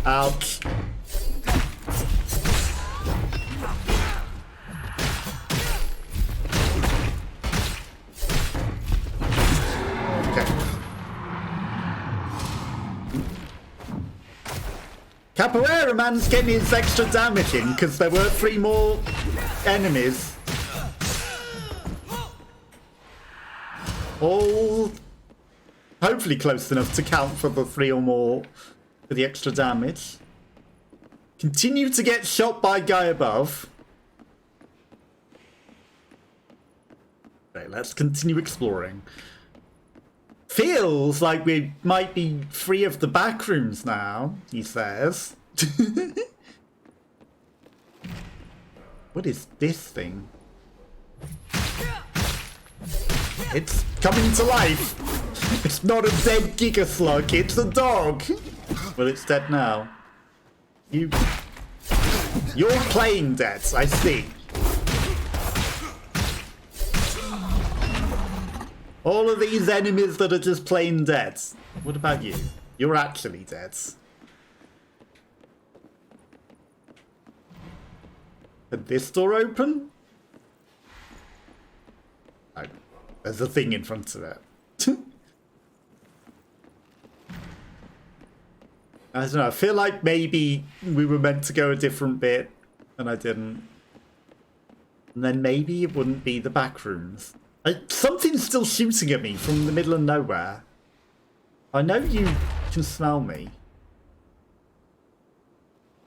Ouch. Okay. Capoeira man's getting his extra damage in because there were 3 more enemies. All hopefully close enough to count for the 3 or more for the extra damage. Continue to get shot by guy above. Okay, let's continue exploring. Feels like we might be free of the back rooms now, he says. What is this thing? It's coming to life. It's not a dead Giga Slug, it's a dog. Well, it's dead now. You're playing dead, I see. All of these enemies that are just plain dead. What about you? You're actually dead. Did this door open? Oh, there's a thing in front of it. I don't know, I feel like maybe we were meant to go a different bit and I didn't. And then maybe it wouldn't be the back rooms. Something's still shooting at me from the middle of nowhere. I know you can smell me.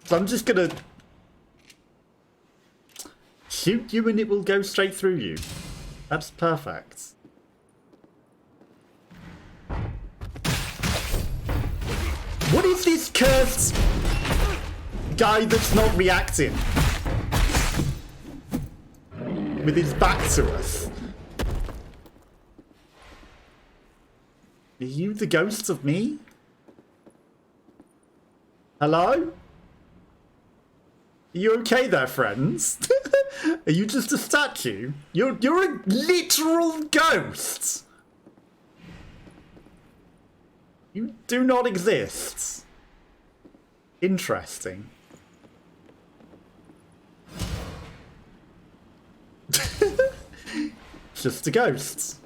So I'm just gonna shoot you and it will go straight through you. That's perfect. What is this cursed guy that's not reacting? With his back to us. Are you the ghost of me? Hello? Are you okay there, friends? Are you just a statue? You're a literal ghost! You do not exist. Interesting. Just a ghost.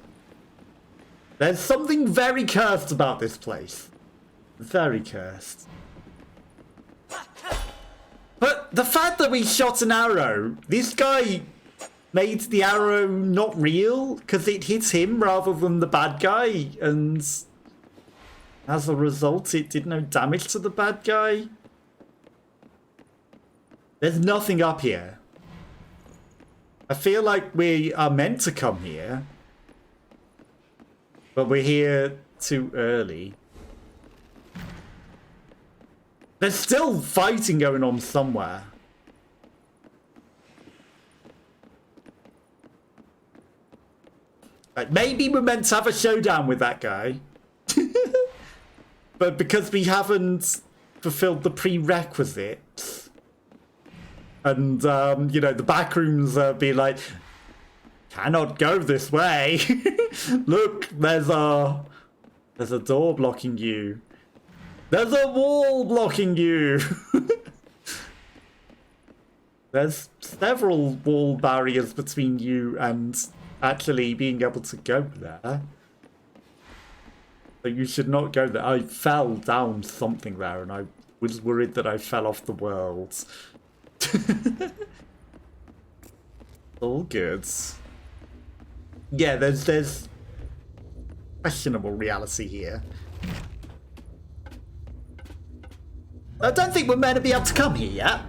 There's something very cursed about this place. Very cursed. But the fact that we shot an arrow, this guy made the arrow not real because it hit him rather than the bad guy, and as a result, it did no damage to the bad guy. There's nothing up here. I feel like we are meant to come here. But we're here too early. There's still fighting going on somewhere. Like, maybe we're meant to have a showdown with that guy. But because we haven't fulfilled the prerequisites, and, you know, the backrooms be like, cannot go this way. Look, there's a door blocking you. There's a wall blocking you. There's several wall barriers between you and actually being able to go there. So you should not go there. I fell down something there and I was worried that I fell off the world. All good. Yeah, there's questionable reality here. I don't think we're meant to be able to come here yet.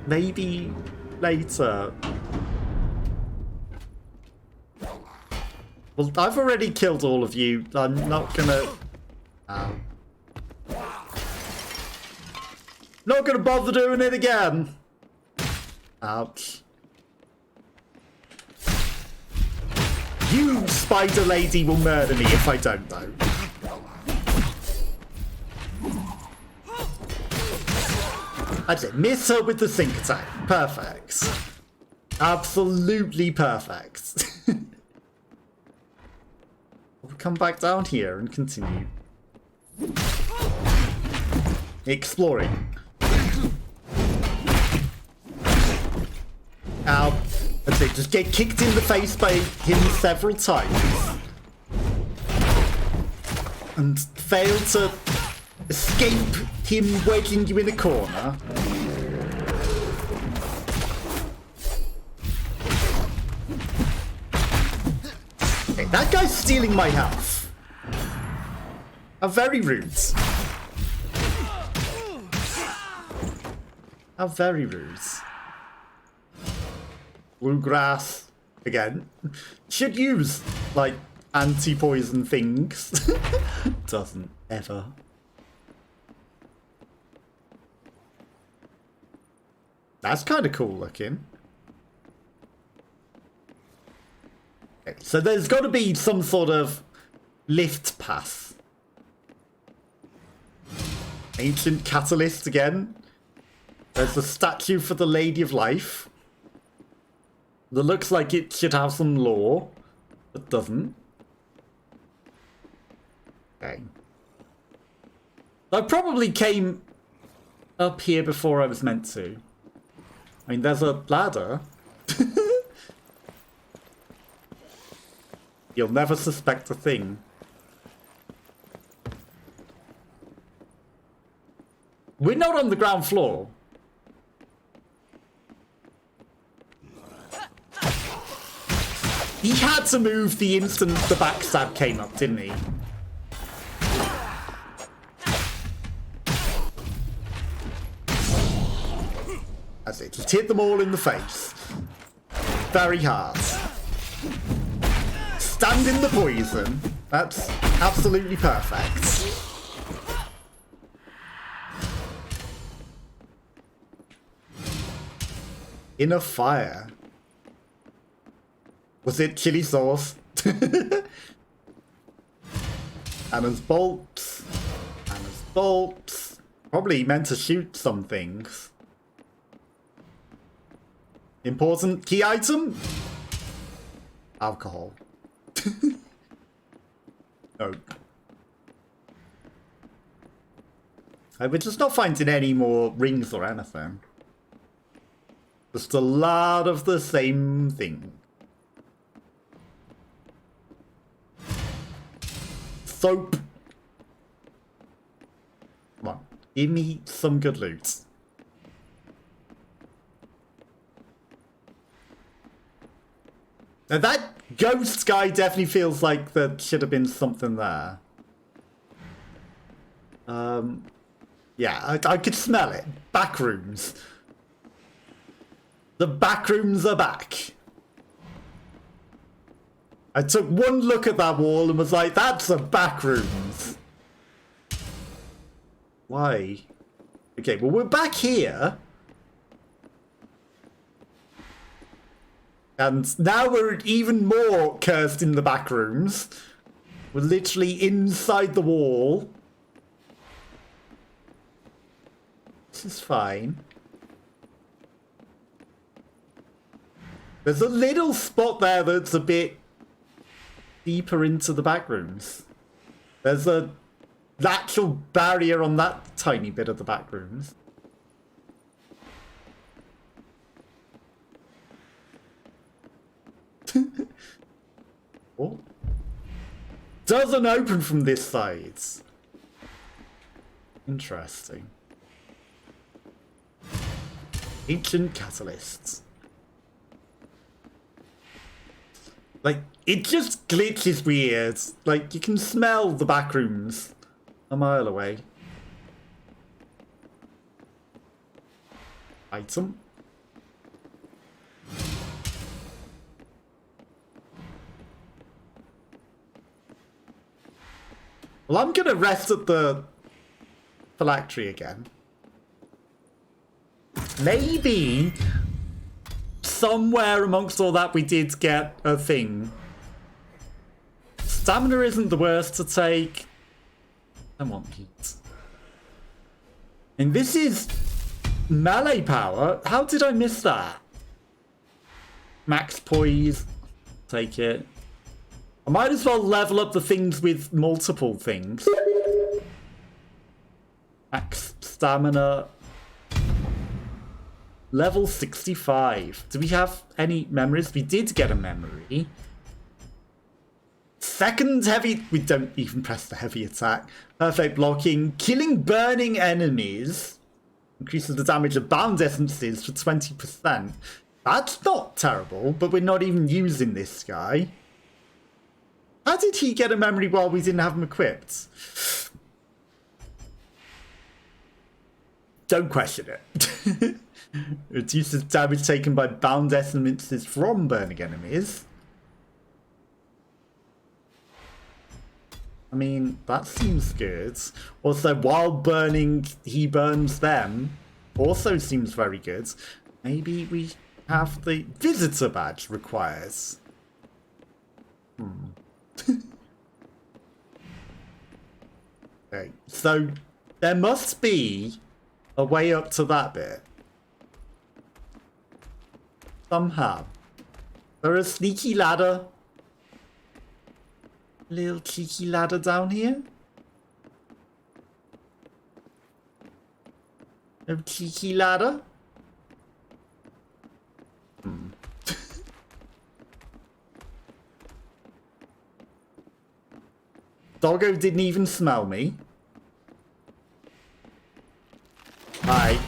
Maybe later. Well, I've already killed all of you. I'm not gonna... Not gonna bother doing it again. Ouch. You, spider lady, will murder me if I don't, though. That's it. Miss her with the sink attack. Perfect. Absolutely perfect. We'll come back down here and continue exploring. Ow. That's it. Just get kicked in the face by him several times. And fail to escape him wedging you in a corner. Okay, that guy's stealing my health. How very rude. How very rude. Bluegrass again. Should use like anti-poison things. Doesn't ever. That's kind of cool looking. Okay, so there's got to be some sort of lift path. Ancient catalyst again. There's a statue for the Lady of Life. That looks like it should have some lore, but doesn't. Okay. I probably came up here before I was meant to. I mean, there's a ladder. You'll never suspect a thing. We're not on the ground floor. He had to move the instant the backstab came up, didn't he? That's it. Just hit them all in the face. Very hard. Stand in the poison. That's absolutely perfect. In a fire. Was it chili sauce? Anna's bolts. Anna's bolts. Probably meant to shoot some things. Important key item? Alcohol. No. We're just not finding any more rings or anything. Just a lot of the same thing. Soap. Come on. Give me some good loot. Now that ghost guy definitely feels like there should have been something there. Yeah, I could smell it. Back rooms. The back rooms are back. I took one look at that wall and was like, that's a back rooms. Why? Okay, well, we're back here. And now we're even more cursed in the back rooms. We're literally inside the wall. This is fine. There's a little spot there that's a bit deeper into the back rooms. There's a natural barrier on that tiny bit of the back rooms. Oh. Doesn't open from this side. Interesting. Ancient catalysts. Like, it just glitches weird. Like, you can smell the back rooms a mile away. Item. Well, I'm gonna rest at the phylactery again. Maybe somewhere amongst all that we did get a thing. Stamina isn't the worst to take. I want heat. And this is melee power. How did I miss that? Max poise. Take it. I might as well level up the things with multiple things. Max stamina. Level 65. Do we have any memories? We did get a memory. Second heavy... We don't even press the heavy attack. Perfect blocking. Killing burning enemies. Increases the damage of bound essences for 20%. That's not terrible, but we're not even using this guy. How did he get a memory while we didn't have him equipped? Don't question it. Reduces damage taken by bound essences from burning enemies. I mean, that seems good. Also, while burning, he burns them. Also seems very good. Maybe we have the visitor badge requires. Okay, so there must be a way up to that bit. Somehow. There is a sneaky ladder. Little cheeky ladder down here. No cheeky ladder. Doggo didn't even smell me. Hi.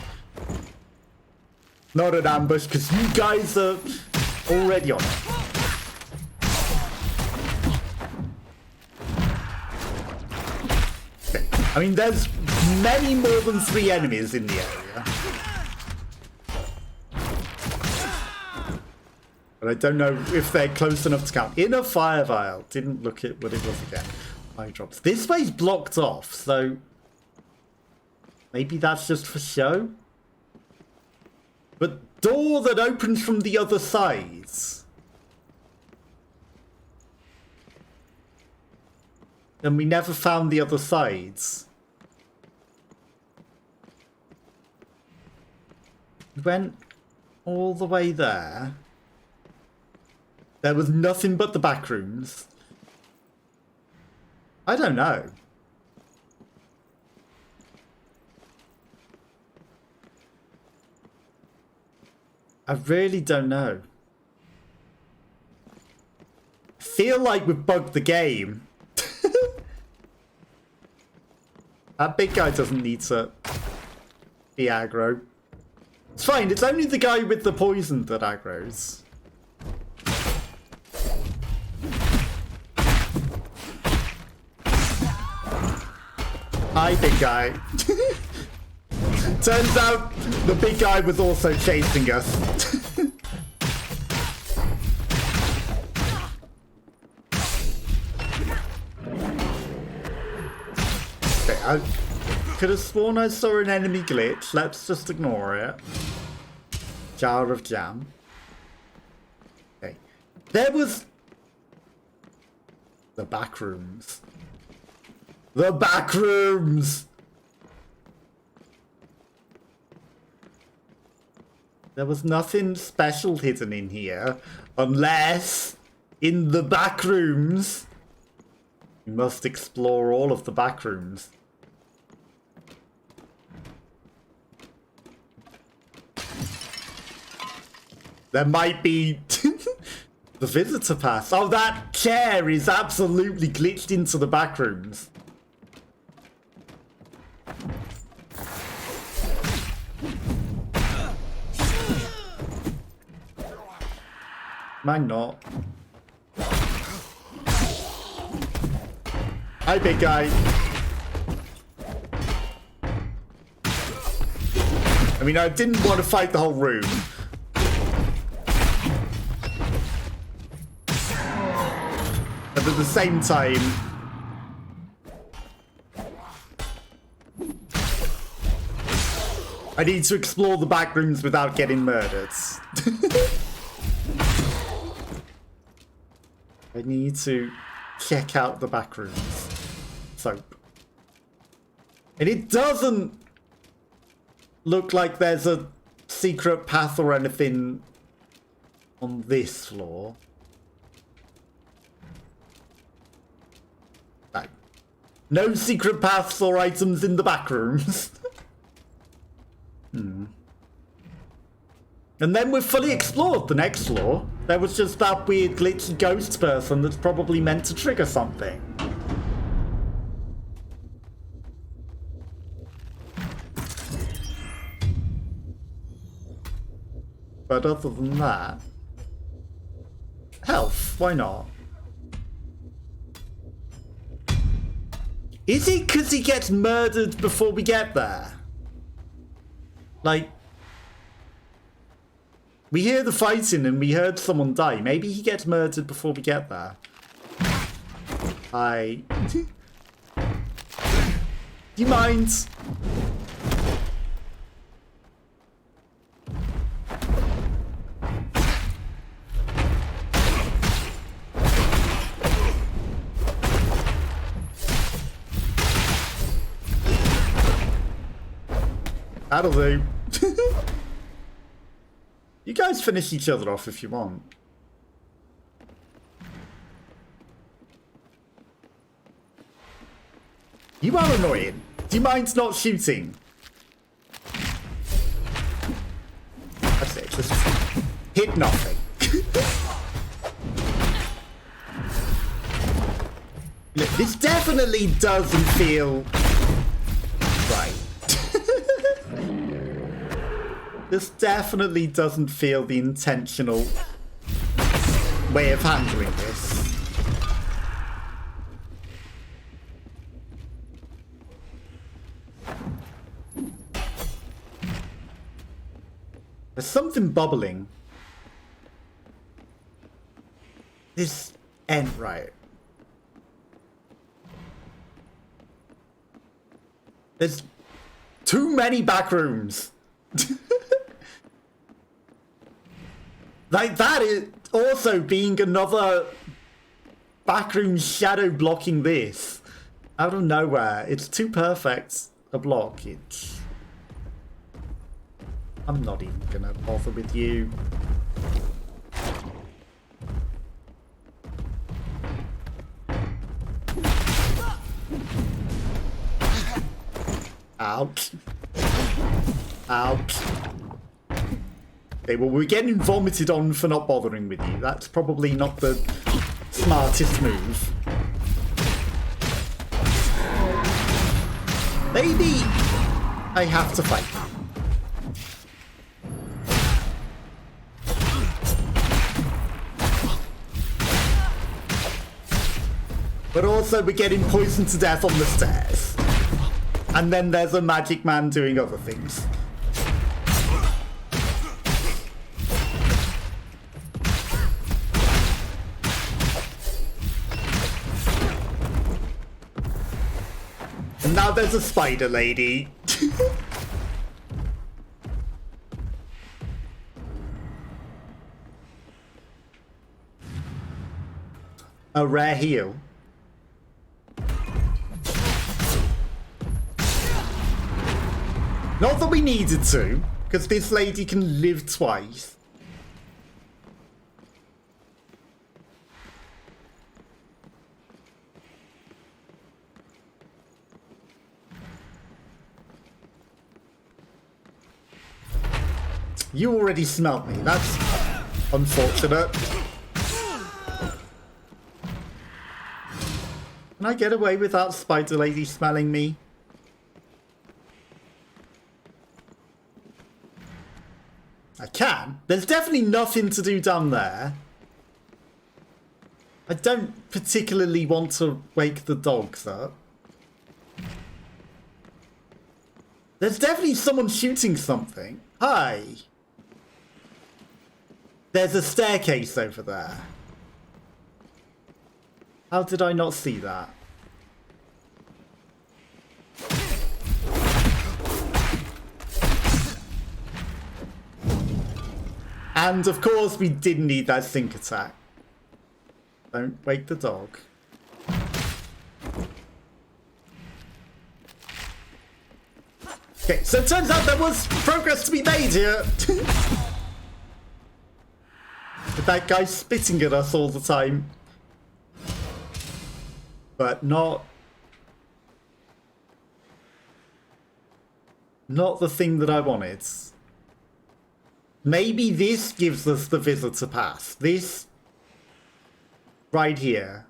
Not an ambush, because you guys are already on it. Okay. I mean, there's many more than 3 enemies in the area. But I don't know if they're close enough to count. Inner fire vial. Didn't look at what it was again. Eye drops. This way's blocked off, so maybe that's just for show. But door that opens from the other side. And we never found the other sides. We went all the way there. There was nothing but the back rooms. I don't know. I really don't know. I feel like we've bugged the game. That big guy doesn't need to be aggro. It's fine, it's only the guy with the poison that aggroes. Hi, big guy. Turns out the big guy was also chasing us. Okay, I could have sworn I saw an enemy glitch. Let's just ignore it. Jar of jam. Okay. There was the back rooms. The back rooms! There was nothing special hidden in here, unless in the back rooms. We must explore all of the back rooms. There might be the visitor pass. Oh, that chair is absolutely glitched into the back rooms. Mine not. Hi, big guy. I mean, I didn't want to fight the whole room. But at the same time, I need to explore the back rooms without getting murdered. I need to check out the back rooms. Soap. And it doesn't look like there's a secret path or anything on this floor. No. No secret paths or items in the back rooms. And then we've fully explored the next floor. There was just that weird glitchy ghost person that's probably meant to trigger something. But other than that... Health, why not? Is it because he gets murdered before we get there? Like... We hear the fighting and we heard someone die. Maybe he gets murdered before we get there. Do you mind? That'll do. You guys finish each other off if you want. You are annoying. Do you mind not shooting? That's it. Just hit nothing. Look, this definitely doesn't feel right. This definitely doesn't feel the intentional way of handling this. There's something bubbling. This ain't right. There's too many back rooms. Like that is also being another backroom shadow blocking this out of nowhere. It's too perfect a block. I'm not even gonna bother with you. Ouch. Ouch. Okay, well, we're getting vomited on for not bothering with you. That's probably not the smartest move. Maybe I have to fight. But also we're getting poisoned to death on the stairs. And then there's a magic man doing other things. And now there's a spider lady. A rare heal. Not that we needed to, because this lady can live twice. You already smelt me. That's unfortunate. Can I get away without Spider Lady smelling me? I can. There's definitely nothing to do down there. I don't particularly want to wake the dogs up. There's definitely someone shooting something. Hi. There's a staircase over there. How did I not see that? And of course we didn't need that sink attack. Don't wake the dog. Okay, so it turns out there was progress to be made here. With that guy spitting at us all the time. But not the thing that I wanted. Maybe this gives us the visitor pass. This right here.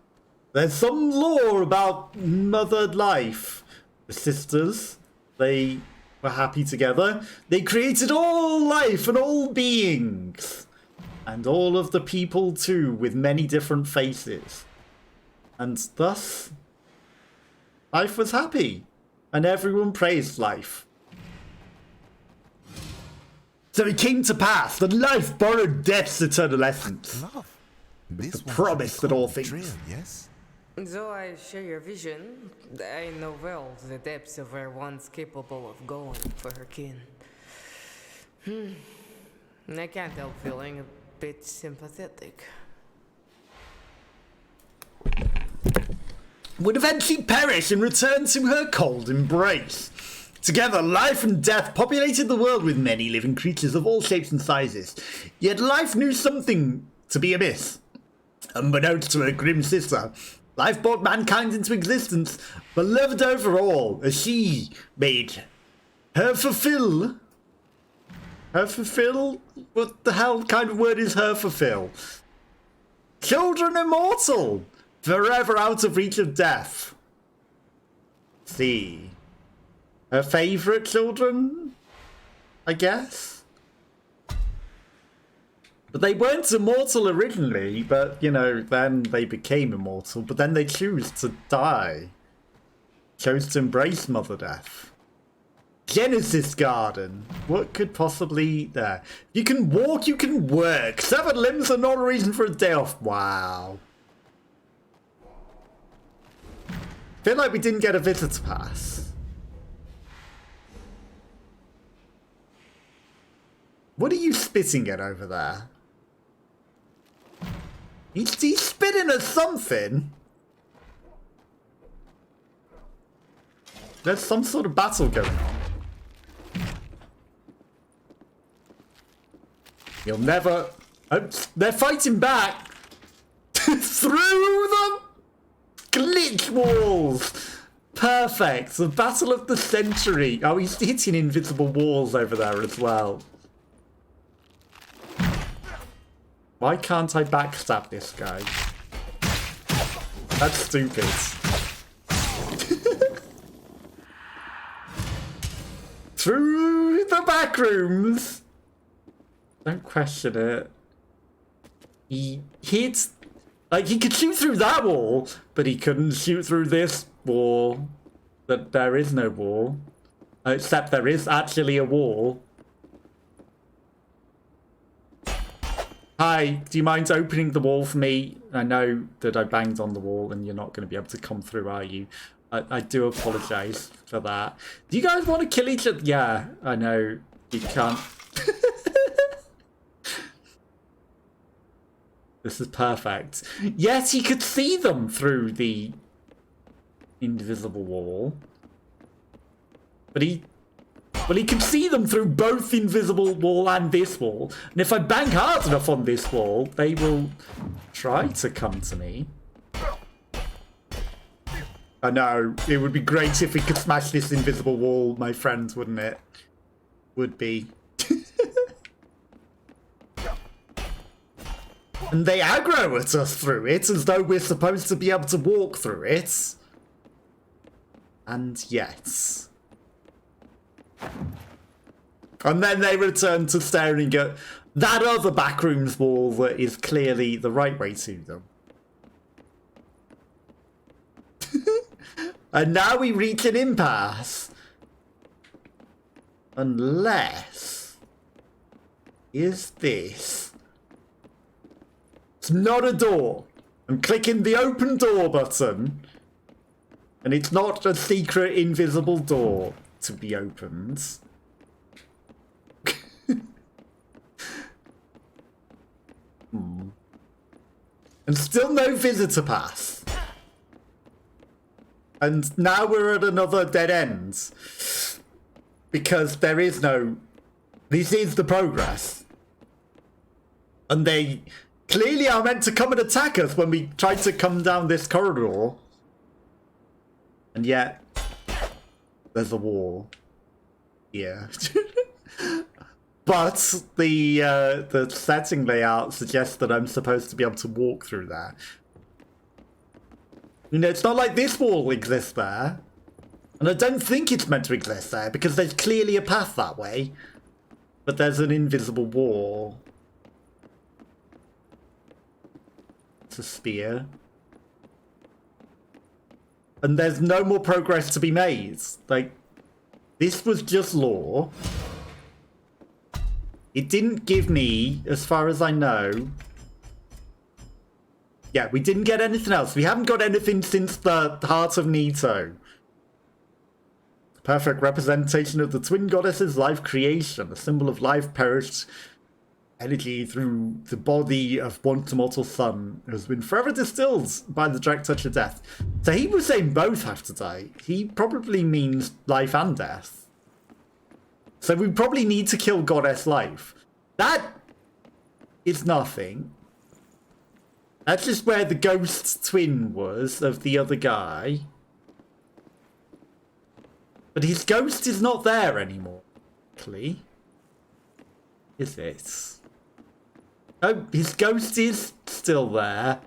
There's some lore about mothered life. The sisters, they were happy together. They created all life and all beings. And all of the people too, with many different faces. And thus, life was happy. And everyone praised life. So it came to pass that life borrowed death's eternal essence. With the promise that all things... Yes? Though I share your vision, I know well the depths of where one's capable of going for her kin. I can't help feeling a bit sympathetic. Would eventually perish and return to her cold embrace. Together, life and death populated the world with many living creatures of all shapes and sizes. Yet life knew something to be amiss. Unbeknownst to her grim sister, life brought mankind into existence, beloved overall, as she made her fulfill. Her fulfill? What the hell kind of word is her fulfill? Children immortal, forever out of reach of death. See. Her favourite children, I guess? But they weren't immortal originally, but, you know, then they became immortal, but then they choose to die. Chose to embrace Mother Death. Genesis Garden. What could possibly there? You can walk, you can work. Severed limbs are not a reason for a day off. Wow. Feel like we didn't get a visitor pass. What are you spitting at over there? He's spitting at something. There's some sort of battle going on. You'll never... Oh, they're fighting back. Through the glitch walls. Perfect. The battle of the century. Oh, he's hitting invisible walls over there as well. Why can't I backstab this guy? That's stupid. Through the back rooms. Don't question it. He hits... Like, he could shoot through that wall, but he couldn't shoot through this wall. That there is no wall. Except there is actually a wall. Hi, do you mind opening the wall for me? I know that I banged on the wall and you're not going to be able to come through, are you? I do apologise for that. Do you guys want to kill each other? Yeah, I know. You can't. This is perfect. Yes, he could see them through the invisible wall. But he... Well, he can see them through both the invisible wall and this wall. And if I bang hard enough on this wall, they will try to come to me. I know. It would be great if we could smash this invisible wall, my friends, wouldn't it? Would be. And they aggro at us through it, as though we're supposed to be able to walk through it. And yet... And then they return to staring at that other backrooms wall that is clearly the right way to them. And now we reach an impasse. Unless... Is this... It's not a door. I'm clicking the open door button. And it's not a secret invisible door to be opened. And still no visitor pass. And now we're at another dead end. Because there is no... This is the progress. And they clearly are meant to come and attack us when we try to come down this corridor. And yet... There's a wall. Yeah. But the setting layout suggests that I'm supposed to be able to walk through there. You know, it's not like this wall exists there. And I don't think it's meant to exist there, because there's clearly a path that way. But there's an invisible wall. It's a spear. And there's no more progress to be made. Like, this was just lore. It didn't give me, as far as I know... Yeah, we didn't get anything else. We haven't got anything since the Heart of Nito. Perfect representation of the twin goddesses' life creation, a symbol of life perished energy through the body of one immortal sun, who has been forever distilled by the direct touch of death. So he was saying both have to die. He probably means life and death. So we probably need to kill Goddess Life. That is nothing. That's just where the ghost twin was of the other guy. But his ghost is not there anymore, actually. Is it? Oh, his ghost is still there.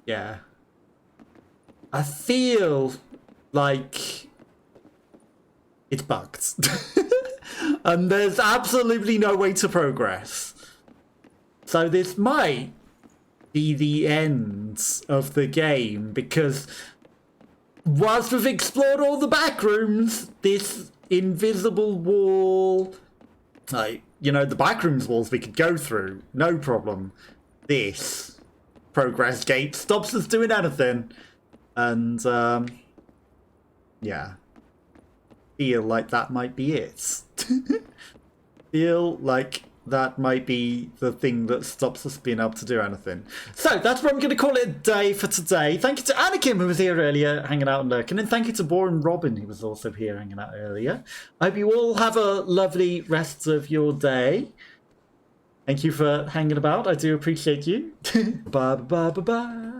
Yeah. I feel like it's bugged. And there's absolutely no way to progress. So this might be the end of the game, because whilst we've explored all the back rooms, this invisible wall, like, you know, the back rooms walls we could go through, no problem. This progress gate stops us doing anything. And, yeah. Feel like that might be it. Feel like that might be the thing that stops us being able to do anything. So that's where I'm going to call it a day for today. Thank you to Anakin, who was here earlier, hanging out and lurking. And thank you to Boren Robin, who was also here hanging out earlier. I hope you all have a lovely rest of your day. Thank you for hanging about. I do appreciate you. Bye, bye, bye, bye.